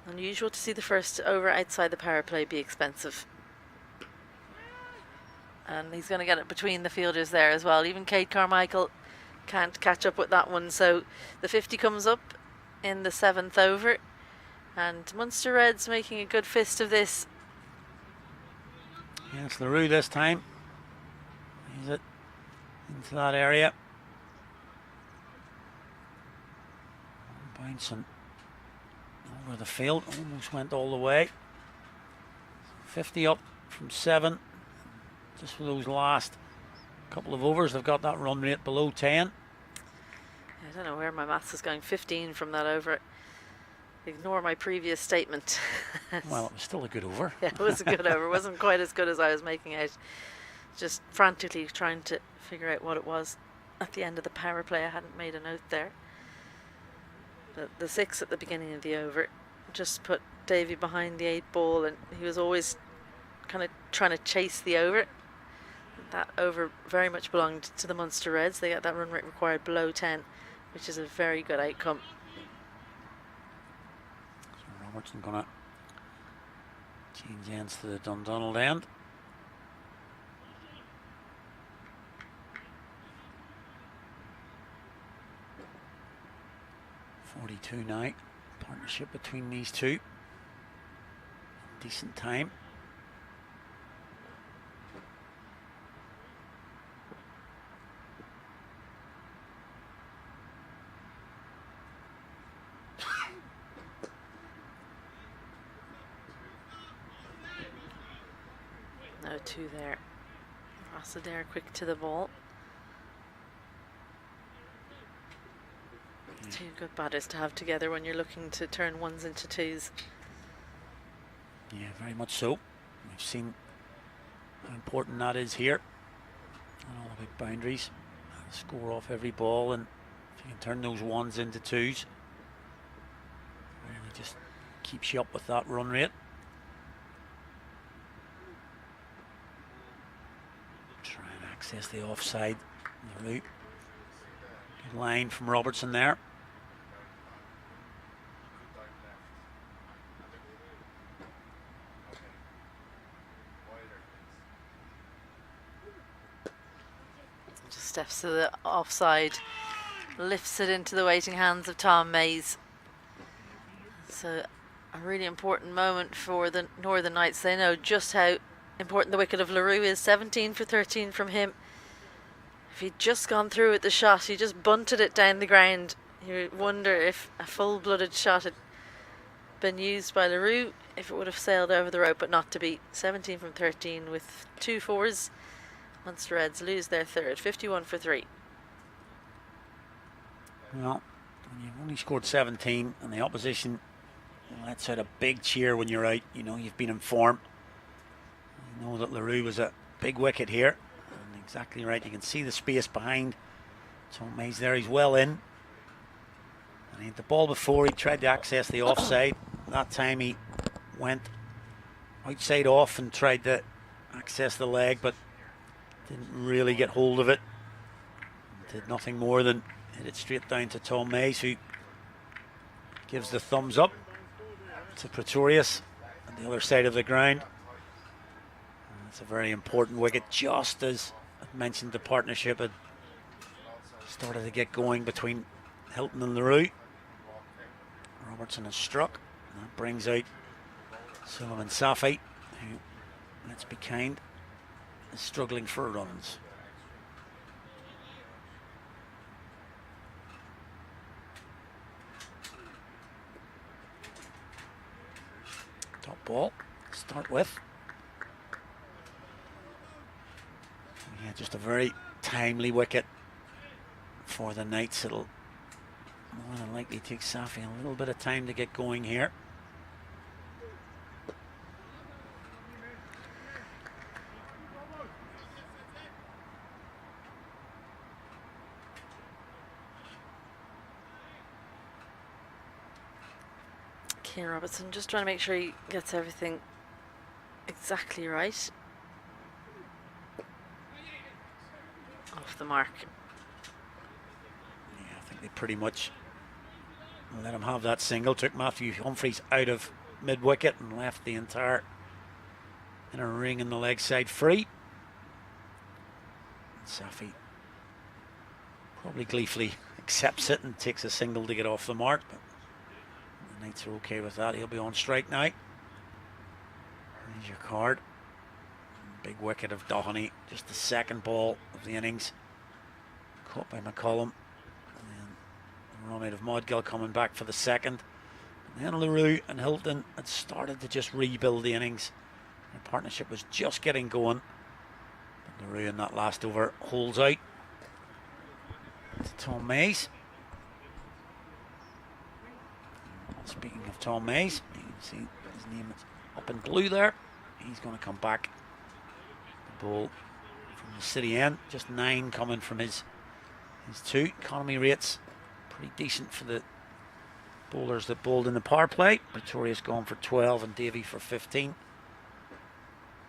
Speaker 2: Unusual to see the first over outside the power play be expensive. And he's going to get it between the fielders there as well. Even Cade Carmichael can't catch up with that one. So the 50 comes up in the 7th over. And Munster Reds making a good fist of this.
Speaker 1: Yeah, it's LaRue this time. He's it into that area. Bouncing over the field, almost went all the way. 50 up from 7. Just for those last couple of overs, they've got that run rate below 10.
Speaker 2: I don't know where my maths is going. 15 from that over. Ignore my previous statement.
Speaker 1: Well, it was still a good over.
Speaker 2: Yeah, it was a good over. It wasn't quite as good as I was making out. Just frantically trying to figure out what it was at the end of the power play. I hadn't made a note there. The 6 at the beginning of the over just put Davey behind the 8 ball, and he was always kind of trying to chase the over. That over very much belonged to the Munster Reds. They got that run rate required below 10, which is a very good outcome.
Speaker 1: So Robertson gonna change ends to the Dundonald end. .42 now. Partnership between these two. Decent time.
Speaker 2: No 2 there. Rossadair quick to the ball. 2 good batters to have together when you're looking to turn 1s into 2s.
Speaker 1: Yeah, very much so. We've seen how important that is here. And all the big boundaries. Score off every ball and If you can turn those ones into twos, really just keeps you up with that run rate. Try and access the offside. The route. Good line from Robertson there.
Speaker 2: Just steps to the offside, lifts it into the waiting hands of Tom Mays. So a really important moment for the Northern Knights. They know just how important the wicket of LaRue is. 17 for 13 from him. If he'd just gone through with the shot, he just bunted it down the ground. You wonder if a full-blooded shot had been used by LaRue, if it would have sailed over the rope, but not to be. 17 from 13 with 2 fours. Munster Reds lose their third, 51 for 3.
Speaker 1: Well, when you've only scored 17 and the opposition lets out a big cheer when you're out, you know you've been in form. You know that LaRue was a big wicket here. And exactly right, you can see the space behind Tom Mays there. He's well in. And he had the ball before, he tried to access the offside. That time he went outside off and tried to access the leg, but didn't really get hold of it. Did nothing more than hit it straight down to Tom Mays, who gives the thumbs up to Pretorius on the other side of the ground. And it's a very important wicket, just as I mentioned the partnership had started to get going between Hilton and LaRue. Robertson has struck, and that brings out Sullivan Safi, who, let's be kind, is struggling for runs. Top ball, start with. Yeah, just a very timely wicket for the Knights. It'll more than likely take Safi a little bit of time to get going here.
Speaker 2: Kane Robertson just trying to make sure he gets everything exactly right. Off the mark.
Speaker 1: Yeah, I think they pretty much let him have that single. Took Matthew Humphreys out of mid-wicket and left the entire inner ring in the leg side free. Safi probably gleefully accepts it and takes a single to get off the mark, but the Knights are okay with that. He'll be on strike now. There's your card. Big wicket of Doheny, just the second ball of the innings. Caught by McCollum. And then the run out of Modgill coming back for the second. And then LaRue and Hilton had started to just rebuild the innings. Their partnership was just getting going. But LaRue in that last over holds out to Tom Mays. Speaking of Tom Mays, you can see his name is up in blue there. He's going to come back. The ball from the city end, just 9 coming from his 2. Economy rates pretty decent for the bowlers that bowled in the power play. Pretorius gone for 12 and Davey for 15.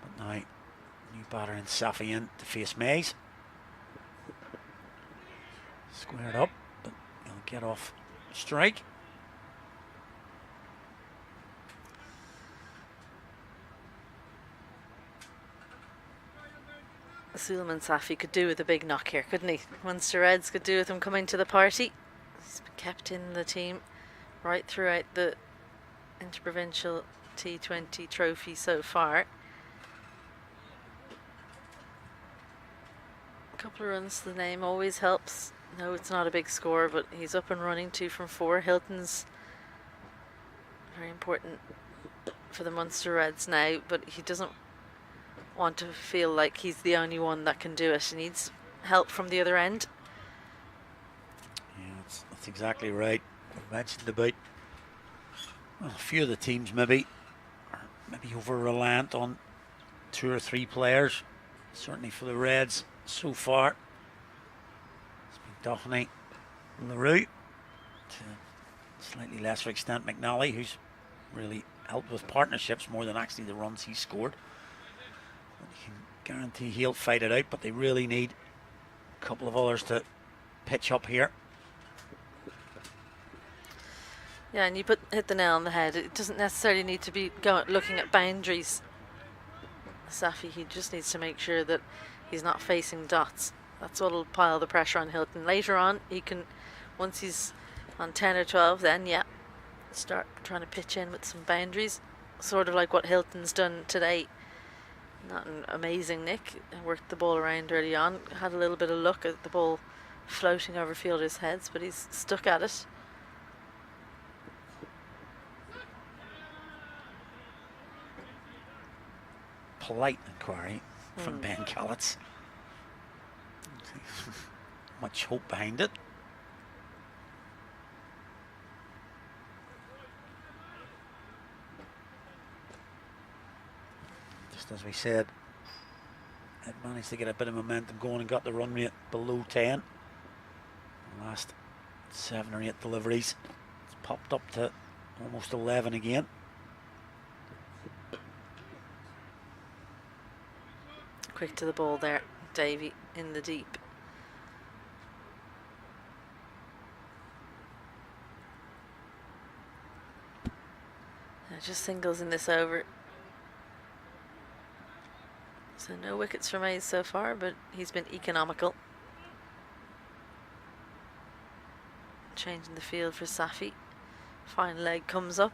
Speaker 1: But now, new batter in Safi in to face Mays. Squared up, but he'll get off strike.
Speaker 2: Suleiman Safi could do with a big knock here, couldn't he? Munster Reds could do with him coming to the party. He's been kept in the team right throughout the Interprovincial T20 trophy so far. A couple of runs to the name always helps. No, it's not a big score, but he's up and running, 2 from 4. Hilton's very important for the Munster Reds now, but he doesn't want to feel like he's the only one that can do it. He needs help from the other end.
Speaker 1: Yeah, that's exactly right. I mentioned about a few of the teams maybe are over reliant on 2 or 3 players. Certainly for the Reds so far, it's been Doheny, LaRue, to slightly lesser extent McNally, who's really helped with partnerships more than actually the runs he scored. But you can guarantee he'll fight it out, but they really need a couple of others to pitch up here.
Speaker 2: Yeah, and you hit the nail on the head. It doesn't necessarily need to be looking at boundaries. Safi, he just needs to make sure that he's not facing dots. That's what'll pile the pressure on Hilton. Later on, he can, once he's on 10 or 12, then yeah, start trying to pitch in with some boundaries. Sort of like what Hilton's done today. Not an amazing nick. Worked the ball around early on. Had a little bit of luck at the ball floating over fielders' heads, but he's stuck at it.
Speaker 1: Polite inquiry from Ben Callitz. Much hope behind it. Just as we said, it managed to get a bit of momentum going and got the run rate below 10. The last 7 or 8 deliveries, it's popped up to almost 11 again.
Speaker 2: Quick to the ball there, Davy in the deep. Just singles in this over. So no wickets for Mays so far, but he's been economical. Changing the field for Safi. Fine leg comes up.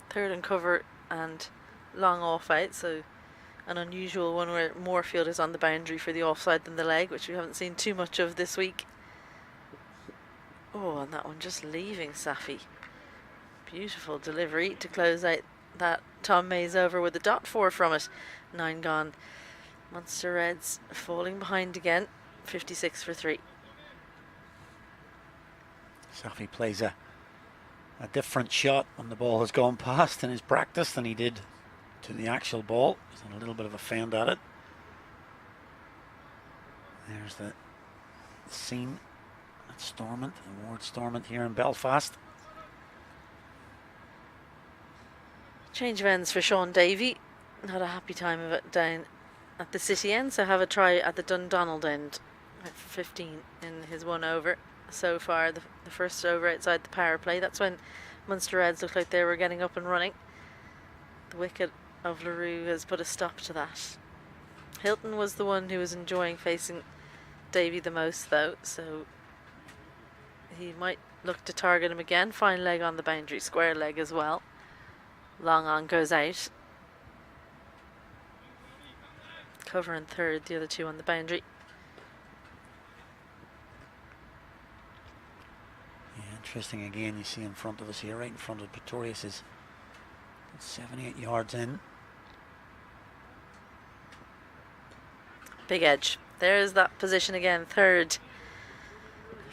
Speaker 2: Third and cover and long off out, so an unusual one where more field is on the boundary for the offside than the leg, which we haven't seen too much of this week. Oh, and that one just leaving Safi. Beautiful delivery to close out that Tom Mays over with a .4 from it. 9 gone. Munster Reds falling behind again. 56 for 3.
Speaker 1: Safi plays a different shot when the ball has gone past in his practice than he did to the actual ball. He's had a little bit of a fend at it. There's the scene at Stormont, Ward Stormont here in Belfast.
Speaker 2: Change of ends for Sean Davey. Had a happy time of it down at the City end, so have a try at the Dundonald end at 15 in his one over so far. The first over outside the power play. That's when Munster Reds looked like they were getting up and running. The wicket of LaRue has put a stop to that. Hilton was the one who was enjoying facing Davey the most though, so he might look to target him again. Fine leg on the boundary, square leg as well. Long on goes out. Cover and third, the other two on the boundary.
Speaker 1: Yeah, interesting again, you see in front of us here, right in front of Pretorius, is 78 yards in.
Speaker 2: Big edge. There's that position again, third.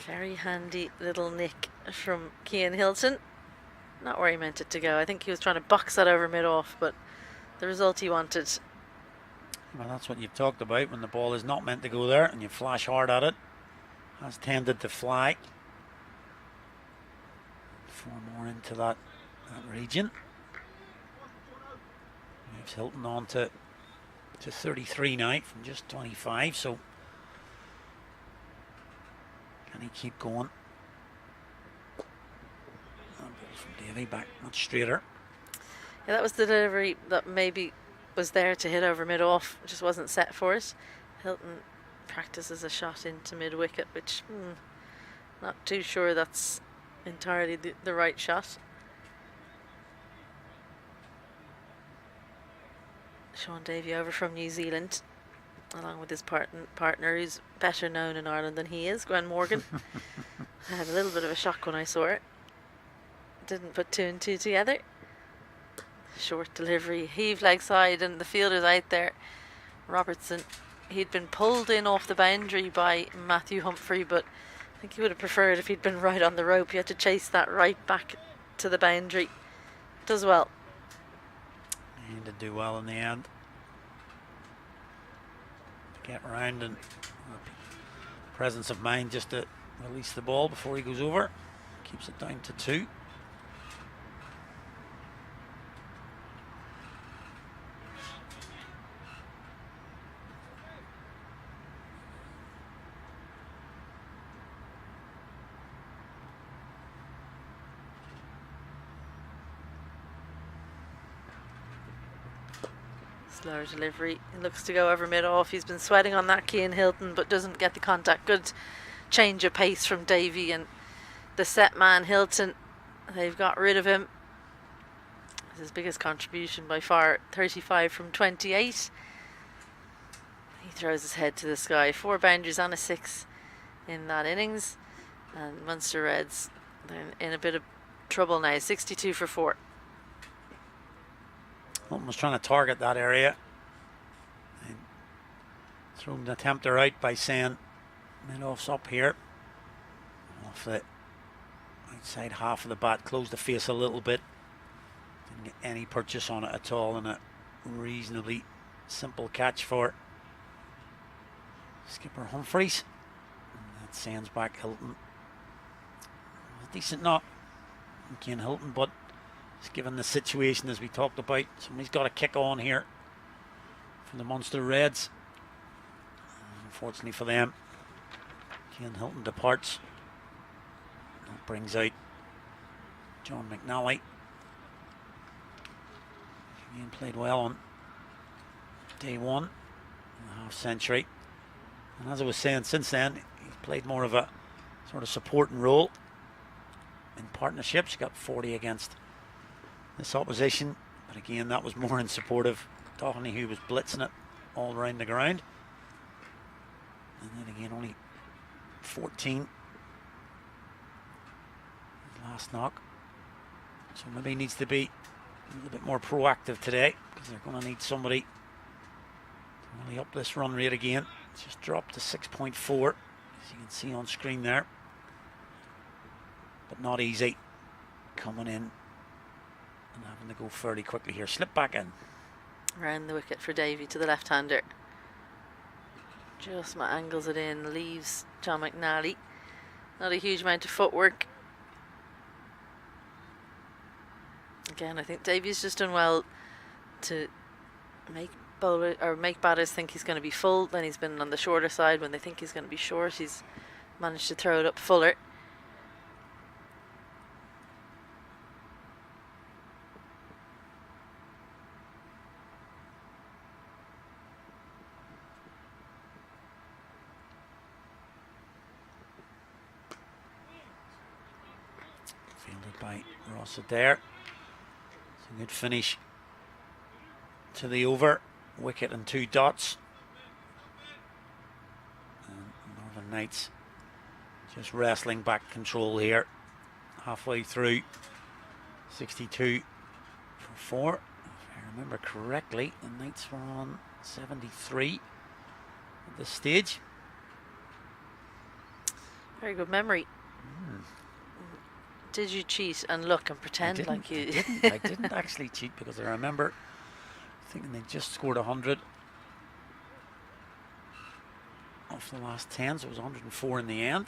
Speaker 2: Very handy little nick from Cian Hilton. Not where he meant it to go. I think he was trying to box that over mid-off, but the result he wanted.
Speaker 1: Well, that's what you've talked about when the ball is not meant to go there and you flash hard at it. Has tended to fly. 4 more into that region. Moves Hilton on to 33 now from just 25, so can he keep going? From Davey back much straighter.
Speaker 2: Yeah, that was the delivery that maybe was there to hit over mid-off, just wasn't set for it. Hilton practices a shot into mid-wicket, which not too sure that's entirely the right shot. Sean Davey over from New Zealand, along with his partner, who's better known in Ireland than he is, Gwen Morgan. I had a little bit of a shock when I saw it. Didn't put 2 and 2 together. Short delivery, heave leg side, and the fielder's out there. Robertson, he'd been pulled in off the boundary by Matthew Humphrey, but I think he would have preferred if he'd been right on the rope. He had to chase that right back to the boundary. Does well.
Speaker 1: He did do well in the end. To get around and presence of mind just to release the ball before he goes over. Keeps it down to 2.
Speaker 2: Slower delivery. He looks to go over mid-off. He's been sweating on that Cian Hilton, but doesn't get the contact. Good change of pace from Davy, and the set man Hilton, they've got rid of him. It's his biggest contribution by far, 35 from 28. He throws his head to the sky. 4 boundaries and a 6 in that innings. And Munster Reds, they're in a bit of trouble now. 62 for 4.
Speaker 1: Hilton was trying to target that area. And thrown the tempter out by saying mid-off's up here. Off the outside half of the bat, closed the face a little bit. Didn't get any purchase on it at all, and a reasonably simple catch for skipper Humphreys. And that sends back Hilton. A decent knock from Cian Hilton, but just given the situation as we talked about, somebody's got to kick on here from the Munster Reds. Unfortunately for them, Cian Hilton departs. That brings out John McNally. Cian played well on day 1 in the half century. And as I was saying, since then, he's played more of a sort of supporting role in partnerships. He got 40 against this opposition, but again, that was more in support of Doherty, who was blitzing it all around the ground. And then again, only 14 last knock, so maybe he needs to be a little bit more proactive today, because they're going to need somebody to really up this run rate again. It's just dropped to 6.4, as you can see on screen there, but not easy coming in and having to go fairly quickly here. Slip back in.
Speaker 2: Round the wicket for Davy to the left-hander. Just angles it in, leaves John McNally. Not a huge amount of footwork. Again, I think Davy's just done well to make batters think he's going to be full. Then he's been on the shorter side when they think he's going to be short. He's managed to throw it up fuller.
Speaker 1: By Ross Adair. It's a good finish to the over. Wicket and 2 dots. And Northern Knights just wrestling back control here. Halfway through. 62 for 4. If I remember correctly, the Knights were on 73 at this stage.
Speaker 2: Very good memory. Did you cheat and look and pretend like you...
Speaker 1: I didn't actually cheat, because I remember thinking they just scored 100 off the last 10, so it was 104 in the end.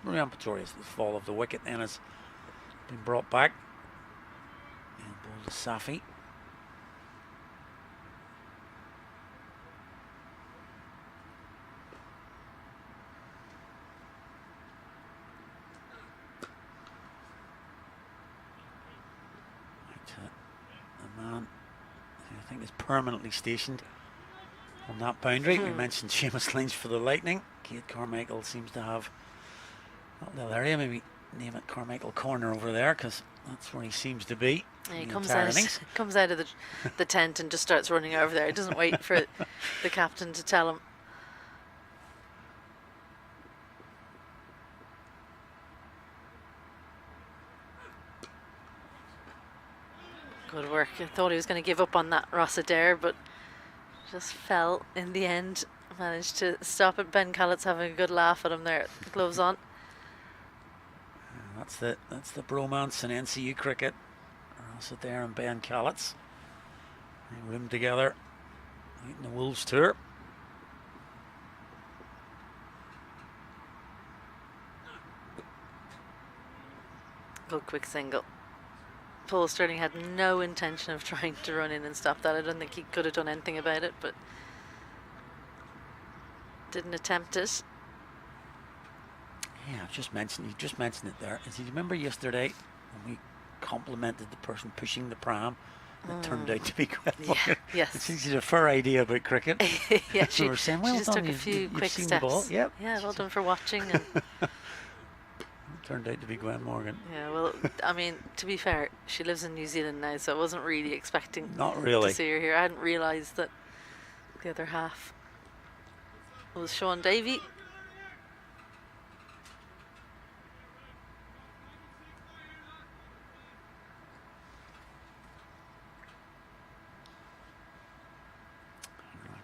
Speaker 1: Marianne Pretorius, the fall of the wicket then has been brought back. And ball to Safi. I think is permanently stationed on that boundary. We mentioned Seamus Lynch for the Lightning. Kate Carmichael seems to have that little area. Maybe name it Carmichael Corner over there, because that's where he seems to be.
Speaker 2: Yeah, he comes out of the tent and just starts running over there. He doesn't wait for the captain to tell him. Good work. I thought he was going to give up on that Ross Adair, but just fell in the end. Managed to stop it. Ben Callett's having a good laugh at him there. Gloves on.
Speaker 1: That's the bromance in NCU cricket. Ross Adair and Ben Callett's. They roomed together Right in the Wolves tour.
Speaker 2: Good quick single. Paul Sterling had no intention of trying to run in and stop that. I don't think he could have done anything about it, but didn't attempt it.
Speaker 1: Yeah, you just mentioned it there. Do you remember yesterday when we complimented the person pushing the pram? It turned out to be Gwen Morgan.
Speaker 2: Yes.
Speaker 1: It's easy, a fair idea about cricket.
Speaker 2: Yeah,
Speaker 1: we were saying, well
Speaker 2: she just
Speaker 1: done,
Speaker 2: took a few
Speaker 1: you've
Speaker 2: quick
Speaker 1: seen
Speaker 2: steps.
Speaker 1: The ball. Yep.
Speaker 2: Yeah, well done for watching. And
Speaker 1: it turned out to be Gwen Morgan.
Speaker 2: yeah, well, I mean, to be fair, she lives in New Zealand now, so I wasn't really expecting to see her here. I hadn't realised that the other half was Sean Davey.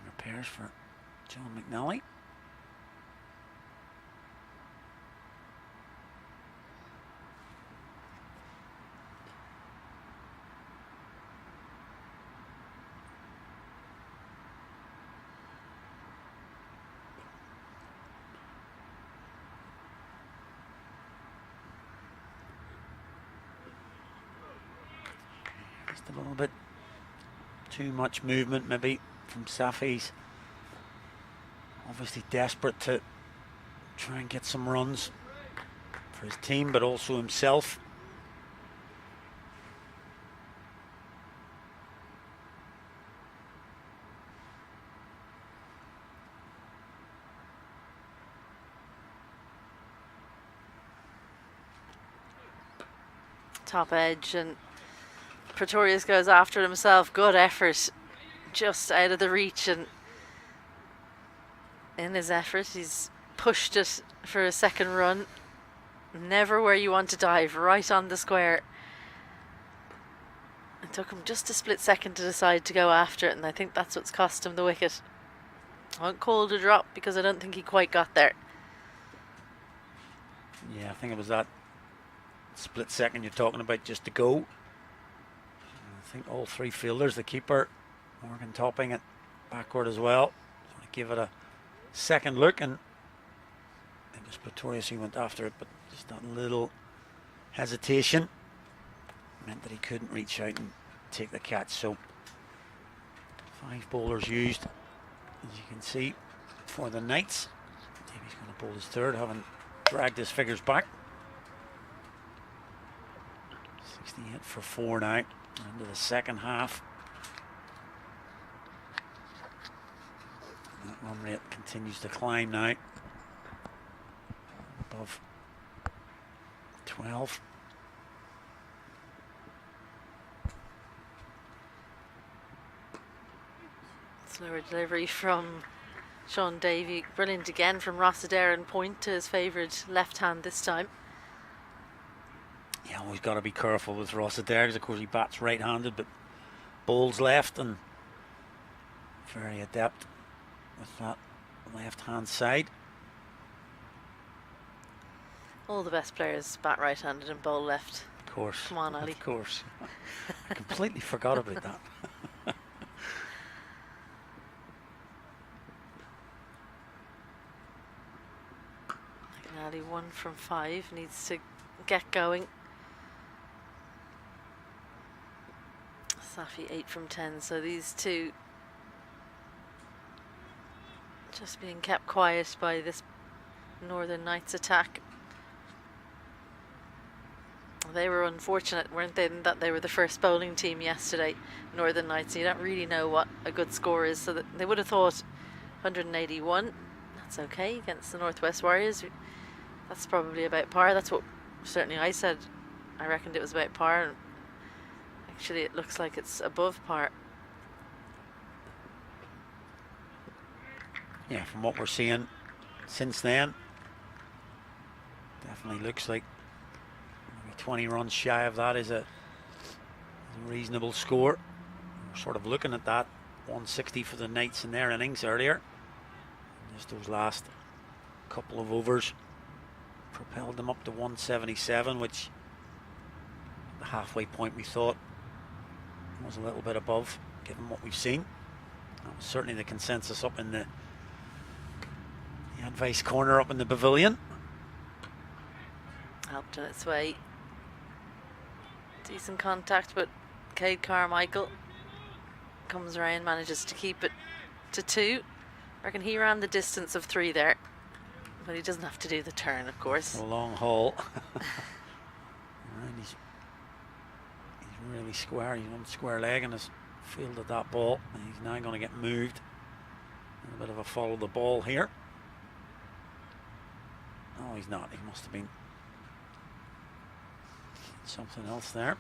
Speaker 1: Repairs for John McNally. Just a little bit too much movement maybe from Safi's. Obviously desperate to try and get some runs for his team, but also himself.
Speaker 2: Top edge, and Pretorius goes after himself. Good effort, just out of the reach, and in his effort he's pushed it for a second run. Never where you want to dive, right on the square. It took him just a split second to decide to go after it, and I think that's what's cost him the wicket. I won't call it a drop because I don't think he quite got there.
Speaker 1: Yeah, I think it was that split second you're talking about just to go. I think all three fielders, the keeper, Morgan topping it backward as well. So I give it a second look, and it was Pretorius who went after it, but just that little hesitation meant that he couldn't reach out and take the catch. So 5 bowlers used, as you can see, for the Knights. Davy's going to bowl his third, having dragged his figures back. 68 for 4 now into the second half. That run rate continues to climb now, above 12.
Speaker 2: Slower delivery from Sean Davey. Brilliant again from Rossiter, and point to his favoured left hand this time.
Speaker 1: Yeah, always got to be careful with Rossiter because of course he bats right-handed but bowls left, and very adept with that left-hand side.
Speaker 2: All the best players bat right-handed and bowl left.
Speaker 1: Of course.
Speaker 2: Come on, Ali.
Speaker 1: Of course. I completely forgot about that.
Speaker 2: Ali 1 from 5, needs to get going. Safi 8 from 10, so these two just being kept quiet by this Northern Knights attack. They were unfortunate, weren't they, in that they were the first bowling team yesterday, Northern Knights. You don't really know what a good score is, so that they would have thought 181. That's okay against the Northwest Warriors. That's probably about par. That's what certainly I said. I reckoned it was about par, and actually it looks like it's above par.
Speaker 1: Yeah, from what we're seeing since then, definitely looks like maybe 20 runs shy of that is a reasonable score. We're sort of looking at that 160 for the Knights in their innings earlier. Just those last couple of overs propelled them up to 177, which the halfway point we thought was a little bit above given what we've seen. That was certainly the consensus up in the advice corner up in the pavilion.
Speaker 2: Helped in its way. Decent contact, but Cade Carmichael comes around, manages to keep it to 2. I reckon he ran the distance of 3 there, but he doesn't have to do the turn, of course.
Speaker 1: A long haul. And he's really square. He's on square leg and has fielded that ball. And he's now going to get moved. A bit of a follow the ball here. Oh, he's not. He must have been something else there.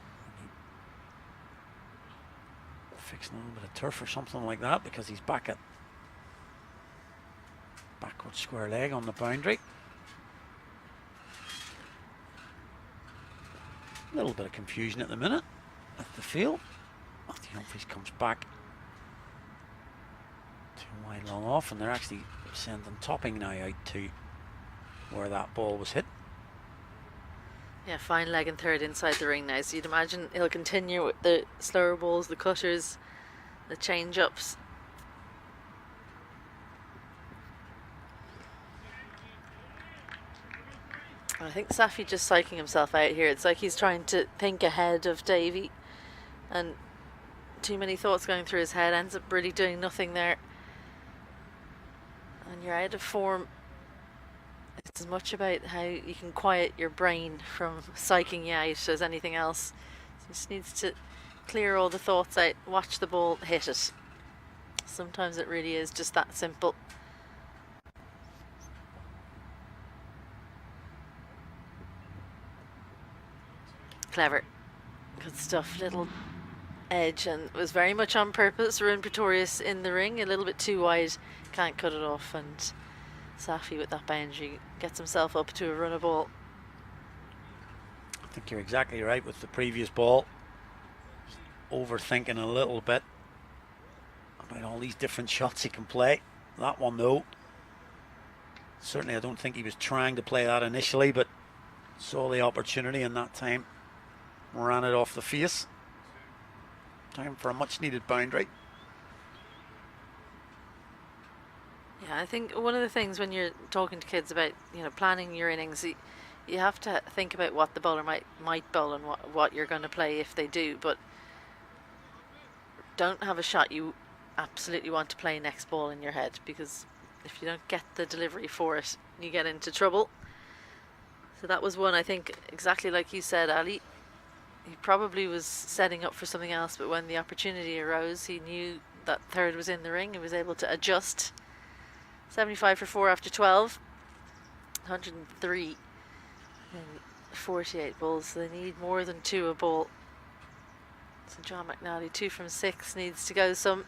Speaker 1: Fixing a little bit of turf or something like that, because he's back at backward square leg on the boundary. A little bit of confusion at the minute at the field. Matthew Humphries comes back too wide long off, and they're actually sending Topping now out to where that ball was hit.
Speaker 2: Yeah, fine leg and third inside the ring now, so you'd imagine he'll continue with the slower balls, the cutters, the change-ups. I think Safi just psyching himself out here. It's like he's trying to think ahead of Davy, and too many thoughts going through his head, ends up really doing nothing there. And you're out of form. It's as much about how you can quiet your brain from psyching you out as anything else. So just needs to clear all the thoughts out, watch the ball, hit it. Sometimes it really is just that simple. Clever. Good stuff. Little edge, and it was very much on purpose. Ruin Pretorius in the ring, a little bit too wide, can't cut it off, and Safi with that boundary gets himself up to a run of ball.
Speaker 1: I think you're exactly right with the previous ball. Overthinking a little bit about all these different shots he can play. That one though, certainly I don't think he was trying to play that initially, but saw the opportunity and that time ran it off the face. Time for a much needed boundary.
Speaker 2: Yeah, I think one of the things when you're talking to kids about, you know, planning your innings, you have to think about what the bowler might bowl and what you're going to play if they do, but don't have a shot you absolutely want to play next ball in your head, because if you don't get the delivery for it, you get into trouble. So that was one, I think, exactly like you said, Ali. He probably was setting up for something else, but when the opportunity arose, he knew that third was in the ring and was able to adjust. 75 for 4 after 12, 103 in 48 balls, so they need more than 2 a ball. So John McNally, 2 from 6, needs to go some.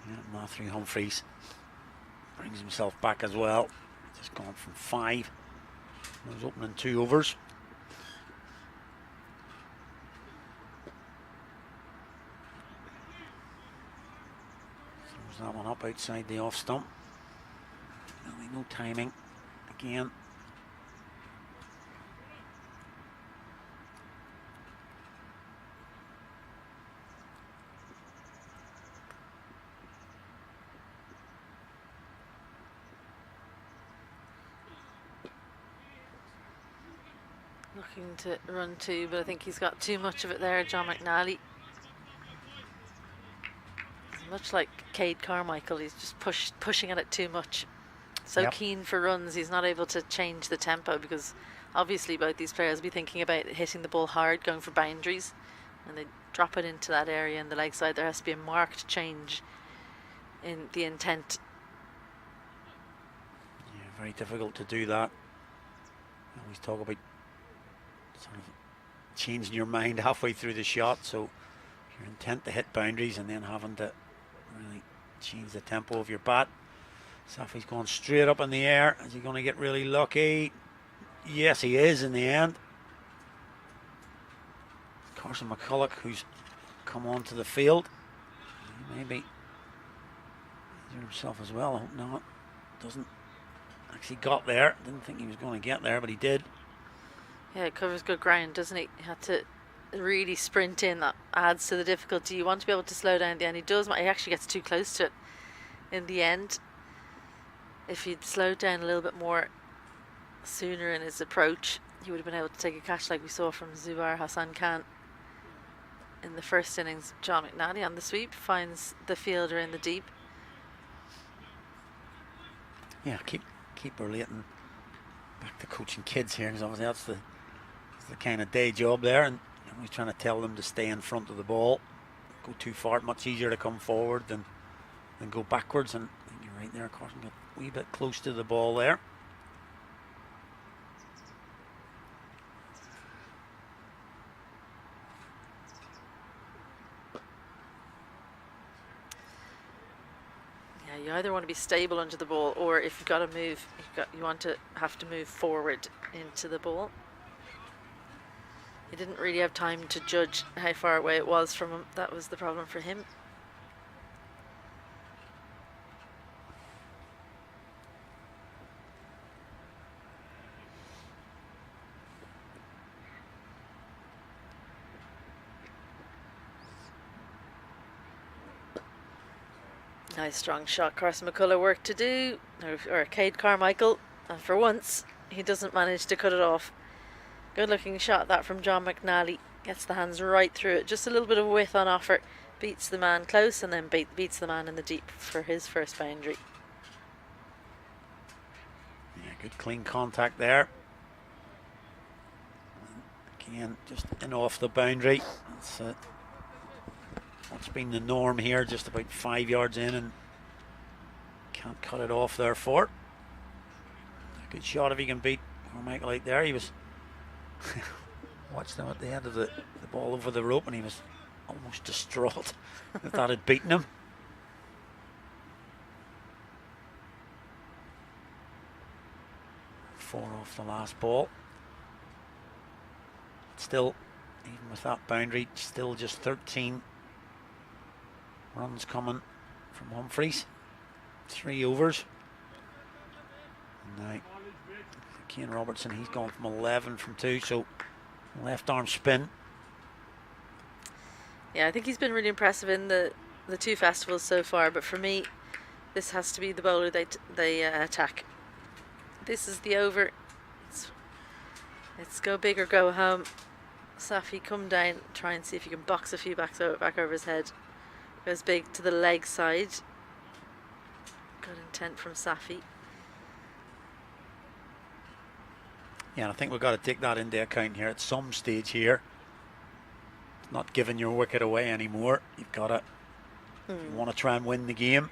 Speaker 1: Yeah, Matthew Humphries brings himself back as well. Just gone from 5. He was opening 2 overs. Throws that one up outside the off stump. Really no timing again.
Speaker 2: Looking to run 2, but I think he's got too much of it there, John McNally. Much like Cade Carmichael, he's just pushing at it too much. So keen for runs, he's not able to change the tempo, because obviously both these players will be thinking about hitting the ball hard, going for boundaries, and they drop it into that area in the leg side. There has to be a marked change in the intent.
Speaker 1: Yeah, very difficult to do that. I always talk about sort of changing your mind halfway through the shot, so your intent to hit boundaries and then having to really change the tempo of your bat. Safi's going straight up in the air. Is he going to get really lucky? Yes, he is in the end. Carson McCulloch, who's come onto the field, maybe injured himself as well. I hope not. Doesn't actually got there. Didn't think he was going to get there, but he did.
Speaker 2: Yeah, it covers good ground, doesn't he? He had to really sprint in, that adds to the difficulty. You want to be able to slow down at the end. He does. He actually gets too close to it in the end. If he'd slowed down a little bit more sooner in his approach, he would have been able to take a catch like we saw from Zubair Hassan Khan in the first innings. John McNally on the sweep finds the fielder in the deep.
Speaker 1: Yeah, keep relating back to coaching kids here, because obviously that's the kind of day job there, and he's trying to tell them to stay in front of the ball. Go too far, much easier to come forward than go backwards. And I think you're right there, Carson got a wee bit close to the ball there.
Speaker 2: You either want to be stable under the ball, or if you've got to move, you want to have to move forward into the ball. He didn't really have time to judge how far away it was from him. That was the problem for him. Nice strong shot. Carson McCullough work to do, or Cade Carmichael, and for once he doesn't manage to cut it off. Good looking shot that from John McNally. Gets the hands right through it. Just a little bit of width on offer. Beats the man close and then beats the man in the deep for his first boundary.
Speaker 1: Yeah, good clean contact there. Again, just in off the boundary. That's been the norm here, just about 5 yards in, and can't cut it off therefore. A good shot if he can beat Carmichael out there. He was watched him at the end of the ball over the rope, and he was almost distraught that that had beaten him. Four off the last ball. Still, even with that boundary, still just 13 runs coming from Humphreys. 3 overs. And now Cian Robertson, he's gone from 11 from 2, so left arm spin.
Speaker 2: Yeah, I think he's been really impressive in the two festivals so far, but for me, this has to be the bowler they attack. This is the over. It's go big or go home. Safi, come down, try and see if you can box a few back over his head. Goes big to the leg side. Good intent from Safi.
Speaker 1: Yeah, and I think we've got to take that into account here at some stage here. It's not giving your wicket away anymore. You've got to, if you want to try and win the game,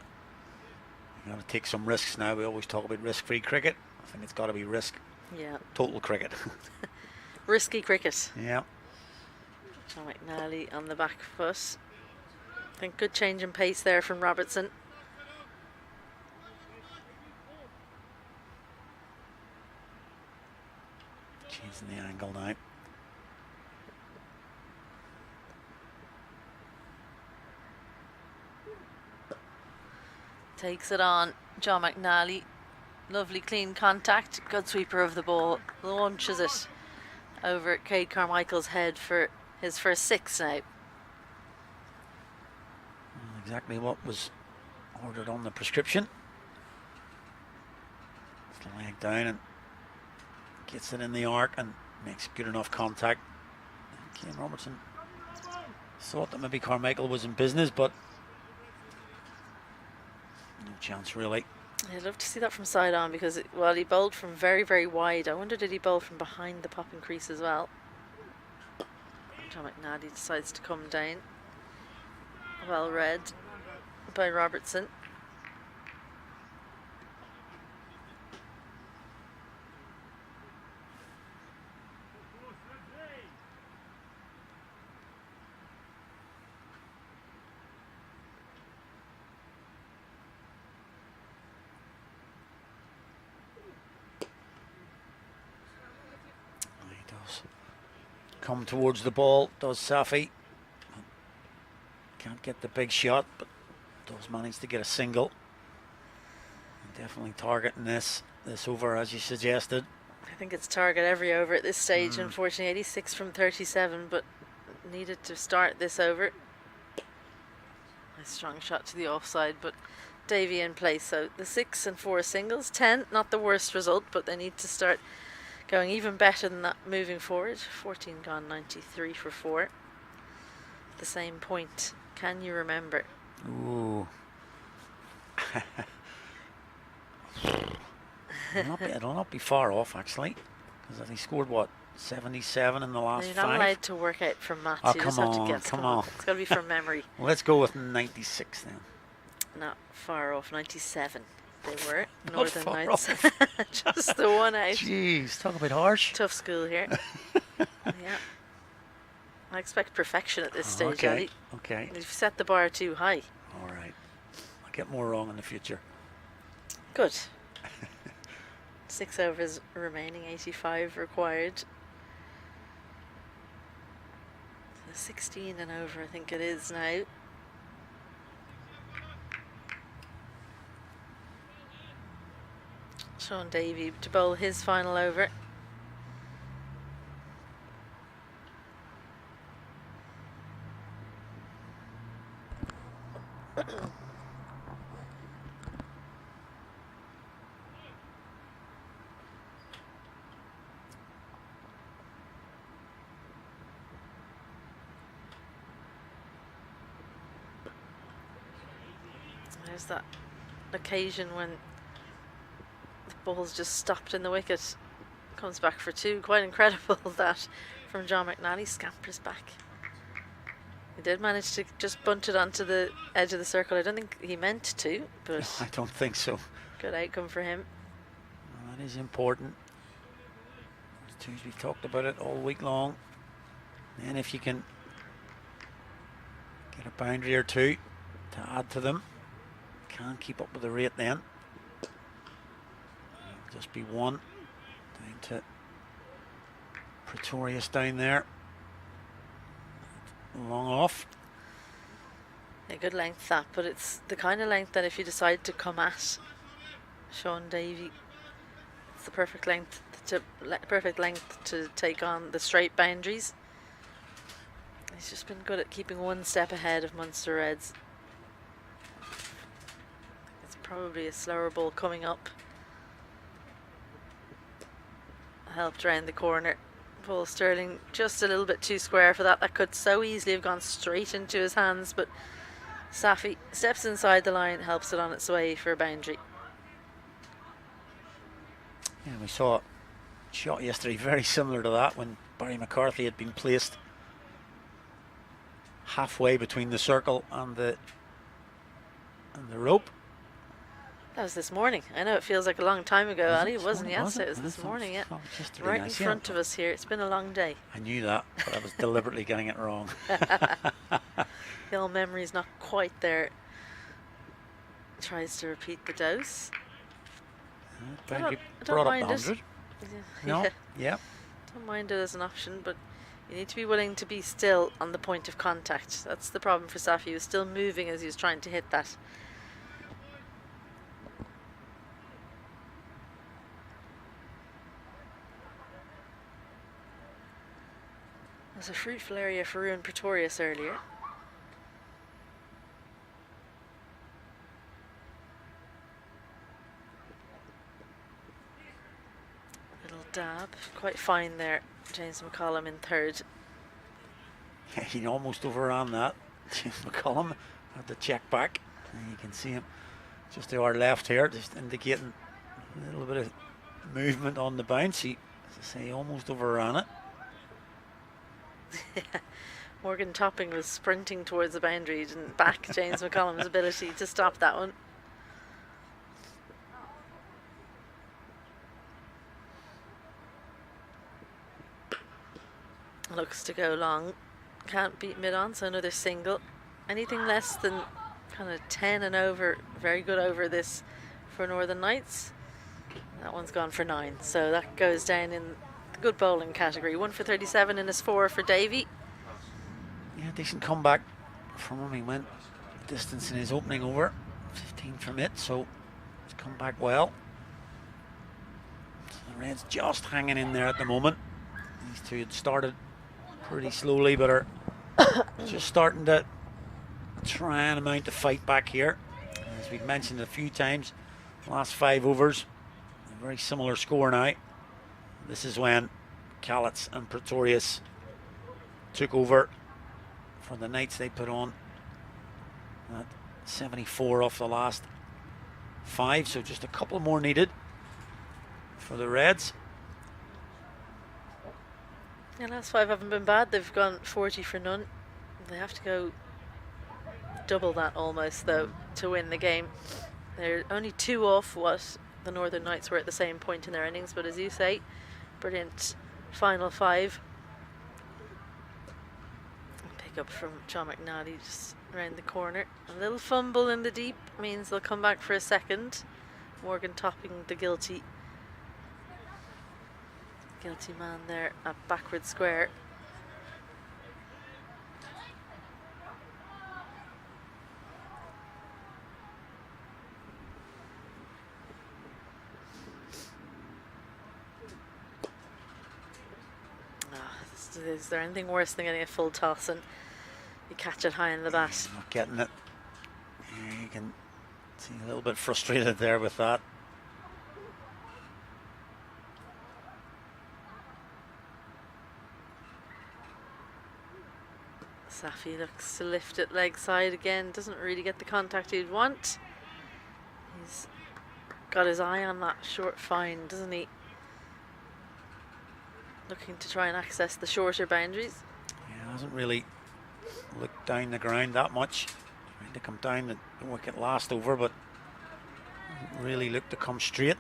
Speaker 1: you've got to take some risks now. We always talk about risk-free cricket. I think it's got to be risk.
Speaker 2: Yeah.
Speaker 1: Total cricket.
Speaker 2: Risky cricket.
Speaker 1: Yeah.
Speaker 2: John McNally on the back foot. I think good change in pace there from Robertson.
Speaker 1: Changing the angle now.
Speaker 2: Takes it on, John McNally. Lovely clean contact. Good sweeper of the ball. Launches it over Cade Carmichael's head for his first 6 now.
Speaker 1: Exactly what was ordered on the prescription. It's the leg down and gets it in the arc and makes good enough contact. Cian Robertson thought that maybe Carmichael was in business, but no chance really.
Speaker 2: I'd love to see that from side on, because while he bowled from very, very wide, I wonder did he bowl from behind the popping crease as well. John McNally decides to come down. Well read by Robertson.
Speaker 1: He does come towards the ball, does Safi. Can't get the big shot, but does manage to get a single. And definitely targeting this over, as you suggested.
Speaker 2: I think it's target every over at this stage, unfortunately. 86 from 37, but needed to start this over. A strong shot to the offside, but Davy in place. So the 6 and 4 singles, 10, not the worst result, but they need to start going even better than that moving forward. 14 gone, 93 for 4. The same point. Can you remember?
Speaker 1: Ooh. It'll not be far off, actually, because he scored what, 77 in the last
Speaker 2: You're
Speaker 1: 5.
Speaker 2: not allowed to work out from maths.
Speaker 1: Oh,
Speaker 2: you
Speaker 1: come
Speaker 2: just have
Speaker 1: on,
Speaker 2: to guess.
Speaker 1: come on.
Speaker 2: It's got to be from memory.
Speaker 1: Well, let's go with 96 then.
Speaker 2: Not far off. 97 they were.
Speaker 1: Not
Speaker 2: Northern
Speaker 1: far
Speaker 2: Knights.
Speaker 1: off.
Speaker 2: Just the one out.
Speaker 1: Jeez, talk about harsh.
Speaker 2: Tough school here. Yeah. I expect perfection at this stage,
Speaker 1: Okay,
Speaker 2: Ellie.
Speaker 1: okay.
Speaker 2: You've set the bar too high.
Speaker 1: All right. I'll get more wrong in the future.
Speaker 2: Good. 6 overs remaining, 85 required. So 16 and over, I think it is now. Sean Davey to bowl his final over. There's that occasion when the ball's just stopped in the wicket. Comes back for 2. Quite incredible that from John McNally. Scampers back. He did manage to just bunt it onto the edge of the circle. I don't think he meant to, but
Speaker 1: I don't think so.
Speaker 2: good outcome for him.
Speaker 1: Well, that is important. As we've talked about it all week long. And if you can get a boundary or 2 to add to them, can't keep up with the rate then. It'll just be 1 down to Pretorius down there. Long off.
Speaker 2: A good length that, but it's the kind of length that if you decide to come at Sean Davey, it's the perfect length to take on the straight boundaries. He's just been good at keeping one step ahead of Munster Reds. It's probably a slower ball coming up. Helped round the corner. Paul Sterling just a little bit too square for that. That could so easily have gone straight into his hands, but Safi steps inside the line, helps it on its way for a boundary.
Speaker 1: Yeah, we saw a shot yesterday very similar to that when Barry McCarthy had been placed halfway between the circle and the rope.
Speaker 2: That was this morning. I know it feels like a long time ago,
Speaker 1: Was
Speaker 2: Ali.
Speaker 1: it
Speaker 2: It wasn't
Speaker 1: this morning?
Speaker 2: yesterday. It
Speaker 1: Was
Speaker 2: was
Speaker 1: it?
Speaker 2: this morning, yeah.
Speaker 1: Oh, it's yesterday
Speaker 2: Right
Speaker 1: night,
Speaker 2: in
Speaker 1: yeah.
Speaker 2: front of us here. It's been a long day.
Speaker 1: I knew that, but I was deliberately getting it wrong.
Speaker 2: The old memory's not quite there. Tries to repeat the dose.
Speaker 1: Boundary
Speaker 2: I don't
Speaker 1: brought up
Speaker 2: mind
Speaker 1: the
Speaker 2: it.
Speaker 1: 100. No, yeah.
Speaker 2: Don't mind it as an option, but you need to be willing to be still on the point of contact. That's the problem for Safi. He was still moving as he was trying to hit that. There's a fruitful area for Ruin Pretorius earlier. Little dab, quite fine there. James McCollum in third.
Speaker 1: He almost overran that. James McCollum had to check back. And you can see him just to our left here, just indicating a little bit of movement on the bounce. He, as I say, almost overran it.
Speaker 2: Morgan Topping was sprinting towards the boundary. He didn't back James McCollum's ability to stop that one. Looks to go long. Can't beat mid-on, so another single. Anything less than kind of 10 and over, very good over this for Northern Knights. That one's gone for 9, so that goes down in the good bowling category. 1 for 37 in his 4 for Davey.
Speaker 1: Yeah, decent comeback from him. He went distance in his opening over, 15 from it, so he's come back well. So the Reds just hanging in there at the moment. These two had started pretty slowly, but are just starting to try and mount the fight back here. As we've mentioned a few times, last 5 overs, a very similar score now. This is when Callets and Pretorius took over for the Knights. They put on at 74 off the last 5, so just a couple more needed for the Reds.
Speaker 2: The last 5 haven't been bad. They've gone 40 for none. They have to go double that almost, though, to win the game. They're only 2 off what the Northern Knights were at the same point in their innings, but as you say, brilliant final 5. Pick up from John McNally just around the corner. A little fumble in the deep means they'll come back for a second. Morgan topping the guilty man there at backward square. Is there anything worse than getting a full toss and you catch it high in the bat?
Speaker 1: Not getting it. Yeah, you can see a little bit frustrated there with that.
Speaker 2: Safi looks to lift it leg side again. Doesn't really get the contact he'd want. He's got his eye on that short fine, doesn't he? Looking to try and access the shorter boundaries.
Speaker 1: Yeah, hasn't really looked down the ground that much. Trying to come down the wicket last over, but hasn't really looked to come straight.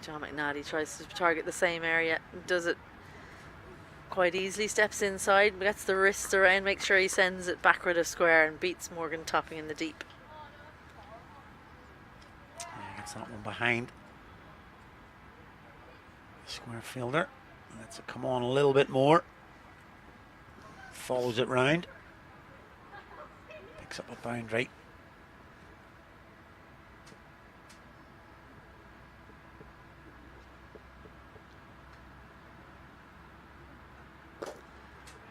Speaker 2: John McNally tries to target the same area, does it quite easily, steps inside, gets the wrist around, makes sure he sends it backward of square and beats Morgan topping in the deep.
Speaker 1: Yeah, gets that one behind the square fielder. Lets it come on a little bit more. Follows it round. Picks up a boundary.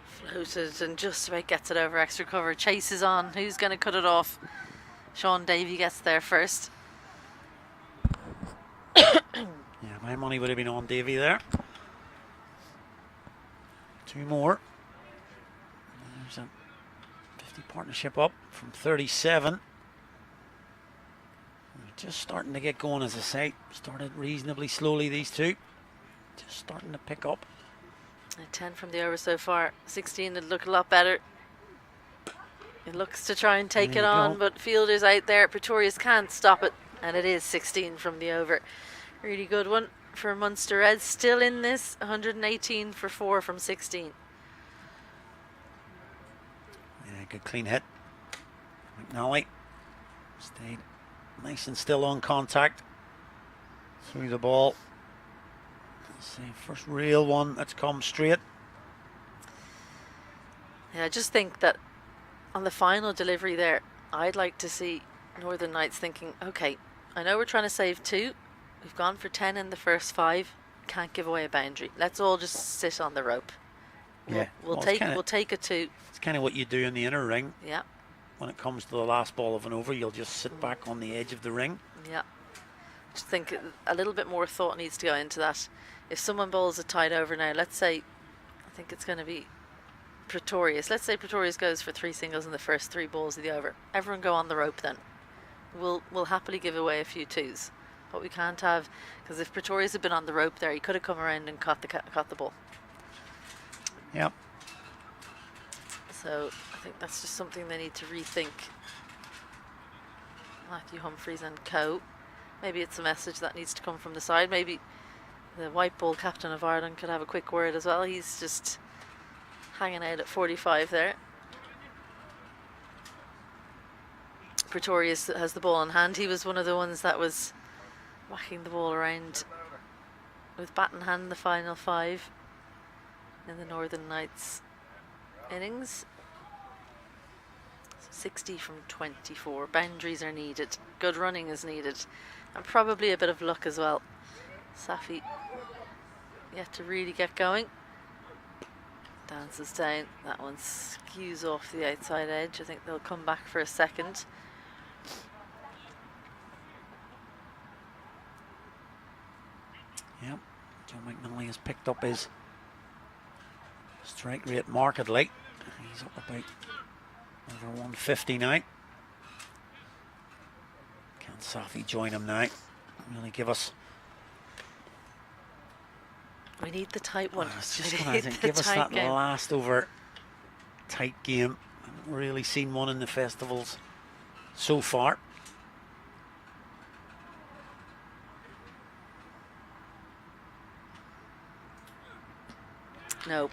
Speaker 2: Floated and just about gets it over extra cover. Chases on. Who's going to cut it off? Sean Davey gets there first.
Speaker 1: Yeah, my money would have been on Davey there. 2 more. There's a 50 partnership up from 37. We're just starting to get going, as I say. Started reasonably slowly, these two. Just starting to pick up.
Speaker 2: 10 from the over so far. 16 would look a lot better. It looks to try and take it on, but fielders out there. Pretorius can't stop it, and it is 16 from the over. Really good one for Munster Reds. Still in this, 118 for 4 from 16.
Speaker 1: Yeah, good clean hit. McNally stayed nice and still on contact through the ball. First real one that's come straight.
Speaker 2: Yeah, I just think that on the final delivery there, I'd like to see Northern Knights thinking, okay, I know we're trying to save 2. We've gone for 10 in the first 5. Can't give away a boundary. Let's all just sit on the rope. We'll take a 2.
Speaker 1: It's kind of what you do in the inner ring.
Speaker 2: Yeah.
Speaker 1: When it comes to the last ball of an over, you'll just sit back on the edge of the ring.
Speaker 2: Yeah. I just think a little bit more thought needs to go into that. If someone bowls a tight over now, let's say, I think it's going to be Pretorius. Let's say Pretorius goes for 3 singles in the first 3 balls of the over. Everyone go on the rope then. We'll happily give away a few 2s. But we can't have, because if Pretorius had been on the rope there, he could have come around and caught the ball.
Speaker 1: Yep.
Speaker 2: So I think that's just something they need to rethink. Matthew Humphreys and co. Maybe it's a message that needs to come from the side. Maybe the white ball captain of Ireland could have a quick word as well. He's just hanging out at 45 there. Pretorius has the ball in hand. He was one of the ones that was whacking the ball around with bat in hand in the final 5 in the Northern Knights innings. 60 from 24. Boundaries are needed. Good running is needed. And probably a bit of luck as well. Safi yet to really get going. Dances down. That one skews off the outside edge. I think they'll come back for a second.
Speaker 1: Yep, John McNally has picked up his strike rate markedly. He's up about over 150 now. Can Safi join him now? Really give us...
Speaker 2: We need the tight one.
Speaker 1: I was just going to give us that game. Last over tight game. I haven't really seen one in the festivals so far.
Speaker 2: No.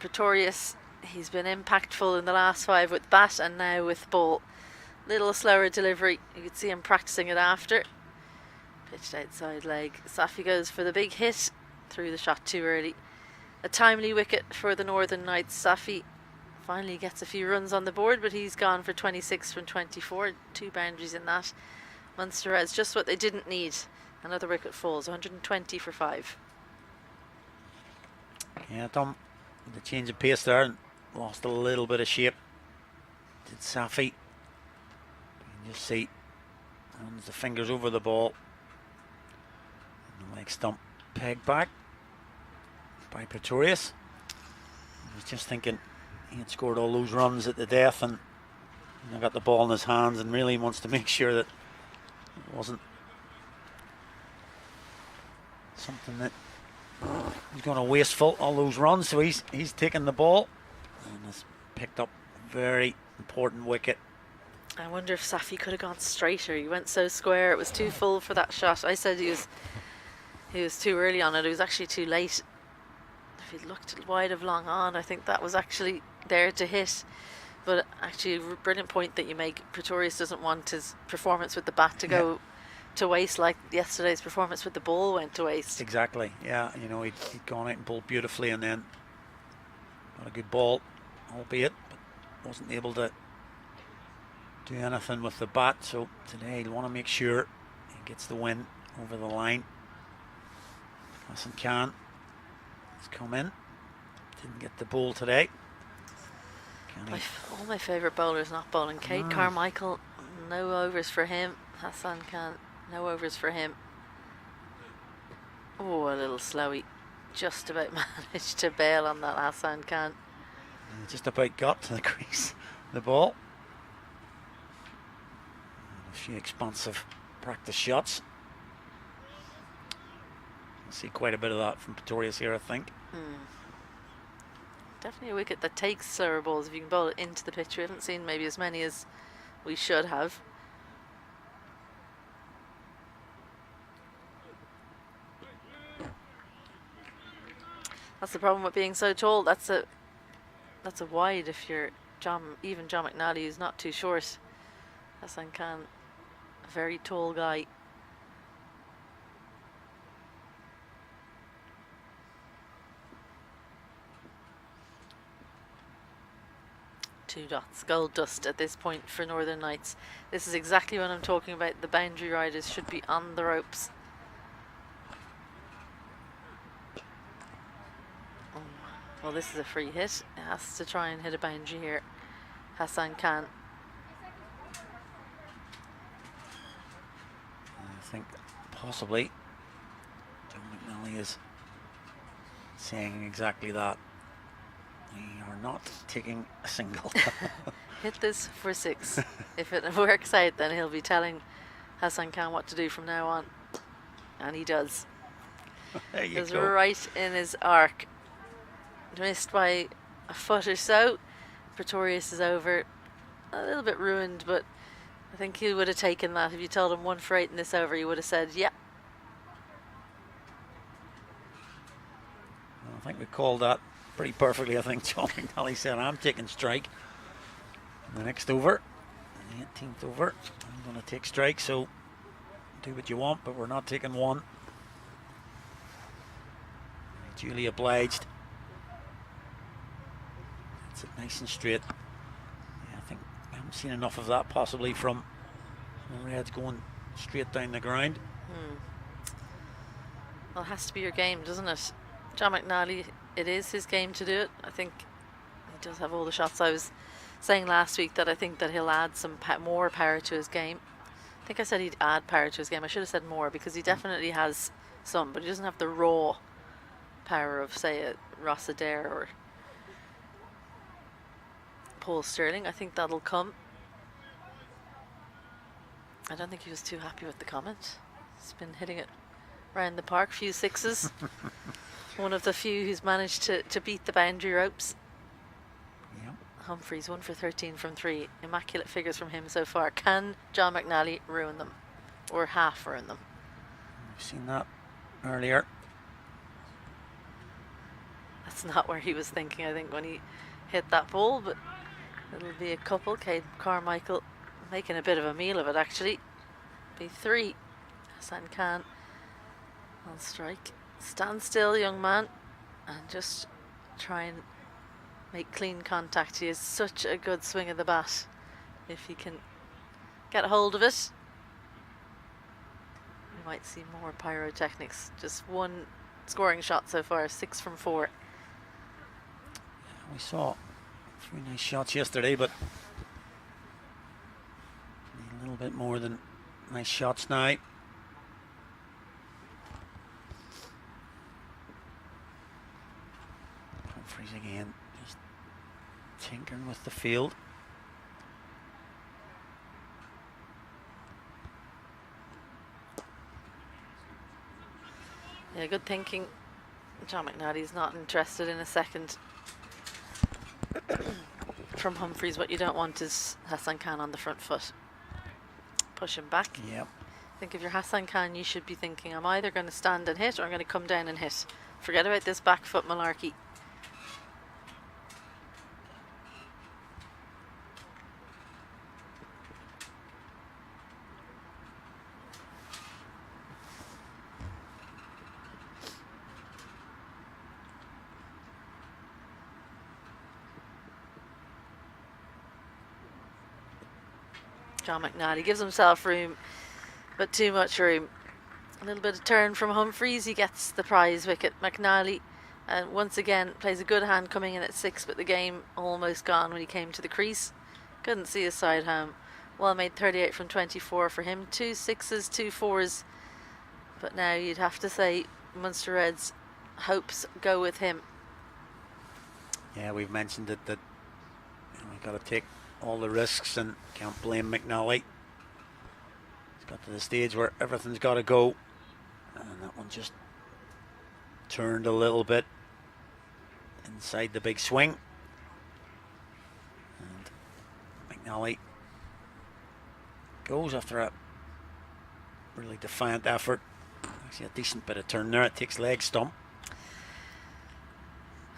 Speaker 2: Pretorius, he's been impactful in the last 5 with bat and now with ball. Little slower delivery. You could see him practicing it after. Pitched outside leg. Safi goes for the big hit. Threw the shot too early. A timely wicket for the Northern Knights. Safi finally gets a few runs on the board, but he's gone for 26 from 24. 2 boundaries in that. Munster has just what they didn't need. Another wicket falls. 120 for 5.
Speaker 1: Yeah, Tom, the change of pace there and lost a little bit of shape. Did Safi. You can just see runs the fingers over the ball. And the leg stump pegged back by Pretorius. He was just thinking he had scored all those runs at the death and got the ball in his hands and really wants to make sure that it wasn't something that he's going to wasteful all those runs. So he's taken the ball and has picked up a very important wicket.
Speaker 2: I wonder if Safi could have gone straighter. He went so square, it was too full for that shot. I said he was too early on it. It was actually too late. If he'd looked wide of long on, I think that was actually there to hit. But actually, a brilliant point that you make. Pretorius doesn't want his performance with the bat to go to waste like yesterday's performance with the ball went to waste.
Speaker 1: Exactly, yeah. You know, he'd gone out and bowled beautifully and then got a good ball, albeit, but wasn't able to do anything with the bat. So today he'll want to make sure he gets the win over the line. Hassan Khan has come in. Didn't get the ball today.
Speaker 2: All my favourite bowlers not bowling. Kate Carmichael, no overs for him. Hassan Khan, no overs for him. Oh, a little slowy. Just about managed to bail on that Hassan Khan.
Speaker 1: Just about got to the crease. The ball. A few expansive practice shots. See quite a bit of that from Pretorius here, I think.
Speaker 2: Definitely a wicket that takes slower balls if you can bowl it into the pitch. We haven't seen maybe as many as we should have. That's the problem with being so tall. That's a wide if you're even John McNally, who's not too short. Hassan Khan, a very tall guy. Two dots, gold dust at this point for Northern Knights. This is exactly what I'm talking about. The boundary riders should be on the ropes. Oh, well, this is a free hit. It has to try and hit a boundary here. Hassan Khan.
Speaker 1: I think possibly John McNally is saying exactly that. We are not taking a single.
Speaker 2: Hit this for 6. If it works out, then he'll be telling Hassan Khan what to do from now on. And he does.
Speaker 1: There you
Speaker 2: It's
Speaker 1: go.
Speaker 2: right in his arc. Missed by a foot or so. Pretorius is over. A little bit ruined, but I think he would have taken that. If you told him 1 for 8 in this over, he would have said, yeah.
Speaker 1: I think we called that pretty perfectly. I think John McNally said, I'm taking strike. And the next over, the 18th over, I'm going to take strike, so do what you want, but we're not taking one. Duly obliged. It's nice and straight. Yeah, I think I haven't seen enough of that possibly from the Reds going straight down the ground.
Speaker 2: Well, it has to be your game, doesn't it? John McNally, it is his game to do it. I think he does have all the shots. I was saying last week that I think that he'll add some more power to his game. I think I said he'd add power to his game. I should have said more, because he definitely has some, but he doesn't have the raw power of, say, a Ross Adair or Paul Sterling. I think that'll come. I don't think he was too happy with the comment. He's been hitting it around the park, few sixes. One of the few who's managed to beat the boundary ropes.
Speaker 1: Yep.
Speaker 2: Humphreys 1 for 13 from 3. Immaculate figures from him so far. Can John McNally ruin them? Or half ruin them?
Speaker 1: We've seen that earlier.
Speaker 2: That's not where he was thinking, I think, when he hit that ball, but it'll be a couple. Cade Carmichael making a bit of a meal of it, actually. Be 3. Hassan Khan on strike. Stand still, young man, and just try and make clean contact. He has such a good swing of the bat. If he can get a hold of it, we might see more pyrotechnics. Just one scoring shot so far, 6 from 4.
Speaker 1: We saw 3 nice shots yesterday, but need a little bit more than nice shots now. Humphreys again, just tinkering with the field.
Speaker 2: Yeah, good thinking. John McNally's not interested in a second from Humphreys. What you don't want is Hassan Khan on the front foot. Push him back.
Speaker 1: Yep.
Speaker 2: I think if you're Hassan Khan, you should be thinking, I'm either going to stand and hit or I'm going to come down and hit. Forget about this back foot malarkey. John McNally gives himself room, but too much room. A little bit of turn from Humphreys, he gets the prize wicket. McNally, and once again, plays a good hand coming in at 6, but the game almost gone when he came to the crease. Couldn't see his side home. Well made 38 from 24 for him. 2 6s, 2 4s. But now you'd have to say Munster Reds' hopes go with him.
Speaker 1: Yeah, we've mentioned it, that we've got to take all the risks and can't blame McNally. He's got to the stage where everything's got to go, and that one just turned a little bit inside the big swing, and McNally goes after a really defiant effort. Actually a decent bit of turn there. It takes leg stump.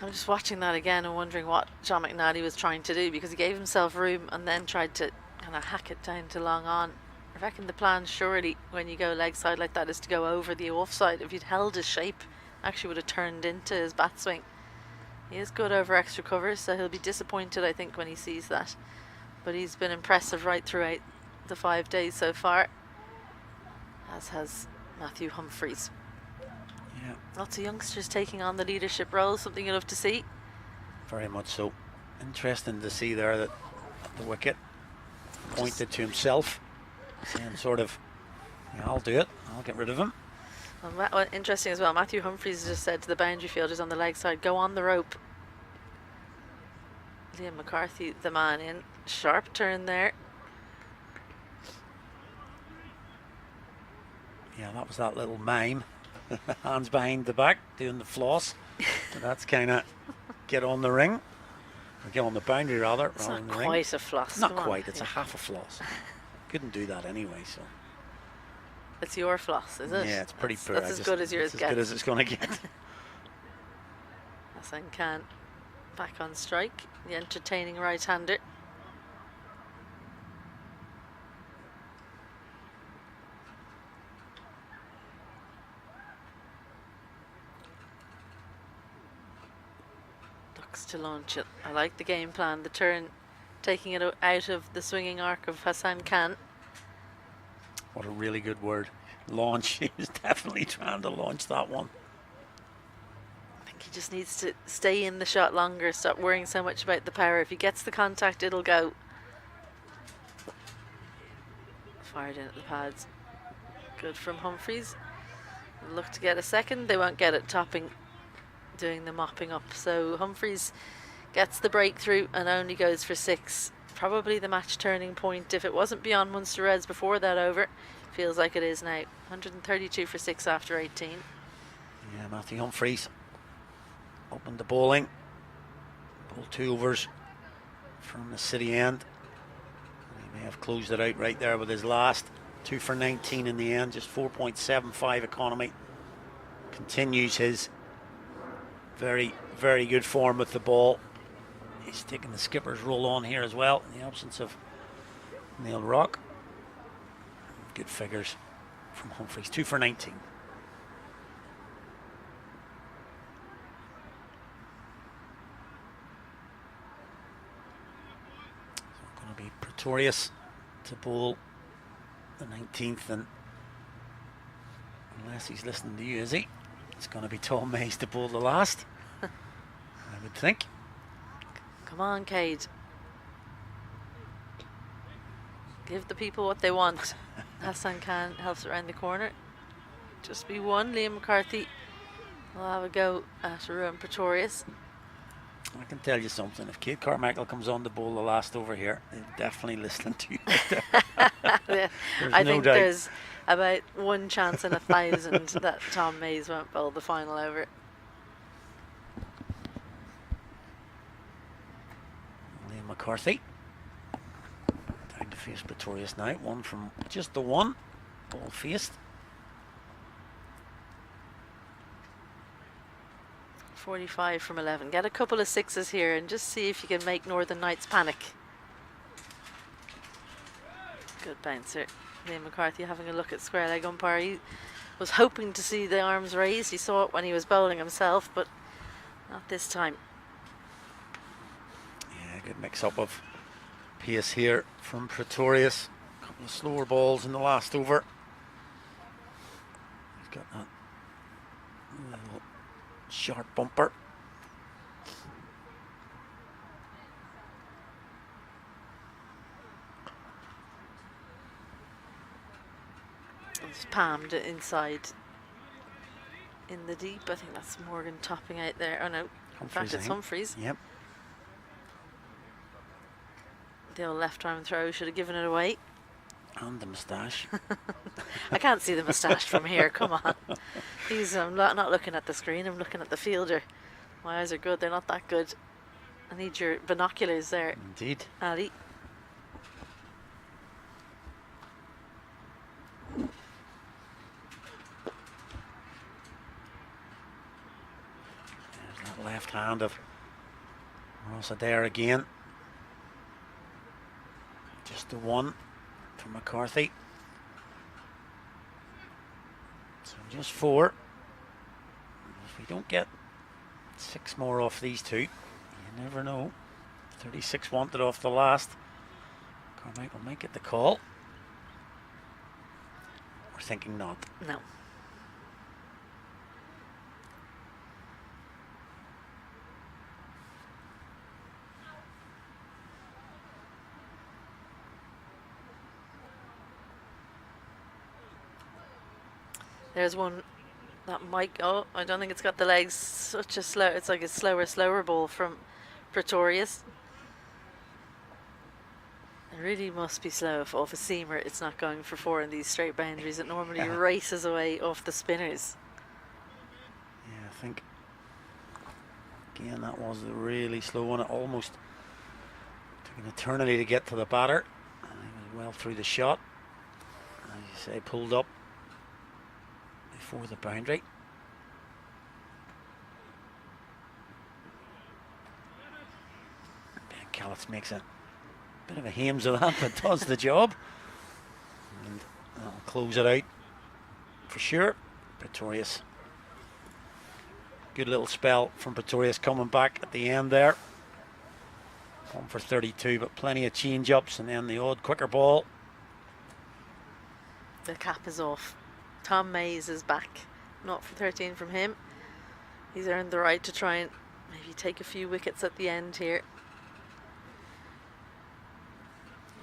Speaker 2: I'm just watching that again and wondering what John McNally was trying to do, because he gave himself room and then tried to kind of hack it down to long on. I reckon the plan, surely, when you go leg side like that, is to go over the offside. If he'd held his shape, actually would have turned into his bat swing. He is good over extra covers, so he'll be disappointed, I think, when he sees that. But he's been impressive right throughout the 5 days so far, as has Matthew Humphreys.
Speaker 1: Yeah.
Speaker 2: Lots of youngsters taking on the leadership role, something you love to see.
Speaker 1: Very much so. Interesting to see there that the wicket pointed to himself, saying sort of, yeah, I'll do it, I'll get rid of him.
Speaker 2: Well, interesting as well, Matthew Humphreys just said to the boundary fielders on the leg side, go on the rope. Liam McCarthy, the man in. Sharp turn there.
Speaker 1: Yeah, that was that little mime. Hands behind the back, doing the floss. So that's kind of get on the ring. Or get on the boundary, rather.
Speaker 2: It's
Speaker 1: rather
Speaker 2: not
Speaker 1: than the
Speaker 2: quite
Speaker 1: ring.
Speaker 2: a floss.
Speaker 1: Not
Speaker 2: come
Speaker 1: quite,
Speaker 2: on.
Speaker 1: it's a half a floss. Couldn't do that anyway, so.
Speaker 2: It's your floss, is it?
Speaker 1: Yeah, it's pretty poor.
Speaker 2: That's as good as yours
Speaker 1: It's as
Speaker 2: gets.
Speaker 1: good as it's going to get.
Speaker 2: Hassan Khan back on strike. The entertaining right-hander. Ducks to launch it. I like the game plan. The turn, taking it out of the swinging arc of Hassan Khan.
Speaker 1: What a really good word. launch. He was definitely trying to launch that one.
Speaker 2: I think he just needs to stay in the shot longer, stop worrying so much about the power. If he gets the contact, it'll go. Fired in at the pads. Good from Humphreys. Look to get a second. They won't get it, topping, doing the mopping up. So Humphreys gets the breakthrough and only goes for 6. Probably the match turning point. If it wasn't beyond Munster Reds before that over, feels like it is now. 132 for 6 after 18.
Speaker 1: Yeah, Matthew Humphreys opened the bowling. Bowled 2 overs from the city end. He may have closed it out right there with his last. 2 for 19 in the end, just 4.75 economy. Continues his very, very good form with the ball. He's taking the skipper's roll on here as well, in the absence of Neil Rock. Good figures from Humphreys, 2 for 19. So going to be Pretorius to bowl the 19th, and unless he's listening to you, is he? It's going to be Tom Mays to bowl the last, I would think.
Speaker 2: Come on, Cade. Give the people what they want. Hassan Khan helps around the corner. Just be one. Liam McCarthy will have a go at Ruan Pretorius.
Speaker 1: I can tell you something. If Kate Carmichael comes on to bowl the last over here, they're definitely listening to you.
Speaker 2: Yeah. I think there's about 1 chance in 1,000 that Tom Mays won't bowl the final over.
Speaker 1: Liam McCarthy down to face Pretorius now. 1 from just the 1. Ball faced.
Speaker 2: 45 from 11. Get a couple of 6s here and just see if you can make Northern Knights panic. Good bouncer. Liam McCarthy having a look at square leg umpire. He was hoping to see the arms raised. He saw it when he was bowling himself, but not this time.
Speaker 1: Yeah, good mix up of pace here from Pretorius. A couple of slower balls in the last over. He's got that little sharp bumper.
Speaker 2: It's palmed inside in the deep. I think that's Morgan topping out there. Oh no, in fact it's Humphreys.
Speaker 1: Yep.
Speaker 2: The old left arm throw should have given it away.
Speaker 1: And the moustache.
Speaker 2: I can't see the moustache from here, come on. I'm not looking at the screen, I'm looking at the fielder. My eyes are good, they're not that good. I need your binoculars there.
Speaker 1: Indeed.
Speaker 2: Ali.
Speaker 1: There's that left hand of Ross Adair again. Just the 1 from McCarthy. So just 4. If we don't get 6 more off these 2, you never know. 36 wanted off the last. Carmichael might get the call. We're thinking not.
Speaker 2: No. There's one that might go. I don't think it's got the legs. Such a slow. It's like a slower ball from Pretorius. It really must be slow if off a seamer it's not going for 4 in these straight boundaries. It normally races away off the spinners.
Speaker 1: Yeah, I think again that was a really slow one. It almost took an eternity to get to the batter. And he was well through the shot. As you say, pulled up before the boundary. Ben Callets makes a bit of a hames of that, but does the job. And that'll close it out for sure. Pretorius. Good little spell from Pretorius coming back at the end there. 1 for 32, but plenty of change-ups and then the odd quicker ball.
Speaker 2: The cap is off. Tom Mays is back. Not for 13 from him. He's earned the right to try and maybe take a few wickets at the end here.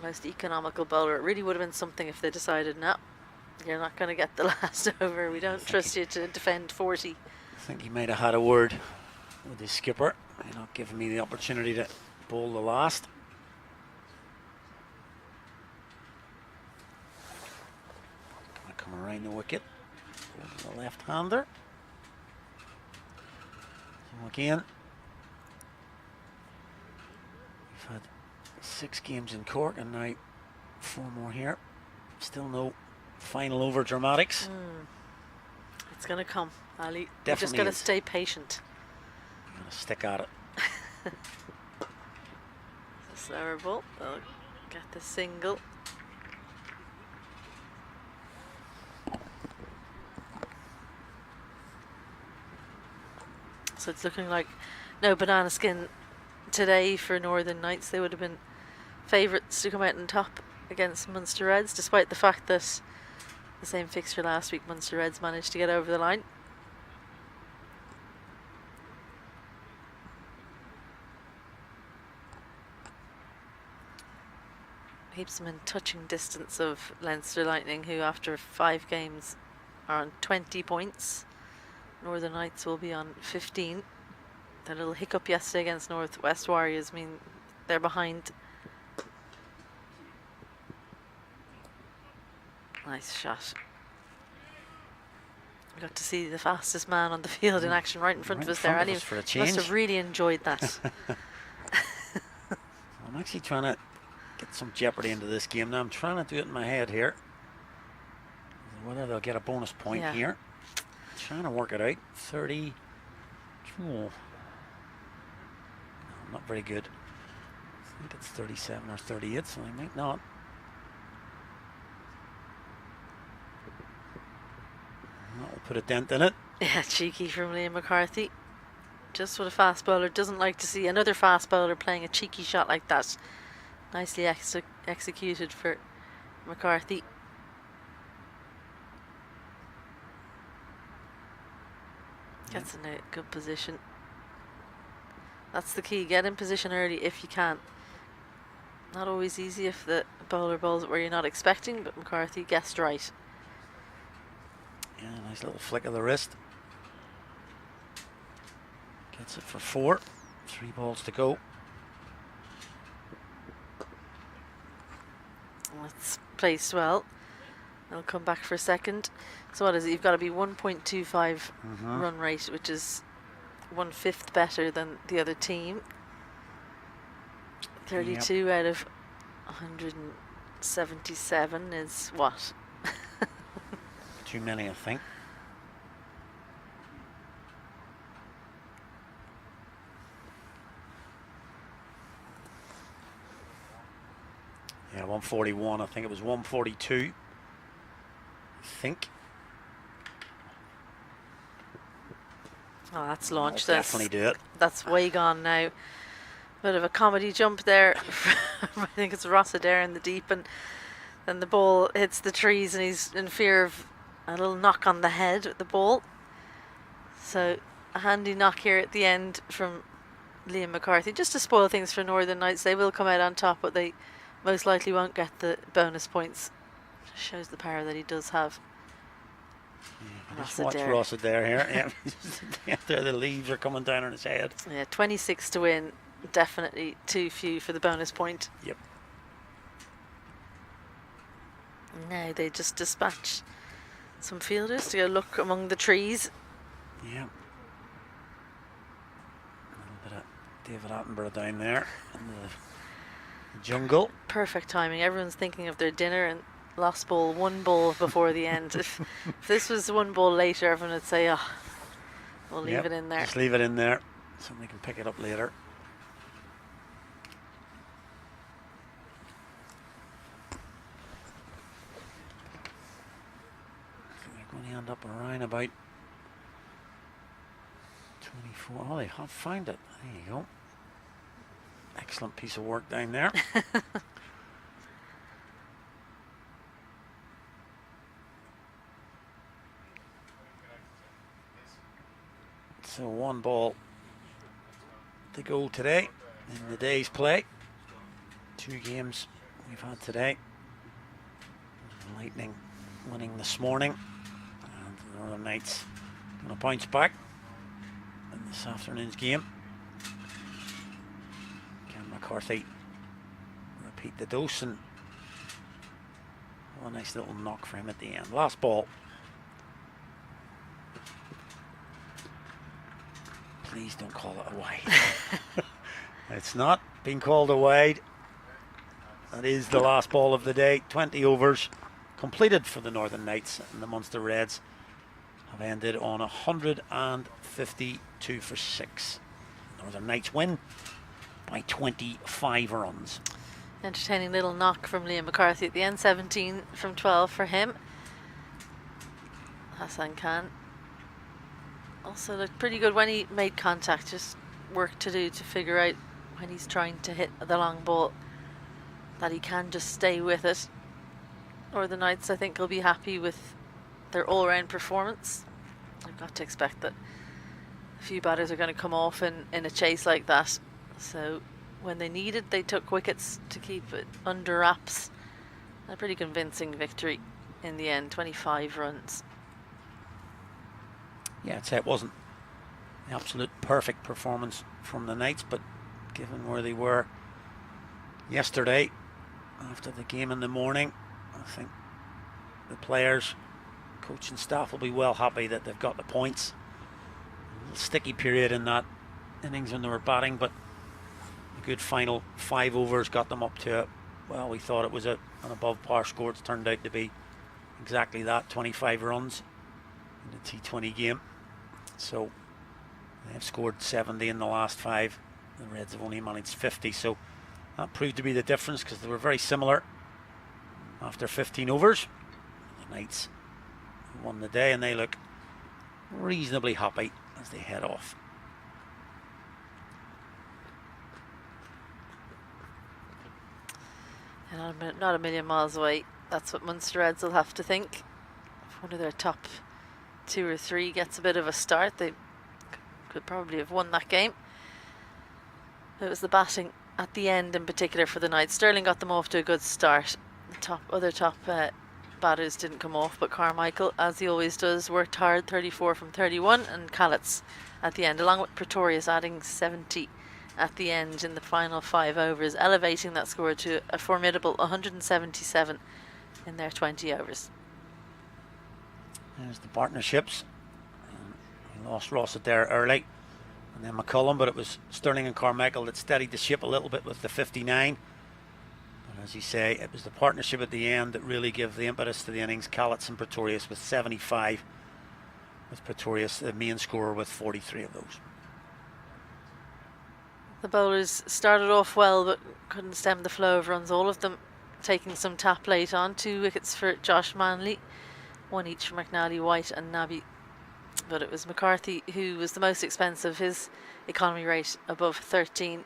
Speaker 2: Most economical bowler. It really would have been something if they decided, no, you're not going to get the last over. We don't trust you to defend 40.
Speaker 1: I think he might have had a word with his skipper. You're not giving me the opportunity to bowl the last. Gonna come around the wicket. Over the left-hander. So again, we've had 6 games in Cork and now 4 more here. Still no final over dramatics.
Speaker 2: It's going to come, Ali.
Speaker 1: Definitely
Speaker 2: you just got to stay patient.
Speaker 1: I'm going to stick at it.
Speaker 2: Slower ball. They'll get the single. So it's looking like no banana skin today for Northern Knights. They would have been favourites to come out on top against Munster Reds, despite the fact that the same fixture last week, Munster Reds managed to get over the line. Keeps them in touching distance of Leinster Lightning, who after 5 games are on 20 points. Northern Knights will be on 15. That little hiccup yesterday against Northwest Warriors mean they're behind. Nice shot. We got to see the fastest man on the field in action right in front of us there. Ali must have really enjoyed that.
Speaker 1: I'm actually trying to get some jeopardy into this game now. I'm trying to do it in my head here. Whether they'll get a bonus point here. Trying to work it out. 30. Oh. No, not very good. I think it's 37 or 38, so I might not. That'll put a dent in it.
Speaker 2: Yeah, cheeky from Liam McCarthy. Just what a fast bowler doesn't like to see. Another fast bowler playing a cheeky shot like that. Nicely executed for McCarthy. Gets in a good position. That's the key. Get in position early if you can. Not always easy if the bowler bowls it where you're not expecting, but McCarthy guessed right.
Speaker 1: Yeah, nice little flick of the wrist. Gets it for 4. 3 balls to go.
Speaker 2: That's placed well. I'll come back for a second. So what is it? You've got to be 1.25 run rate, which is 1/5 better than the other team. 32 out of 177 is what?
Speaker 1: Too many, I think. Yeah, 141. I think it was 142. I think.
Speaker 2: Oh, that's launched.
Speaker 1: That's definitely do it.
Speaker 2: That's way gone now. Bit of a comedy jump there. I think it's Ross Adair in the deep, and then the ball hits the trees, and he's in fear of a little knock on the head with the ball. So a handy knock here at the end from Liam McCarthy, just to spoil things for Northern Knights. They will come out on top, but they most likely won't get the bonus points. Shows the power that he does have.
Speaker 1: Yeah, just watch Ross Adair here. Yeah, there the leaves are coming down on his head.
Speaker 2: Yeah, 26 to win. Definitely too few for the bonus point.
Speaker 1: Yep. Now
Speaker 2: they just dispatch some fielders to go look among the trees.
Speaker 1: Yeah. A little bit of David Attenborough down there in the jungle.
Speaker 2: Perfect timing. Everyone's thinking of their dinner and lost ball, 1 ball before the end. If this was 1 ball later, everyone would say, oh, we'll leave it in there.
Speaker 1: Just leave it in there so we can pick it up later. We're going to end up around about 24. Oh, they have found it. There you go. Excellent piece of work down there. So 1 ball to go today in the day's play. 2 games we've had today. Lightning winning this morning, and the Northern Knights going to bounce back in this afternoon's game. Can McCarthy repeat the dose, and a nice little knock for him at the end. Last ball. Please don't call it a wide. It's not being called a wide. That is the last ball of the day. 20 overs completed for the Northern Knights, and the Munster Reds have ended on 152 for 6. Northern Knights win by 25 runs.
Speaker 2: Entertaining little knock from Liam McCarthy at the end. 17 from 12 for him. Hassan Khan also looked pretty good when he made contact. Just work to do to figure out when he's trying to hit the long ball that he can just stay with it. Northern Knights, I think, will be happy with their all-round performance. I've got to expect that a few batters are going to come off in a chase like that. So when they needed, they took wickets to keep it under wraps. A pretty convincing victory in the end, 25 runs.
Speaker 1: Yeah, I'd say it wasn't the absolute perfect performance from the Knights, but given where they were yesterday after the game in the morning, I think the players, coach and staff will be well happy that they've got the points. A little sticky period in that innings when they were batting, but a good final 5 overs got them up to, well, we thought it was an above par score. It's turned out to be exactly that, 25 runs in the T20 game. So they've scored 70 in the last 5. The Reds have only managed 50, so that proved to be the difference, because they were very similar after 15 overs. The Knights won the day, and they look reasonably happy as they head off.
Speaker 2: And not a million miles away. That's what Munster Reds will have to think. If one of their top 2 or 3 gets a bit of a start, they could probably have won that game. It was the batting at the end in particular for the Knights. Sterling got them off to a good start. The other top batters didn't come off, but Carmichael, as he always does, worked hard, 34 from 31, and Callets at the end, along with Pretorius adding 70 at the end in the final 5 overs, elevating that score to a formidable 177 in their 20 overs.
Speaker 1: There's the partnerships. We lost Rossett there early, and then McCullum, but it was Sterling and Carmichael that steadied the ship a little bit with the 59. But as you say, it was the partnership at the end that really gave the impetus to the innings. Callets and Pretorius with 75, with Pretorius the main scorer with 43 of those.
Speaker 2: The bowlers started off well, but couldn't stem the flow of runs, all of them taking some tap late on. 2 wickets for Josh Manley, 1 each for McNally, White and Nabi. But it was McCarthy who was the most expensive, his economy rate above 13.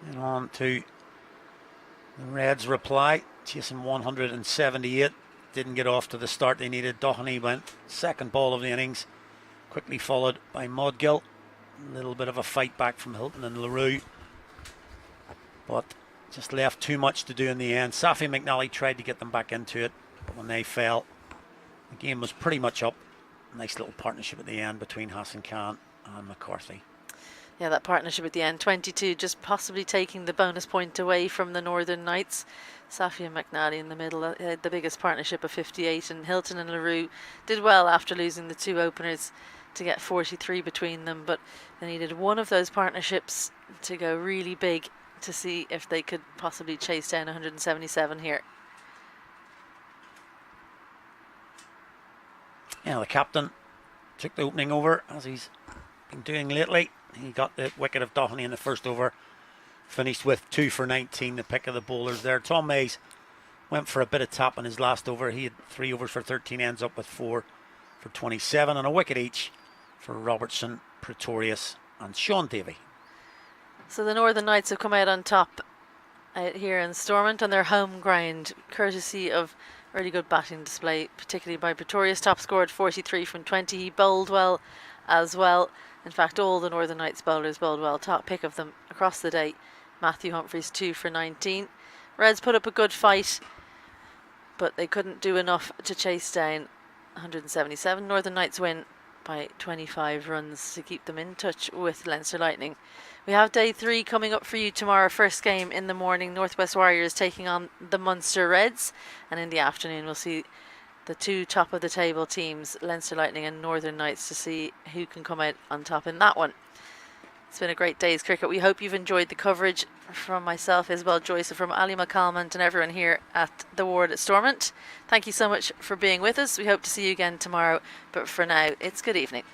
Speaker 1: And on to the Reds' reply, chasing 178. Didn't get off to the start they needed. Doheny went second ball of the innings, quickly followed by Modgill. A little bit of a fight back from Hilton and LaRue, but just left too much to do in the end. Safi McNally tried to get them back into it, but when they fell, the game was pretty much up. Nice little partnership at the end between Hassan Khan and McCarthy.
Speaker 2: Yeah, that partnership at the end, 22, just possibly taking the bonus point away from the Northern Knights. Safi and McNally in the middle, the biggest partnership of 58, and Hilton and LaRue did well after losing the 2 openers to get 43 between them, but they needed one of those partnerships to go really big to see if they could possibly chase down 177 here.
Speaker 1: Yeah, the captain took the opening over, as he's been doing lately. He got the wicket of Doheny in the first over, finished with 2 for 19, the pick of the bowlers there. Tom Mays went for a bit of tap in his last over. He had 3 overs for 13, ends up with 4 for 27, and a wicket each for Robertson, Pretorius and Sean Davey.
Speaker 2: So the Northern Knights have come out on top out here in Stormont on their home ground, courtesy of really good batting display, particularly by Pretoria's top scored 43 from 20. He bowled well as well. In fact, all the Northern Knights bowlers bowled well. Top pick of them across the day. Matthew Humphreys 2 for 19. Reds put up a good fight, but they couldn't do enough to chase down 177. Northern Knights win by 25 runs to keep them in touch with Leinster Lightning. We have day 3 coming up for you tomorrow. First game in the morning, Northwest Warriors taking on the Munster Reds, and in the afternoon we'll see the 2 top of the table teams, Leinster Lightning and Northern Knights, to see who can come out on top in that one. It's been a great day's cricket. We hope you've enjoyed the coverage from myself, Isabel Joyce, from Ali McCalmont and everyone here at the ward at Stormont. Thank you so much for being with us. We hope to see you again tomorrow, but for now, it's good evening.